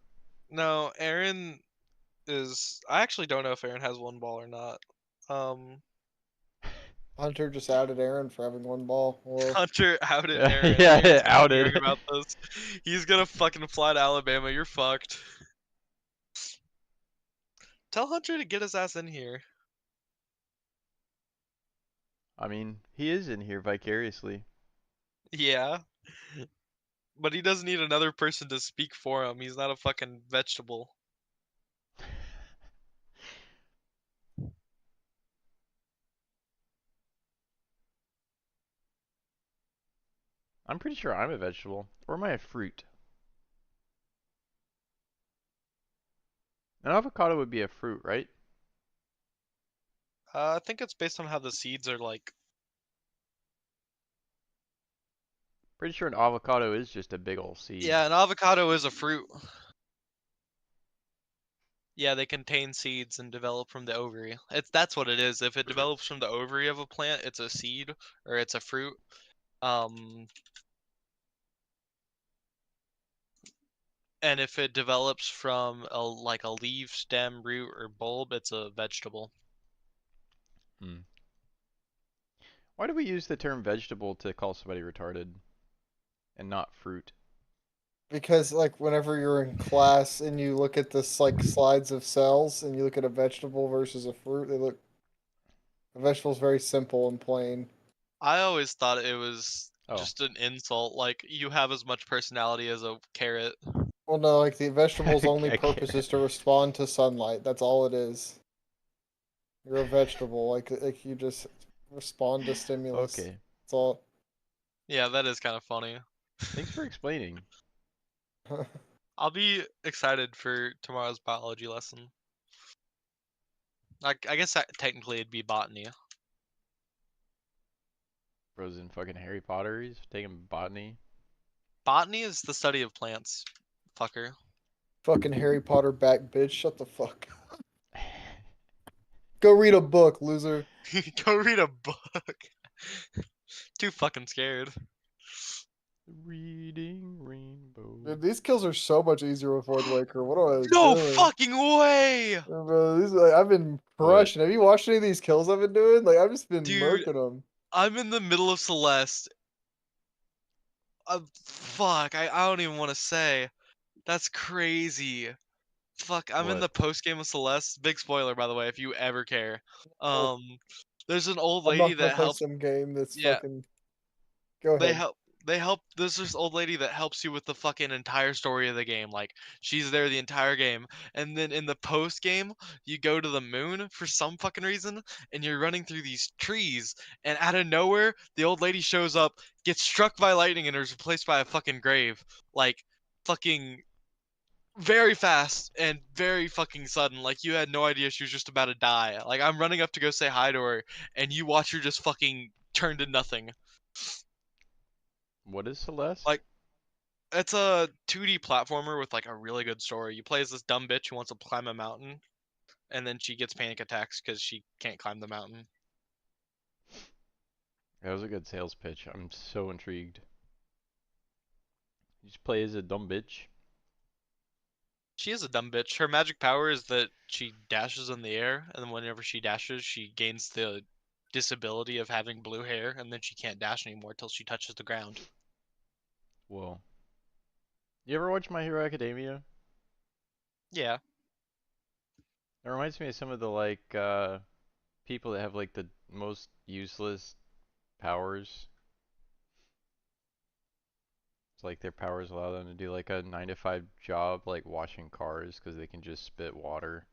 No, Aaron is. I actually don't know if Aaron has one ball or not. Um, Hunter just outed Aaron for having one ball. Whoa. Hunter outed Yeah, Aaron. yeah, Aaron's gonna be hearing outed. about this. He's gonna fucking fly to Alabama. You're fucked. Tell Hunter to get his ass in here. I mean, he is in here vicariously. Yeah, but he doesn't need another person to speak for him. He's not a fucking vegetable. I'm pretty sure I'm a vegetable. Or am I a fruit? An avocado would be a fruit, right? I think it's based on how the seeds are like. Pretty sure an avocado is just a big ol' seed. Yeah, an avocado is a fruit. Yeah, they contain seeds and develop from the ovary. That's what it is. If it develops from the ovary of a plant, it's a seed or it's a fruit. Um, and if it develops from a leaf, stem, root, or bulb, it's a vegetable. Hmm. Why do we use the term vegetable to call somebody retarded and not fruit? Because like whenever you're in class and you look at this like slides of cells and you look at a vegetable versus a fruit, they look a vegetable's very simple and plain. I always thought it was Oh, just an insult. Like you have as much personality as a carrot. Well, no, like the vegetable's only a purpose is carrot. to respond to sunlight. That's all it is. You're a vegetable. Like you just respond to stimulus. Okay. That's all. Yeah, that is kind of funny. Thanks for explaining. I'll be excited for tomorrow's biology lesson. I guess technically it'd be botany. Frozen fucking Harry Potter. He's taking botany. Botany is the study of plants, fucker. Fucking Harry Potter back, bitch. Shut the fuck up. Go read a book, loser. Go read a book. Too fucking scared. Reading Rainbow. Dude, these kills are so much easier with Wind Waker. What am I No doing? fucking way! Bro, these, like, I've been What? crushing. Have you watched any of these kills I've been doing? Like, I've just been Dude, murking them. I'm in the middle of Celeste. Fuck, I don't even want to say. That's crazy. Fuck, I'm in What? the post game of Celeste. Big spoiler, by the way, if you ever care. Oh, Um, there's an old I'm lady not gonna that play helps. some game that's Yeah, fucking. Go they ahead. help. They help. There's this old lady that helps you with the fucking entire story of the game. Like she's there the entire game, and then in the post game, you go to the moon for some fucking reason, and you're running through these trees, and out of nowhere, the old lady shows up, gets struck by lightning, and is replaced by a fucking grave. Like fucking very fast and very fucking sudden. Like you had no idea she was just about to die. Like I'm running up to go say hi to her, and you watch her just fucking turn to nothing. What is Celeste? Like it's a 2D platformer with like a really good story. You play as this dumb bitch who wants to climb a mountain, and then she gets panic attacks because she can't climb the mountain. That was a good sales pitch. I'm so intrigued. You just play as a dumb bitch. She is a dumb bitch. Her magic power is that she dashes in the air, and then whenever she dashes, she gains the disability of having blue hair, and then she can't dash anymore till she touches the ground. Whoa. You ever watch My Hero Academia? Yeah. It reminds me of some of the people that have like the most useless powers. It's like their powers allow them to do like a 9 to 5 job, like washing cars, because they can just spit water.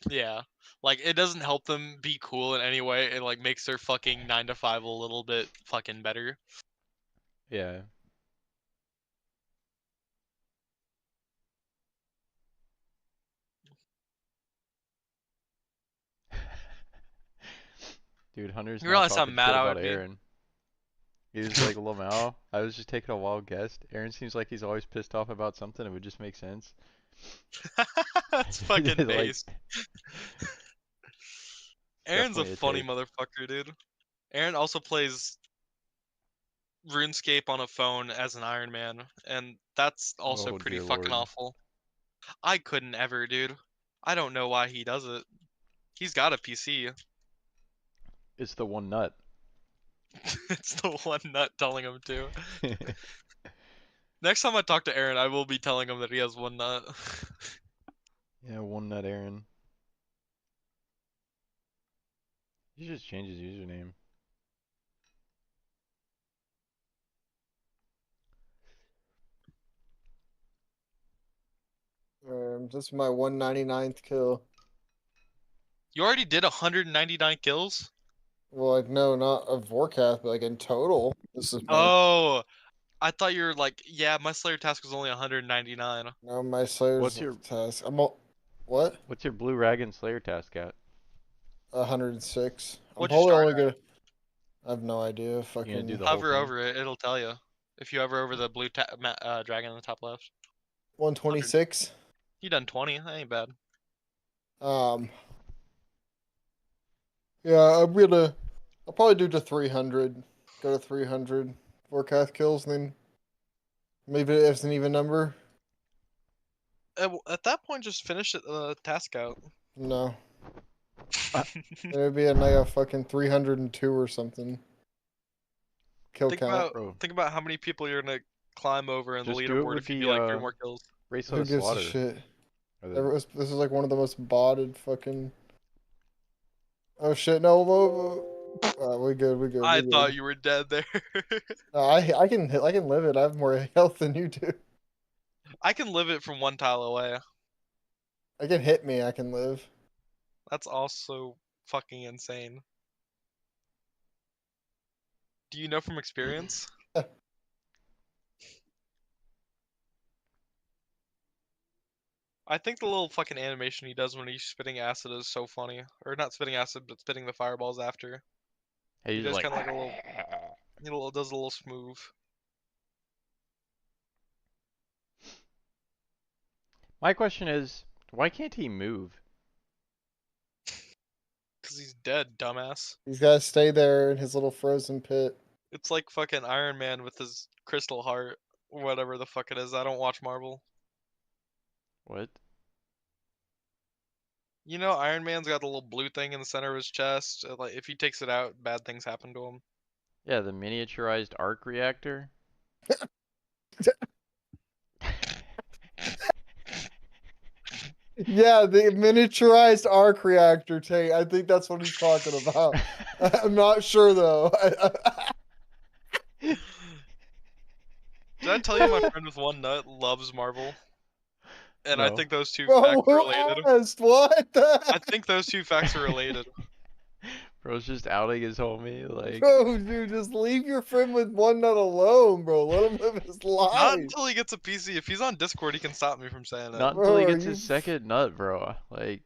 Yeah. Like it doesn't help them be cool in any way. It like makes their fucking 9 to 5 a little bit fucking better. Yeah. Dude, Hunter's You not realize how talking mad shit I about would be? Aaron. He was like, Lamau. I was just taking a wild guess. Aaron seems like he's always pissed off about something. It would just make sense. That's fucking Like, based. it's Aaron's a definitely a funny take. motherfucker, dude. Aaron also plays RuneScape on a phone as an Iron Man, and that's also Oh pretty dear fucking lord. awful. I couldn't ever, dude. I don't know why he does it. He's got a PC. It's the one nut. It's the one nut telling him to. Next time I talk to Aaron, I will be telling him that he has one nut. Yeah, one nut Aaron. He should just change his username. This is my 199th kill. You already did 199 kills? Well, like, no, not of Vorkath, but like in total. This is my. Oh, I thought you were like, yeah, my Slayer task was only 199. No, my Slayer's What's your task. I'm all. What? what's your blue rag and slayer task at? 106. I'm What'd you probably start only at? gonna. I have no idea. You gonna do Fucking the whole Hover thing? over it, it'll tell you. If you hover over the blue dragon in the top left. 100. 126. You done 20, that ain't bad. Um. Yeah, I'm gonna. I'll probably do to 300. Go to 300 Vorkath kills, and then maybe it's an even number. At that point, just finish the task out. No, Uh, then it'd be like a fucking 302 or something. Kill think count. about Bro, think about how many people you're gonna climb over in the just do it leaderboard with if you do the like 3 more kills. bracelet Who of gives a slaughter. shit? Or the This is like one of the most botted fucking. Oh shit! No, we good. We good. I We thought good. you were dead there. I can live it. I have more health than you do. I can live it from 1 tile away. I can hit me. I can live. That's also fucking insane. Do you know from experience? I think the little fucking animation he does when he's spitting acid is so funny. Or not spitting acid, but spitting the fireballs after. hey, He he's does like kind of like a little, does a little smooth. My question is, why can't he move? Cause he's dead, dumbass. He's got to stay there in his little frozen pit. It's like fucking Iron Man with his crystal heart, whatever the fuck it is. I don't watch Marvel. What? You know, Iron Man's got the little blue thing in the center of his chest. Like, if he takes it out, bad things happen to him. Yeah, the miniaturized arc reactor. Yeah, the miniaturized arc reactor tank. I think that's what he's talking about. I'm not sure though. Did I tell you my friend with one nut loves Marvel? And I No. think those two Bro, facts are who related. asked? What? I think those two facts are related. Bro's just outing his homie, like. Bro, dude, just leave your friend with one nut alone, bro. Let him live his Not life. until he gets a PC. If he's on Discord, he can stop me from saying it. Not until Bro, he are gets you? his second nut, bro. Like,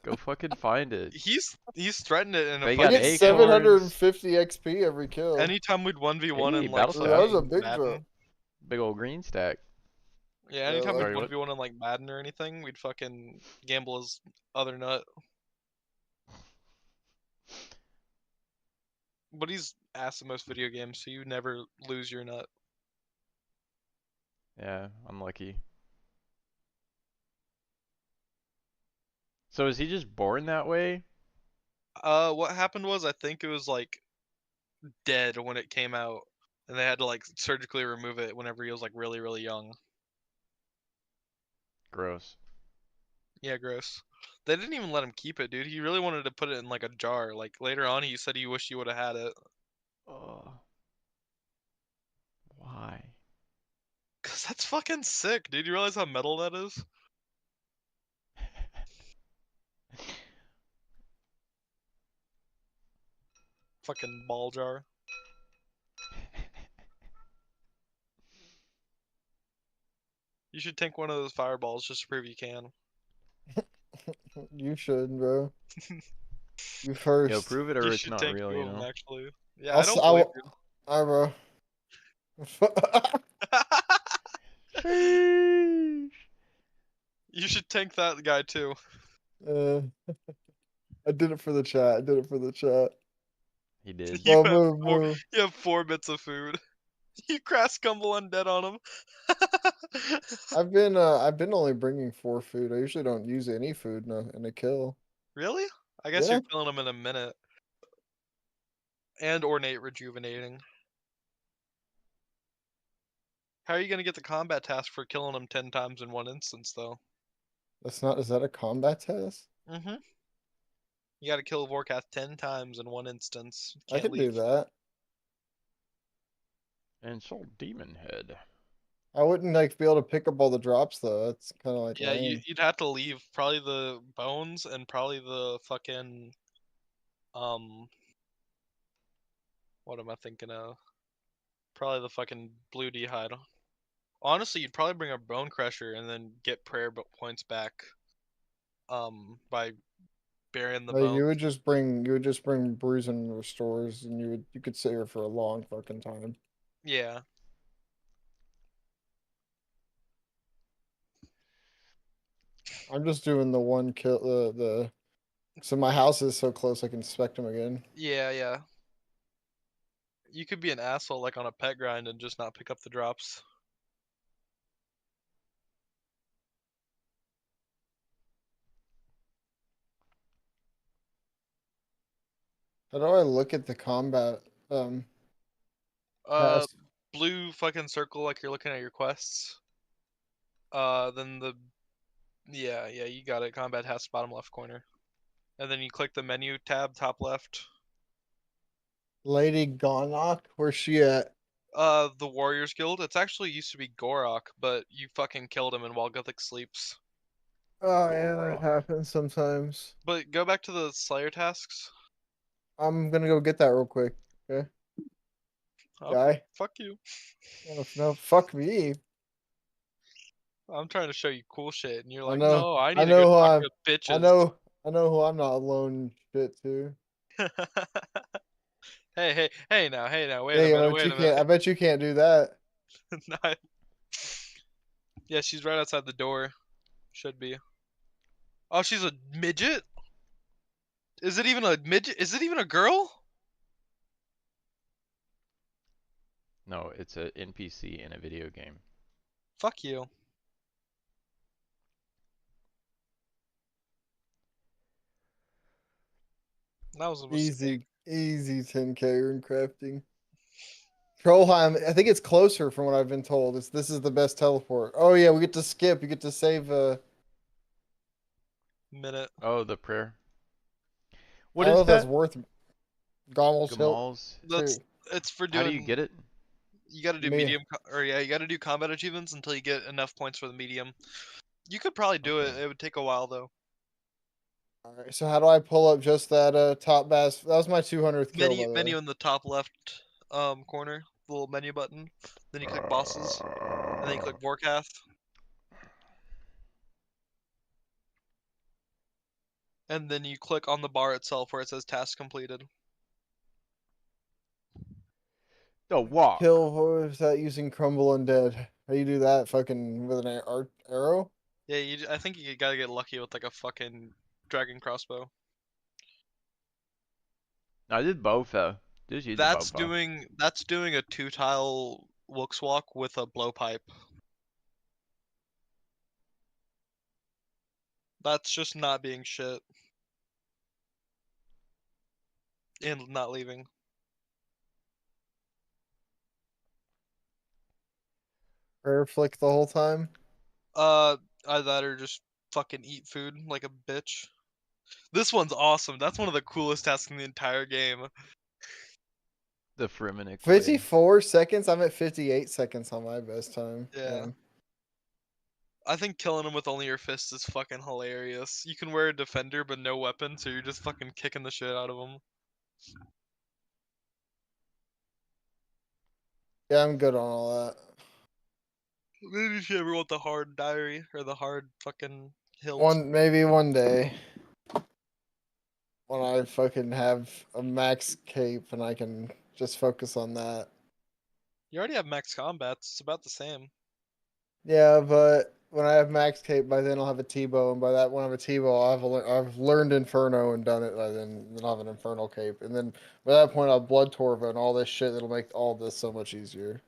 go fucking find it. He's threatened it in a They He got fucking gets acorns. 750 XP every kill. anytime we'd 1v1 Hey, in like battle Bro, that was staff. a fucking big Madden. drop. Big old green stack. Yeah, Yeah, anytime like, we'd Sorry, what? 1v1 in like Madden or anything, we'd fucking gamble his other nut. But he's asked the most video games, so you never lose your nut. Yeah, unlucky. So is he just born that way? What happened was I think it was like dead when it came out, and they had to like surgically remove it whenever he was like really really young. Gross. Yeah, gross. They didn't even let him keep it, dude. He really wanted to put it in like a jar. Like later on, he said he wished he would have had it. Oh. Why? Cause that's fucking sick, dude. You realize how metal that is? Fucking ball jar. You should tank one of those fireballs just to prove you can. You should, bro. You Yo, first. prove it or You it's should not tank real, two you of them know? actually. Yeah, I don't believe you. Alright, bro. Sheesh. You should tank that guy too. uh, I did it for the chat. I did it for the chat. He did. You Bro, have move, four. move. You have 4 bits of food. You crash scumble undead on him. I've been only bringing 4 food. I usually don't use any food in a kill. Really? I guess Yeah. you're killing him in a minute. And ornate rejuvenating. How are you gonna get the combat task for killing him 10 times in one instance, though? That's not. Is that a combat test? Mm-hmm. You gotta kill Vorkath 10 times in one instance. I Can't could do leave. that. And Soul Demon Head. I wouldn't like be able to pick up all the drops though. That's kind of like Yeah, lame. you'd have to leave probably the bones and probably the fucking what am I thinking of? Probably the fucking blue d'hide. Honestly, you'd probably bring a bone crusher and then get prayer points back by burying the Like bones. you would just bring brews and restores, and you could sit here for a long fucking time. Yeah. I'm just doing the one kill. So my house is so close I can inspect them again. Yeah, yeah. You could be an asshole like on a pet grind and just not pick up the drops. How do I look at the combat Uh, task? blue fucking circle like you're looking at your quests. Then the yeah, you got it. Combat task bottom left corner. And then you click the menu tab top left. Lady Gonok, where's she at? The Warriors Guild. It's actually used to be Gorok, but you fucking killed him and while Gothic sleeps. Oh yeah, that Aura. happens sometimes. But go back to the Slayer tasks. I'm gonna go get that real quick. Okay, Okay, guy. fuck you. Oh, no, fuck me. I'm trying to show you cool shit, and you're I like, know. no, I I need to go know who talk I'm. to I bitches. know. I know who I'm not alone shit to. hey now, wait a Hey, minute, but wait you a can't. I minute. bet you can't do that. Nah. Yeah, she's right outside the door. Should be. Oh, she's a midget? Is it even a midget? Is it even a girl? No, it's a NPC in a video game. Fuck you. That was a mistake. Easy 10K rune crafting. Trollheim, I think it's closer from what I've been told. This is the best teleport. Oh yeah, we get to skip. You get to save. Minute. Oh, the prayer. I What don't know is if that's that? worth Gommel's hilt Gamal's. That's too. it's for How do you doing. get it? You got to do Me. medium, or yeah, you got to do combat achievements until you get enough points for the medium. You could probably do Okay. it. It would take a while though. All right. So how do I pull up just that top bass? That was my 200th kill, by the way. Menu in the top left corner, the little menu button. Then you click bosses, and then you click Vorkath, and then you click on the bar itself where it says task completed. The walk. Kill without using crumble undead. How do you do that? Fucking with an arrow? Yeah, I think you gotta get lucky with like a fucking dragon crossbow. No, I did both though. Just use the That's both though. doing a 2-tile looks walk with a blowpipe. That's just not being shit and not leaving. Prayer flick the whole time? Either that or just fucking eat food like a bitch. This one's awesome. That's one of the coolest tasks in the entire game. The Fremennik way. 54 seconds? I'm at 58 seconds on my best time. Yeah. I think killing him with only your fists is fucking hilarious. You can wear a defender but no weapon, so you're just fucking kicking the shit out of him. Yeah, I'm good on all that. Maybe if you ever want the hard diary or the hard fucking hilt. Maybe one day when I fucking have a max cape and I can just focus on that. You already have max combats. It's about the same. Yeah, but when I have max cape, by then I'll have a T-bow, and by that when I have a T-bow, I've learned Inferno and done it. By then I'll have an Infernal cape, and then by that point I'll have Blood Torva and all this shit that'll make all this so much easier.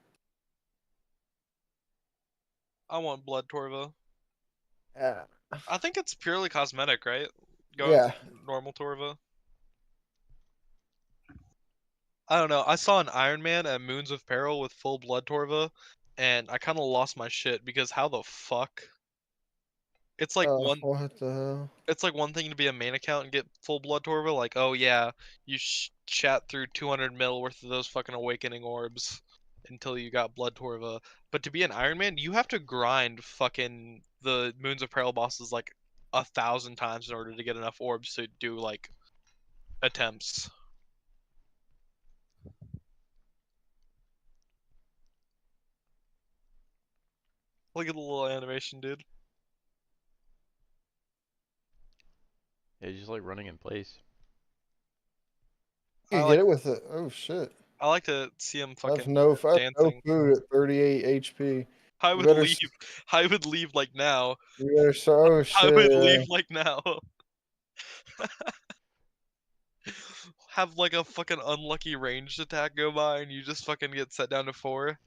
I want Blood Torva. Yeah. I think it's purely cosmetic, right? Going Yeah. from normal Torva. I don't know. I saw an Iron Man at Moons of Peril with full Blood Torva, and I kind of lost my shit because how the fuck? It's like one. What the hell? It's like one thing to be a main account and get full Blood Torva, like, oh yeah, you chat through 200 mil worth of those fucking Awakening Orbs until you got Blood Torva. But to be an Iron Man, you have to grind fucking the Moons of Peril bosses like 1,000 times in order to get enough orbs to do like attempts. Look at the little animation, dude. Yeah, just like running in place. You I get like it with it. Oh shit. I like to see him I have fucking I have no dancing. food at 38 HP. I You would better leave. I would leave like now. you better start. Oh I shit, would yeah. leave like now. Have like a fucking unlucky ranged attack go by and you just fucking get set down to 4.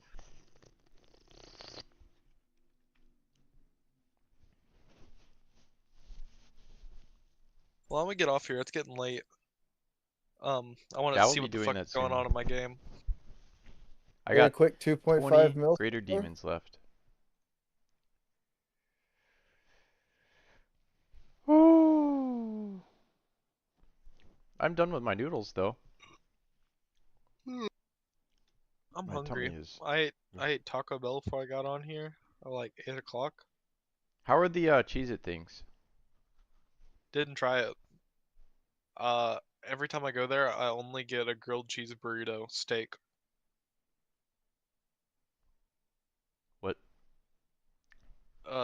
Well, I'm gonna get off here. It's getting late. I want to Yeah, I will see be what the doing fuck that is going soon. on in my game. I Get a got quick 2.5 20 mil. greater demons left. Ooh. I'm done with my noodles though. I'm My tummy hungry. is. I ate Taco Bell before I got on here at like 8 o'clock. How are the Cheez-It things? Didn't try it. Every time I go there, I only get a grilled cheese burrito steak. What?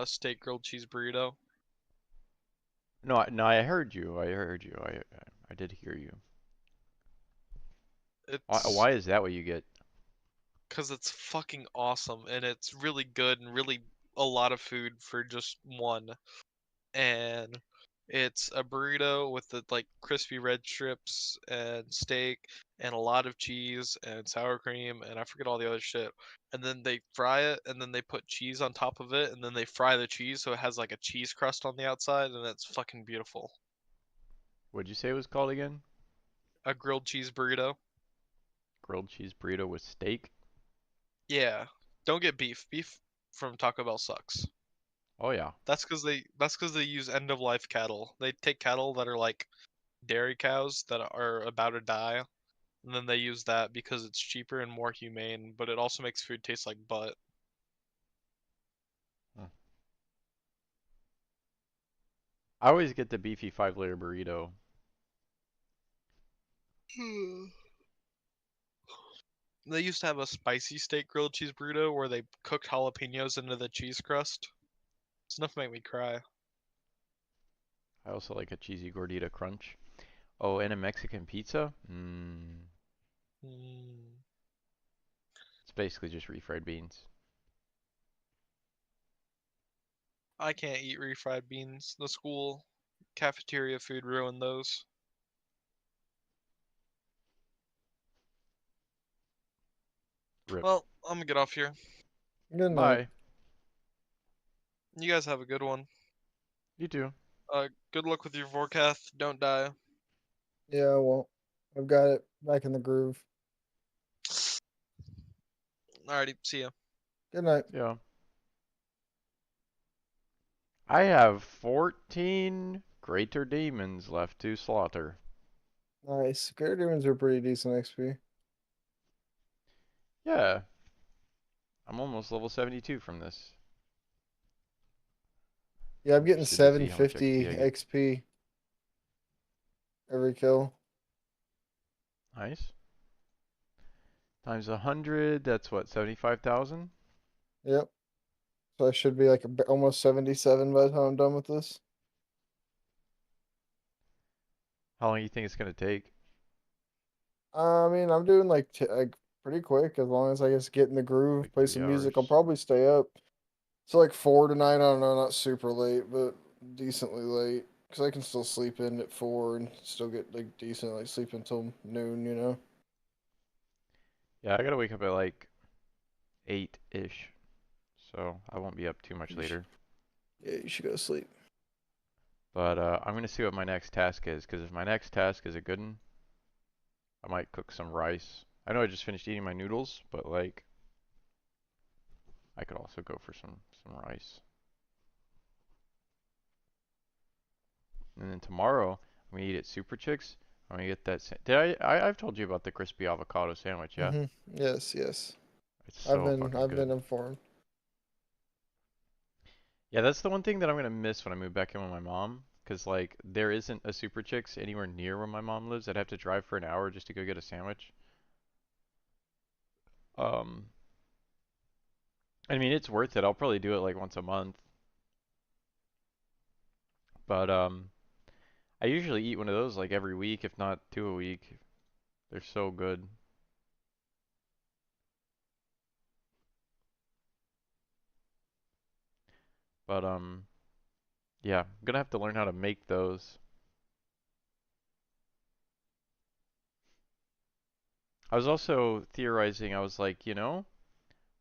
Steak grilled cheese burrito. No, no, I heard you. I heard you. I did hear you. It's Why is that what you get? because it's fucking awesome and it's really good and really a lot of food for just one, and it's a burrito with the like crispy red strips and steak and a lot of cheese and sour cream and I forget all the other shit. And then they fry it and then they put cheese on top of it and then they fry the cheese so it has like a cheese crust on the outside and it's fucking beautiful. What'd you say it was called again? A grilled cheese burrito. Grilled cheese burrito with steak? Yeah. Don't get beef. Beef from Taco Bell sucks. Oh yeah. That's cuz they use end of life cattle. They take cattle that are like dairy cows that are about to die. And then they use that because it's cheaper and more humane, but it also makes food taste like butt. Hmm. I always get the beefy 5-layer burrito. They used to have a spicy steak grilled cheese burrito where they cooked jalapenos into the cheese crust. It's enough to make me cry. I also like a cheesy gordita crunch. Oh, and a Mexican pizza? Mm. It's basically just refried beans. I can't eat refried beans. The school cafeteria food ruined those. Rip. Well, I'm gonna get off here. Good night. Bye. You guys have a good one. You too. Good luck with your forecast. Don't die. Yeah, well, I've got it back in the groove. Alrighty, see ya. Good night. Yeah. I have 14 greater demons left to slaughter. Nice. Greater demons are pretty decent XP. Yeah. I'm almost level 72 from this. Yeah, I'm getting Interested to see how much 750 XP I get. XP every kill. Nice. Times 100, that's what, 75,000? Yep. So I should be like almost 77 by the time I'm done with this. How long do you think it's going to take? I mean, I'm doing like pretty quick as long as I just get in the groove, Like play 3 some hours? music. I'll probably stay up. So like 4 tonight. I don't know, not super late, but decently late. Because I can still sleep in at 4 and still get like decent, like sleep until noon, you know? Yeah, I gotta wake up at like 8-ish. So I won't be up too much You should, later. yeah, you should go to sleep. But I'm gonna see what my next task is, because if my next task is a good one, I might cook some rice. I know I just finished eating my noodles, but like I could also go for some rice. And then tomorrow I'm gonna eat at Super Chicks. I'm gonna get that. I've told you about the crispy avocado sandwich, yeah? Yes, yes. It's so fucking I've been good. informed. Yeah, that's the one thing that I'm gonna miss when I move back in with my mom. Cause like there isn't a Super Chicks anywhere near where my mom lives. I'd have to drive for an hour just to go get a sandwich. Um, I mean it's worth it. I'll probably do it like once a month. But I usually eat one of those like every week, if not 2 a week. They're so good. But yeah, I'm gonna have to learn how to make those. I was also theorizing, I was like, I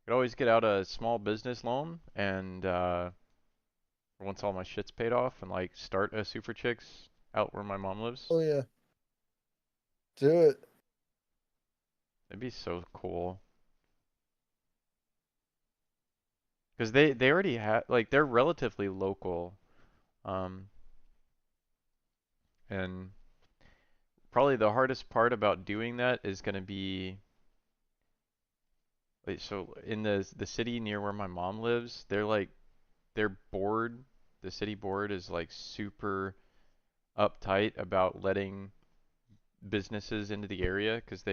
could always get out a small business loan and once all my shit's paid off and like start a Super Chicks out where my mom lives. Oh yeah, do it. It'd be so cool. Because they already have, like, they're relatively local. Um, and probably the hardest part about doing that is going to be, like, so in the city near where my mom lives, their board, the city board is like super uptight about letting businesses into the area because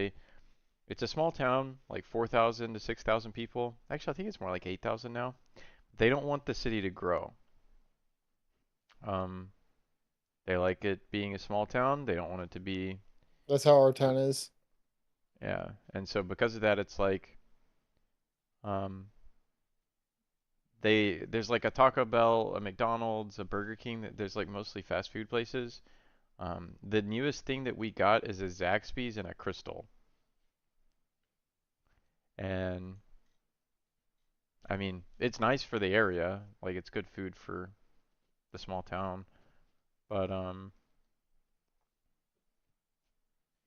it's a small town, like 4,000 to 6,000 people. Actually, I think it's more like 8,000 now. They don't want the city to grow. Um, they like it being a small town. They don't want it to be, That's how our uh, town is. yeah. And so because of that, it's like, um, there's like a Taco Bell, a McDonald's, a Burger King. There's like mostly fast food places. The newest thing that we got is a Zaxby's and a Crystal. And I mean, it's nice for the area. Like it's good food for the small town. But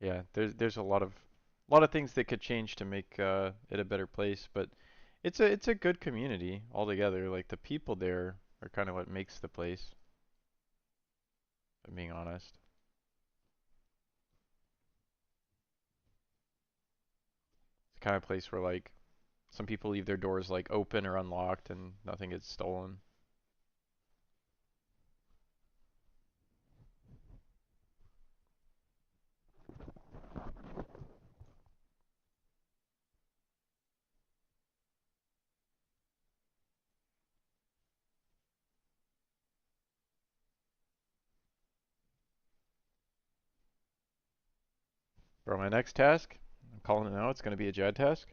yeah, there's a lot of things that could change to make it a better place, but it's a good community altogether. Like the people there are kind of what makes the place, if I'm being honest. It's the kind of place where like some people leave their doors like open or unlocked and nothing gets stolen. For my next task, I'm calling it now. It's going to be a Jad task.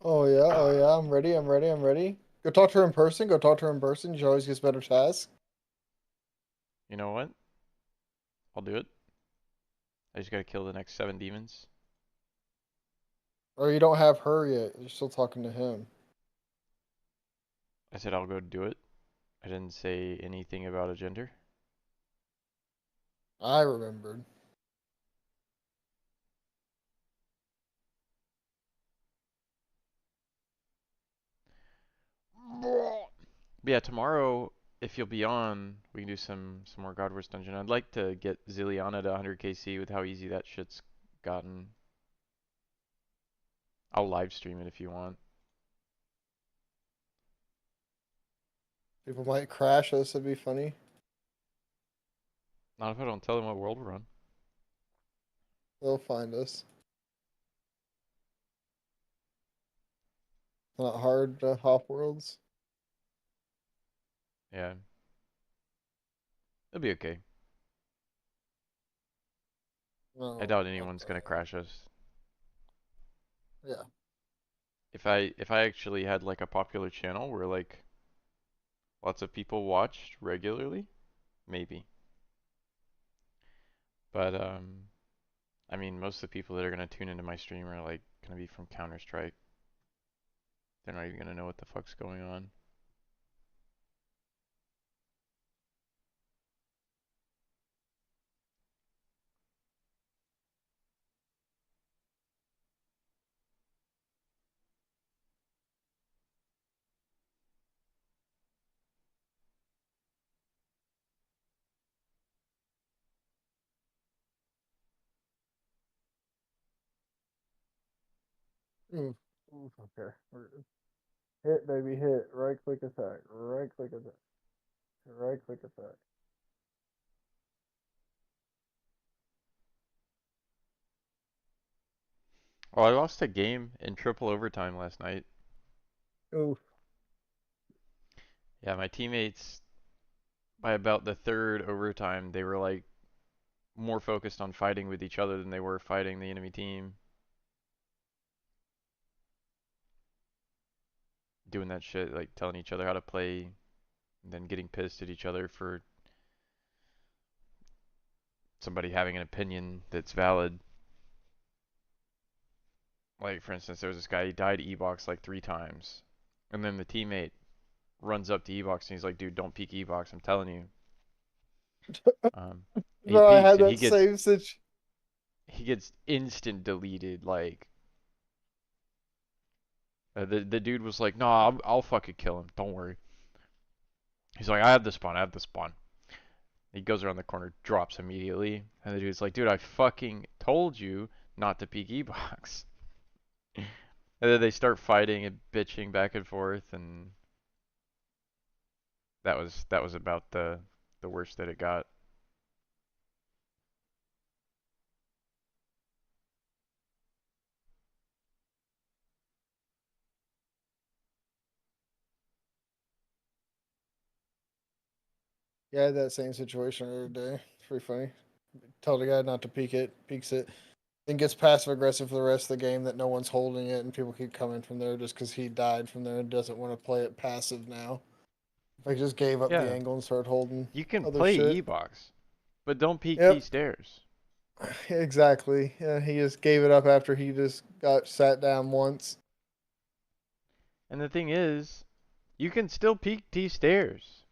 Oh yeah, oh yeah, I'm ready, I'm ready, I'm ready. Go talk to her in person, go talk to her in person. She always gets better tasks. You know what? I'll do it. I just got to kill the next 7 demons. Or you don't have her yet. You're still talking to him. I said I'll go do it. I didn't say anything about a gender. I remembered. But yeah, tomorrow, if you'll be on, we can do some more God Wars Dungeon. I'd like to get Zilliana to 100 KC with how easy that shit's gotten. I'll live stream it if you want. People might crash us, it'd be funny. Not if I don't tell them what world we're on. They'll find us. Not hard to hop worlds. Yeah, it'll be okay. I No, doubt not anyone's gonna that. crash us. Yeah. If I actually had like a popular channel where like lots of people watched regularly, maybe. But I mean, most of the people that are gonna tune into my stream are like gonna be from Counter Strike. They're not even gonna know what the fuck's going on. Oof. Oof, okay. Hit, baby, hit. Right click attack. Right click attack. Right click attack. Oh, I lost a game in triple overtime last night. Oof. Yeah, my teammates, by about the third overtime, they were like more focused on fighting with each other than they were fighting the enemy team. Doing that shit, like telling each other how to play, and then getting pissed at each other for somebody having an opinion that's valid. Like, for instance, there was this guy, he died E-box like 3 times. And then the teammate runs up to E-box and he's like, dude, don't peek E-box, I'm telling you. Um, he Bro, I peeks had and that same situation. he gets instant deleted. Like, the dude was like, no, I'll fucking kill him, don't worry. He's like, I have the spawn, I have the spawn. He goes around the corner, drops immediately. And the dude's like, dude, I fucking told you not to peek E-box. And then they start fighting and bitching back and forth, and that was about the worst that it got. Yeah, I had that same situation the other day. It's pretty funny. Tell the guy not to peek it, peeks it. and gets passive aggressive for the rest of the game that no one's holding it and people keep coming from there just because he died from there and doesn't want to play it passive now. If I just gave up the Yeah, angle and started holding you can other play shit. E-Box, but don't peek T Yep, stairs. exactly. Yeah, he just gave it up after he just got sat down once. And the thing is, you can still peek T stairs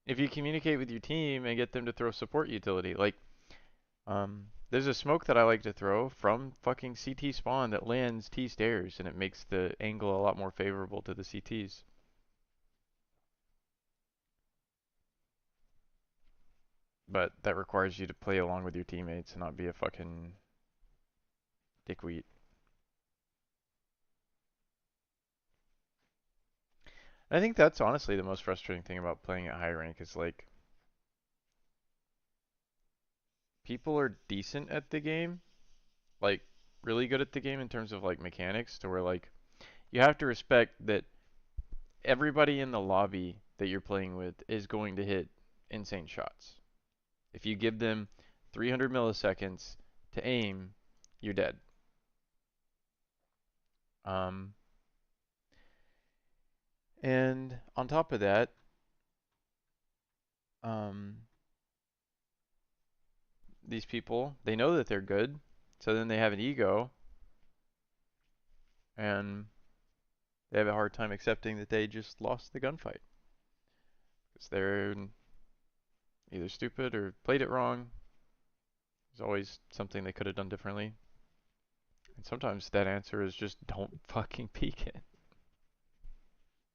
if you communicate with your team and get them to throw support utility. Like, there's a smoke that I like to throw from fucking CT spawn that lands T stairs, and it makes the angle a lot more favorable to the CTs. But that requires you to play along with your teammates and not be a fucking dickweed. I think that's honestly the most frustrating thing about playing at high rank is like people are decent at the game, like really good at the game in terms of like mechanics to where like you have to respect that everybody in the lobby that you're playing with is going to hit insane shots. If you give them 300 milliseconds to aim, you're dead. Um, and on top of that, um, these people, they know that they're good, so then they have an ego, and they have a hard time accepting that they just lost the gunfight. Because they're either stupid or played it wrong. There's always something they could have done differently. And sometimes that answer is just don't fucking peek it.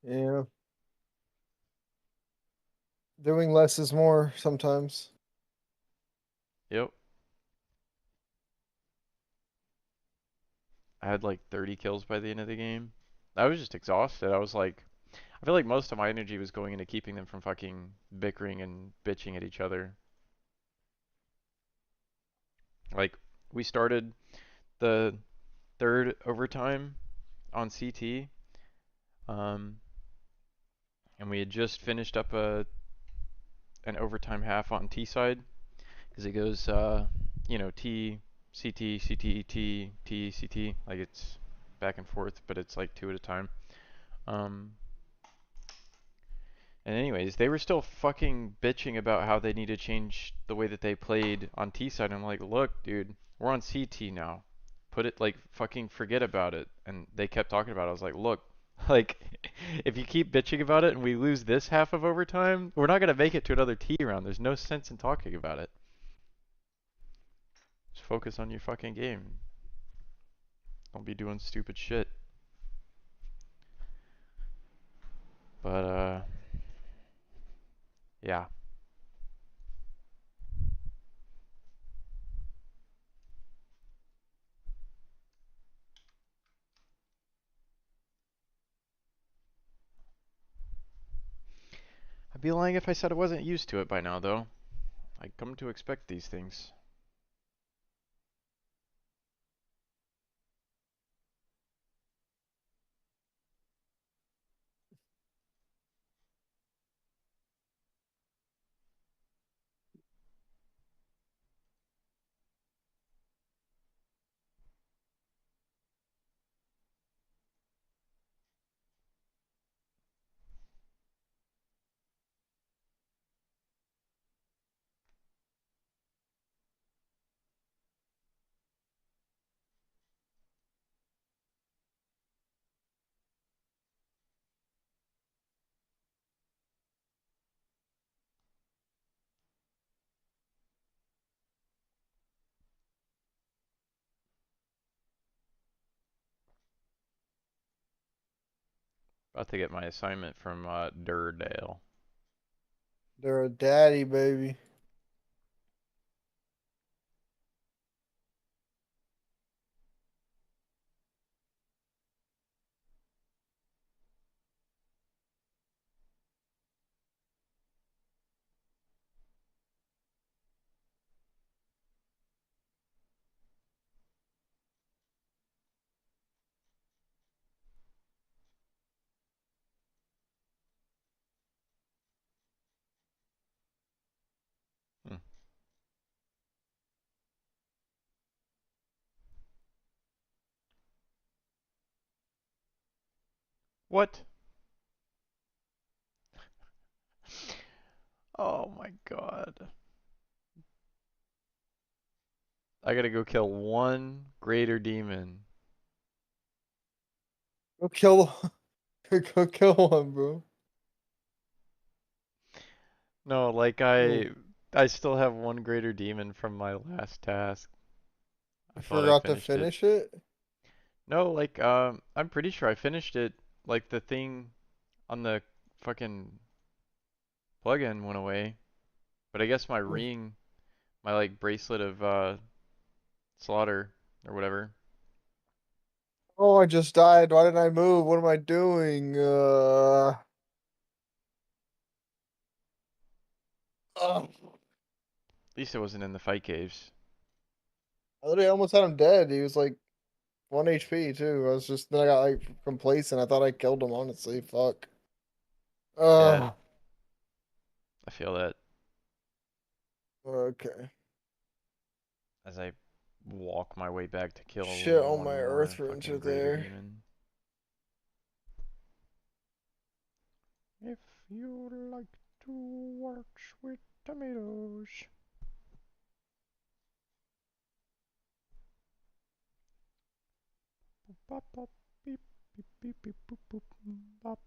Yeah. Doing less is more sometimes. Yep. I had like 30 kills by the end of the game. I was just exhausted. I was like, I feel like most of my energy was going into keeping them from fucking bickering and bitching at each other. Like, we started the third overtime on CT, um, and we had just finished up an overtime half on T side, because it goes, T, CT, CT, T, T, CT, like it's back and forth, but it's like two at a time. Um, And anyways, they were still fucking bitching about how they need to change the way that they played on T side. I'm like, look, dude, we're on CT now. Put it like fucking forget about it. And they kept talking about it. I was like, look, like if you keep bitching about it and we lose this half of overtime, we're not gonna make it to another T round. There's no sense in talking about it. Just focus on your fucking game. Don't be doing stupid shit. But yeah. I'd be lying if I said I wasn't used to it by now, though. I come to expect these things. About to get my assignment from Durdale. They're a daddy, baby. What? Oh my god. I gotta go kill one greater demon. Go kill, go kill one, bro. No, like Oh, I still have one greater demon from my last task. I you thought I forgot to finished it. finish it? No, like I'm pretty sure I finished it. Like the thing on the fucking plugin went away, but I guess my ring, my like bracelet of slaughter or whatever. Oh, I just died. Why didn't I move? What am I doing? Oh, At least it wasn't in the fight caves. I literally almost had him dead. He was like 1 HP too. I was just then I got like complacent. I thought I killed him, honestly. Fuck. Yeah, Oh, I feel that okay. as I walk my way back to kill Shit, all one my more earth runes fucking are greater there. demon. If you like to watch with tomatoes. Bop, bop, beep, beep, beep, beep, boop, boop, bop.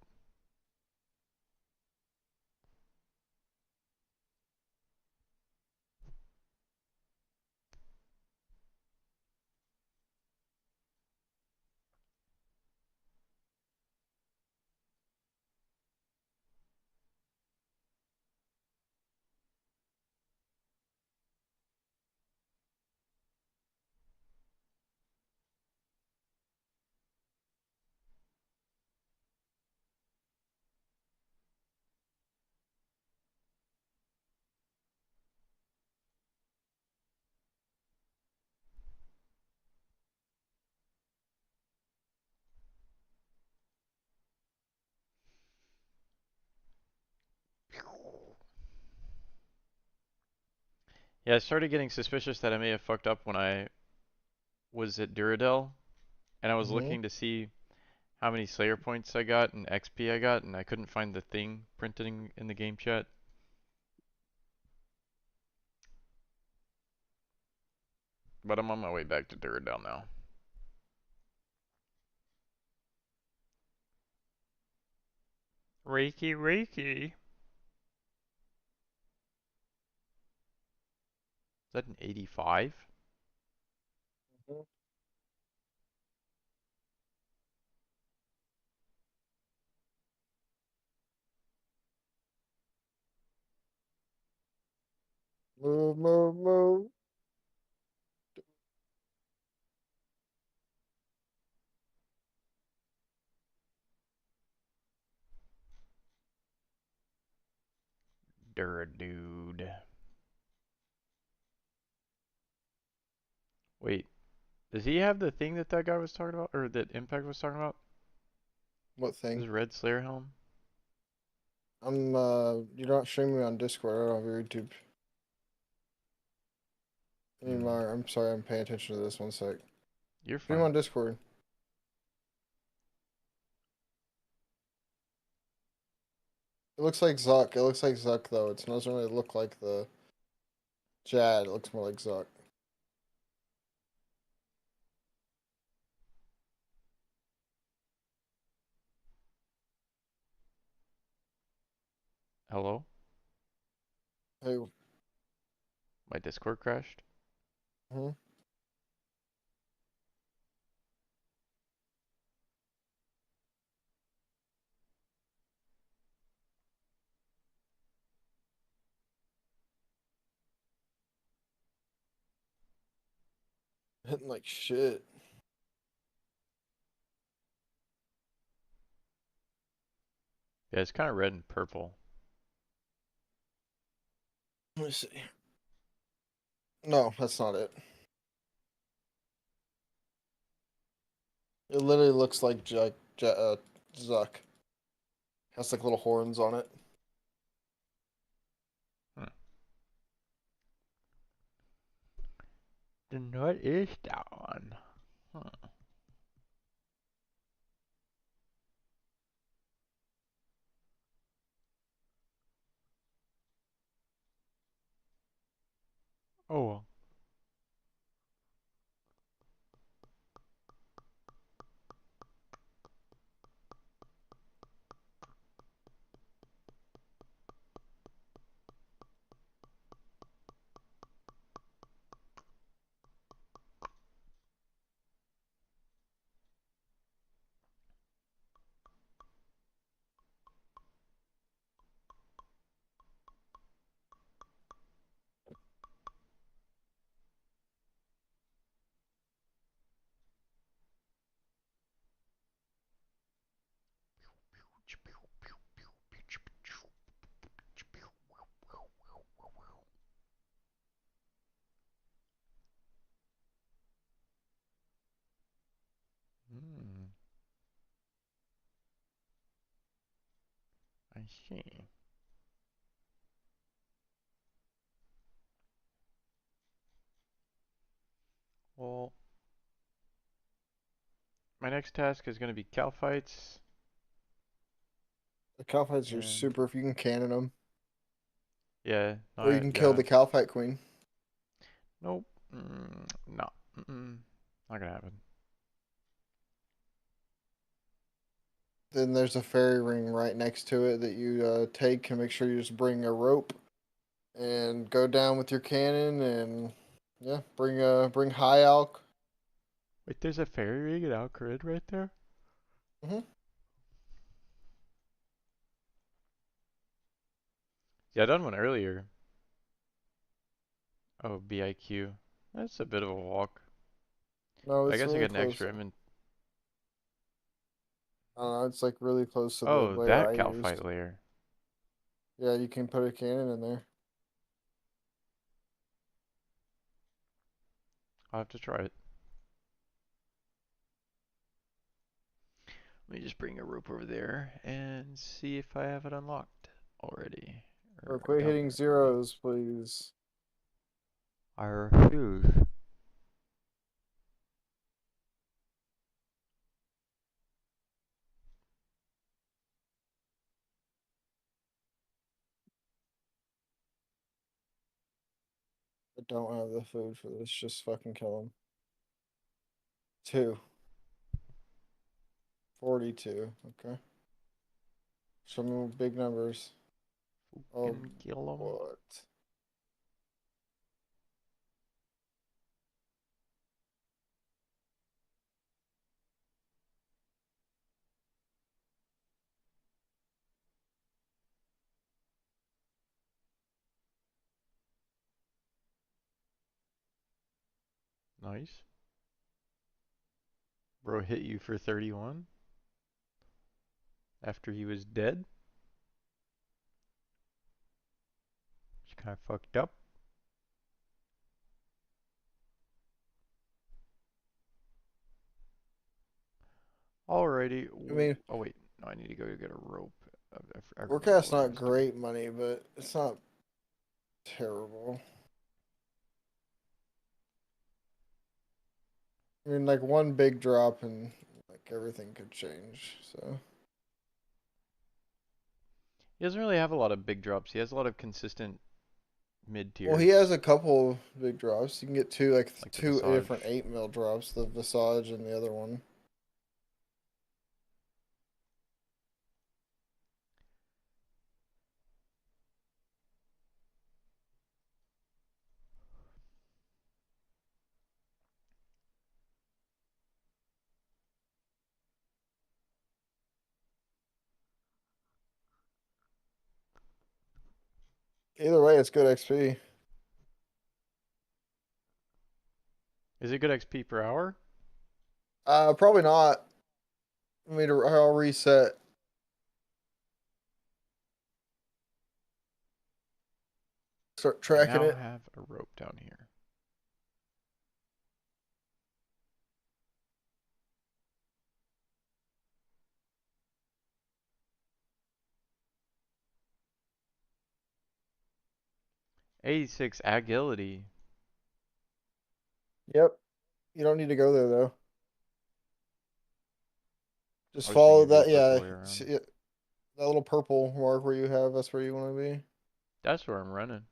Yeah, I started getting suspicious that I may have fucked up when I was at Duradel, and I was Mm-hmm. looking to see how many Slayer points I got and XP I got, and I couldn't find the thing printed in the game chat. But I'm on my way back to Duradel now. Reiki, Reiki. Is that an 85? Move, move, move. Duradude. Wait, does he have the thing that that guy was talking about, or that Impact was talking about? What thing? His red Slayer helm? You're not streaming me on Discord. I don't have your YouTube Hmm. anymore. I'm sorry, I'm paying attention to this one sec. You're Stream fine. on Discord. It looks like Zuck. It looks like Zuck though. It doesn't really look like the Jad. It looks more like Zuck. Hello? Hey, My Discord crashed? hmm? Hitting like shit. Yeah, it's kind of red and purple. Let me see. No, that's not it. It literally looks like Zuck. Has like little horns on it. Hmm. Then what is that one? Huh. Oh well. Hmm. I see. Well, my next task is going to be cow fights, The cow fights are and super if you can cannon them, yeah, or you I can kill yeah, the cow fight queen. nope, no, not gonna happen. Then there's a fairy ring right next to it that you take and make sure you just bring a rope and go down with your cannon and yeah, bring high elk. Wait, there's a fairy ring at Alcarid right there? Hmm. Yeah, I done one earlier. Oh, BIQ. That's a bit of a walk. No, But I it's guess I really get an close. extra invent. I don't know, it's like really close to the Oh, layer that I cow used. fight layer. Yeah, you can put a cannon in there. I'll have to try it. Let me just bring a rope over there and see if I have it unlocked already. Or Or quit down hitting there already. zeros, please. I refuse. I don't have the food for this. Just fucking kill him. 2. 42. Okay. Show me big numbers. Oh, Fucking kill him. what? Nice. Bro hit you for 31 after he was dead. It's kind of fucked up. Alrighty. I mean, Oh wait, no, I need to go get a rope. I remember forecast's what I not was doing. great money, but it's not terrible. I mean, like one big drop and like everything could change. So, He doesn't really have a lot of big drops. He has a lot of consistent mid well, he has tiers, a couple big drops. You can get two, like like the two Visage. different 8 mil drops. The Visage and the other one. Either way, it's good XP. Is it good XP per hour? Probably not. Let me. I'll reset. Start I tracking now it. have a rope down here. '86 agility. Yep. You don't need to go there though. Just I was thinking follow it'd be the that. purple Yeah. way around. See it, that little purple mark where you have. That's where you want to be. That's where I'm running.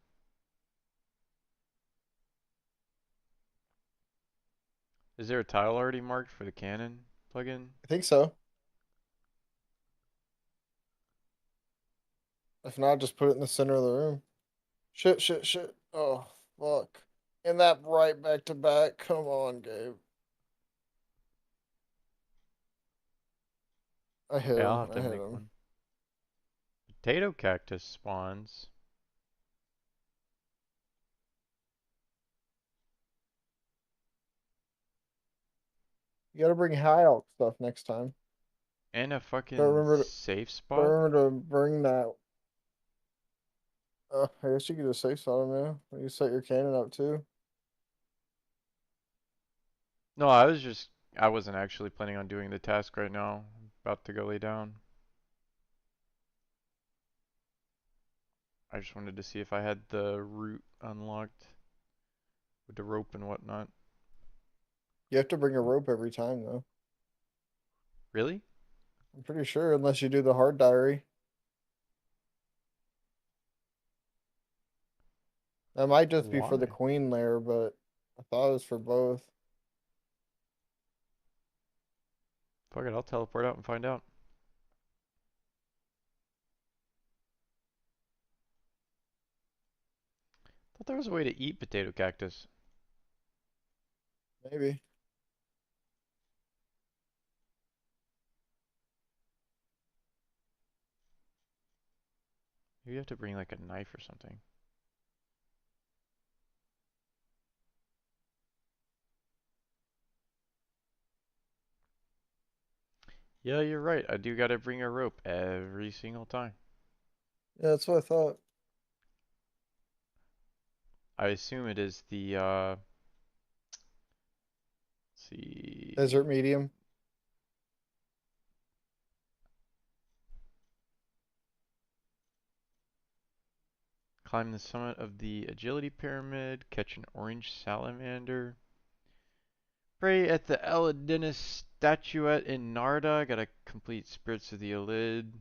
Is there a tile already marked for the cannon plugin? I think so. If not, just put it in the center of the room. Shit, shit, shit. Oh, fuck. And that right back to back. Come on, Gabe. I hit Okay, I'll him. have I to hit make him. one. Potato cactus spawns. You gotta bring high elk stuff next time. And a Don't fucking remember to, safe don't spot? remember to bring that. I guess you could just say so, man. You set your cannon up too. No, I wasn't actually planning on doing the task right now. I'm about to go lay down. I just wanted to see if I had the route unlocked with the rope and whatnot. You have to bring a rope every time, though. Really? I'm pretty sure, unless you do the hard diary. That might just be for the Why? queen layer, but I thought it was for both. Fuck it, I'll teleport out and find out. Thought there was a way to eat potato cactus. Maybe. Maybe you have to bring like a knife or something. Yeah, you're right. I do gotta bring a rope every single time. Yeah, that's what I thought. I assume it is the let's see. Desert medium. Climb the summit of the agility pyramid, catch an orange salamander. Pray at the Eladinus statuette in Narda. Gotta complete Spirits of the Elid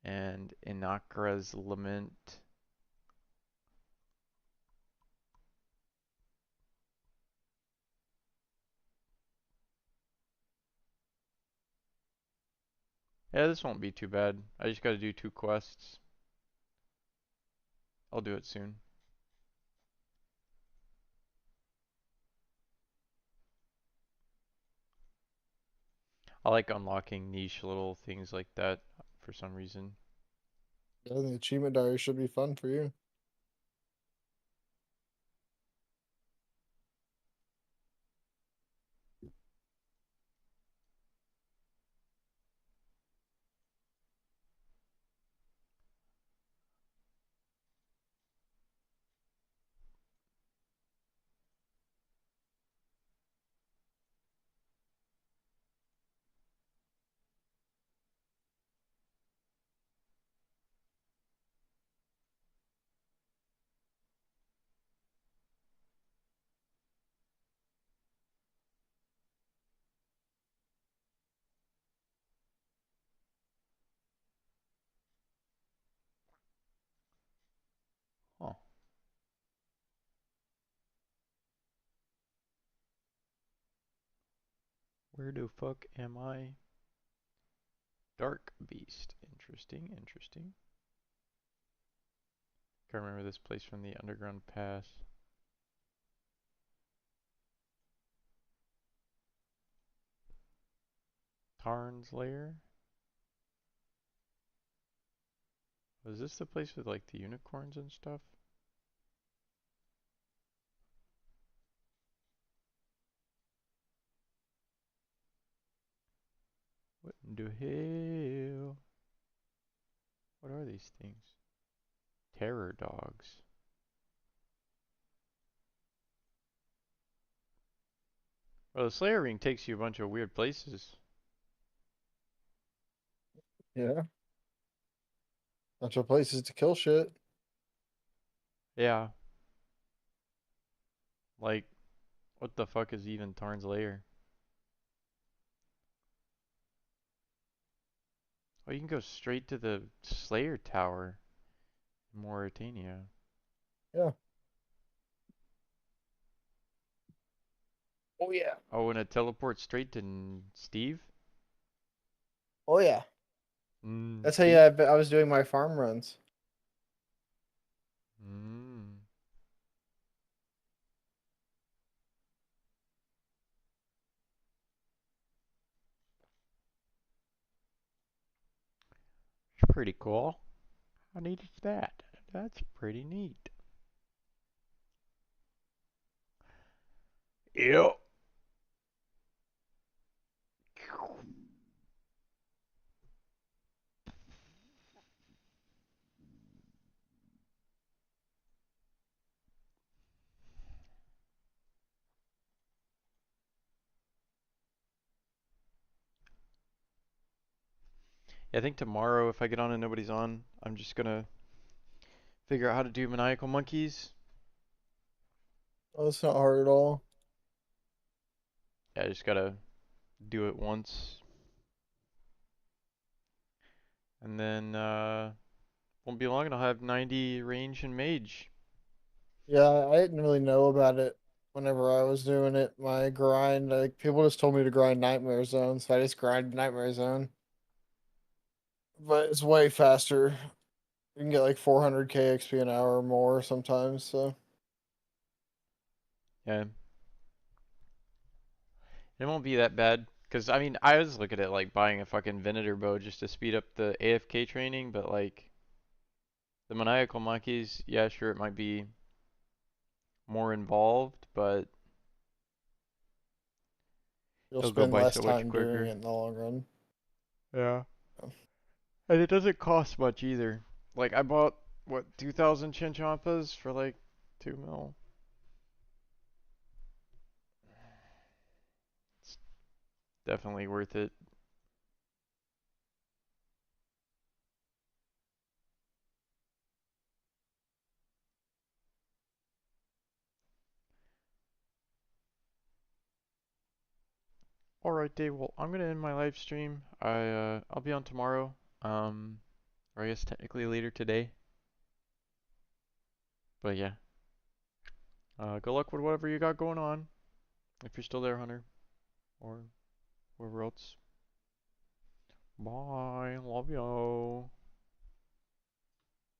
and Inakra's Lament. Yeah, this won't be too bad. I just gotta do 2 quests. I'll do it soon. I like unlocking niche little things like that for some reason. Yeah, the achievement diary should be fun for you. Huh. Where the fuck am I? Dark Beast. Interesting, interesting. Can't remember this place from the underground pass. Tarn's Lair? Was this the place with like the unicorns and stuff? What in the hell? What are these things? Terror dogs. Well, the Slayer Ring takes you a bunch of weird places. Yeah. Bunch of places to kill shit. Yeah. Like, what the fuck is even Tarn's Lair? Oh, you can go straight to the Slayer Tower in Mauritania. Yeah. Oh yeah. Oh, and it teleports straight to Steve? Oh yeah. That's how Steve? I was doing my farm runs. Mm. It's pretty cool. How neat is that? That's pretty neat. Yep. Yeah, I think tomorrow, if I get on and nobody's on, I'm just gonna figure out how to do maniacal monkeys. Oh, it's not hard at all. Yeah, I just gotta do it once, and then won't be long, and I'll have 90 range and mage. Yeah, I didn't really know about it whenever I was doing it. My grind, like people just told me to grind Nightmare Zone, so I just grind Nightmare Zone. But it's way faster. You can get like 400k XP an hour or more sometimes. So Yeah, it won't be that bad. Cause I mean, I was looking at like buying a fucking Venator bow just to speed up the AFK training, but like the maniacal monkeys, yeah, sure, it might be more involved, but you'll it'll go spend by less so much time doing quicker. it in the long run. Yeah. Oh, And it doesn't cost much either. Like I bought what 2,000 chinchampas for like 2 mil. It's definitely worth it. Alright, Dave. Well, I'm gonna end my live stream. I'll be on tomorrow. Um, or I guess technically later today. But yeah. Good luck with whatever you got going on. If you're still there, Hunter, or whoever else. Bye. Love you.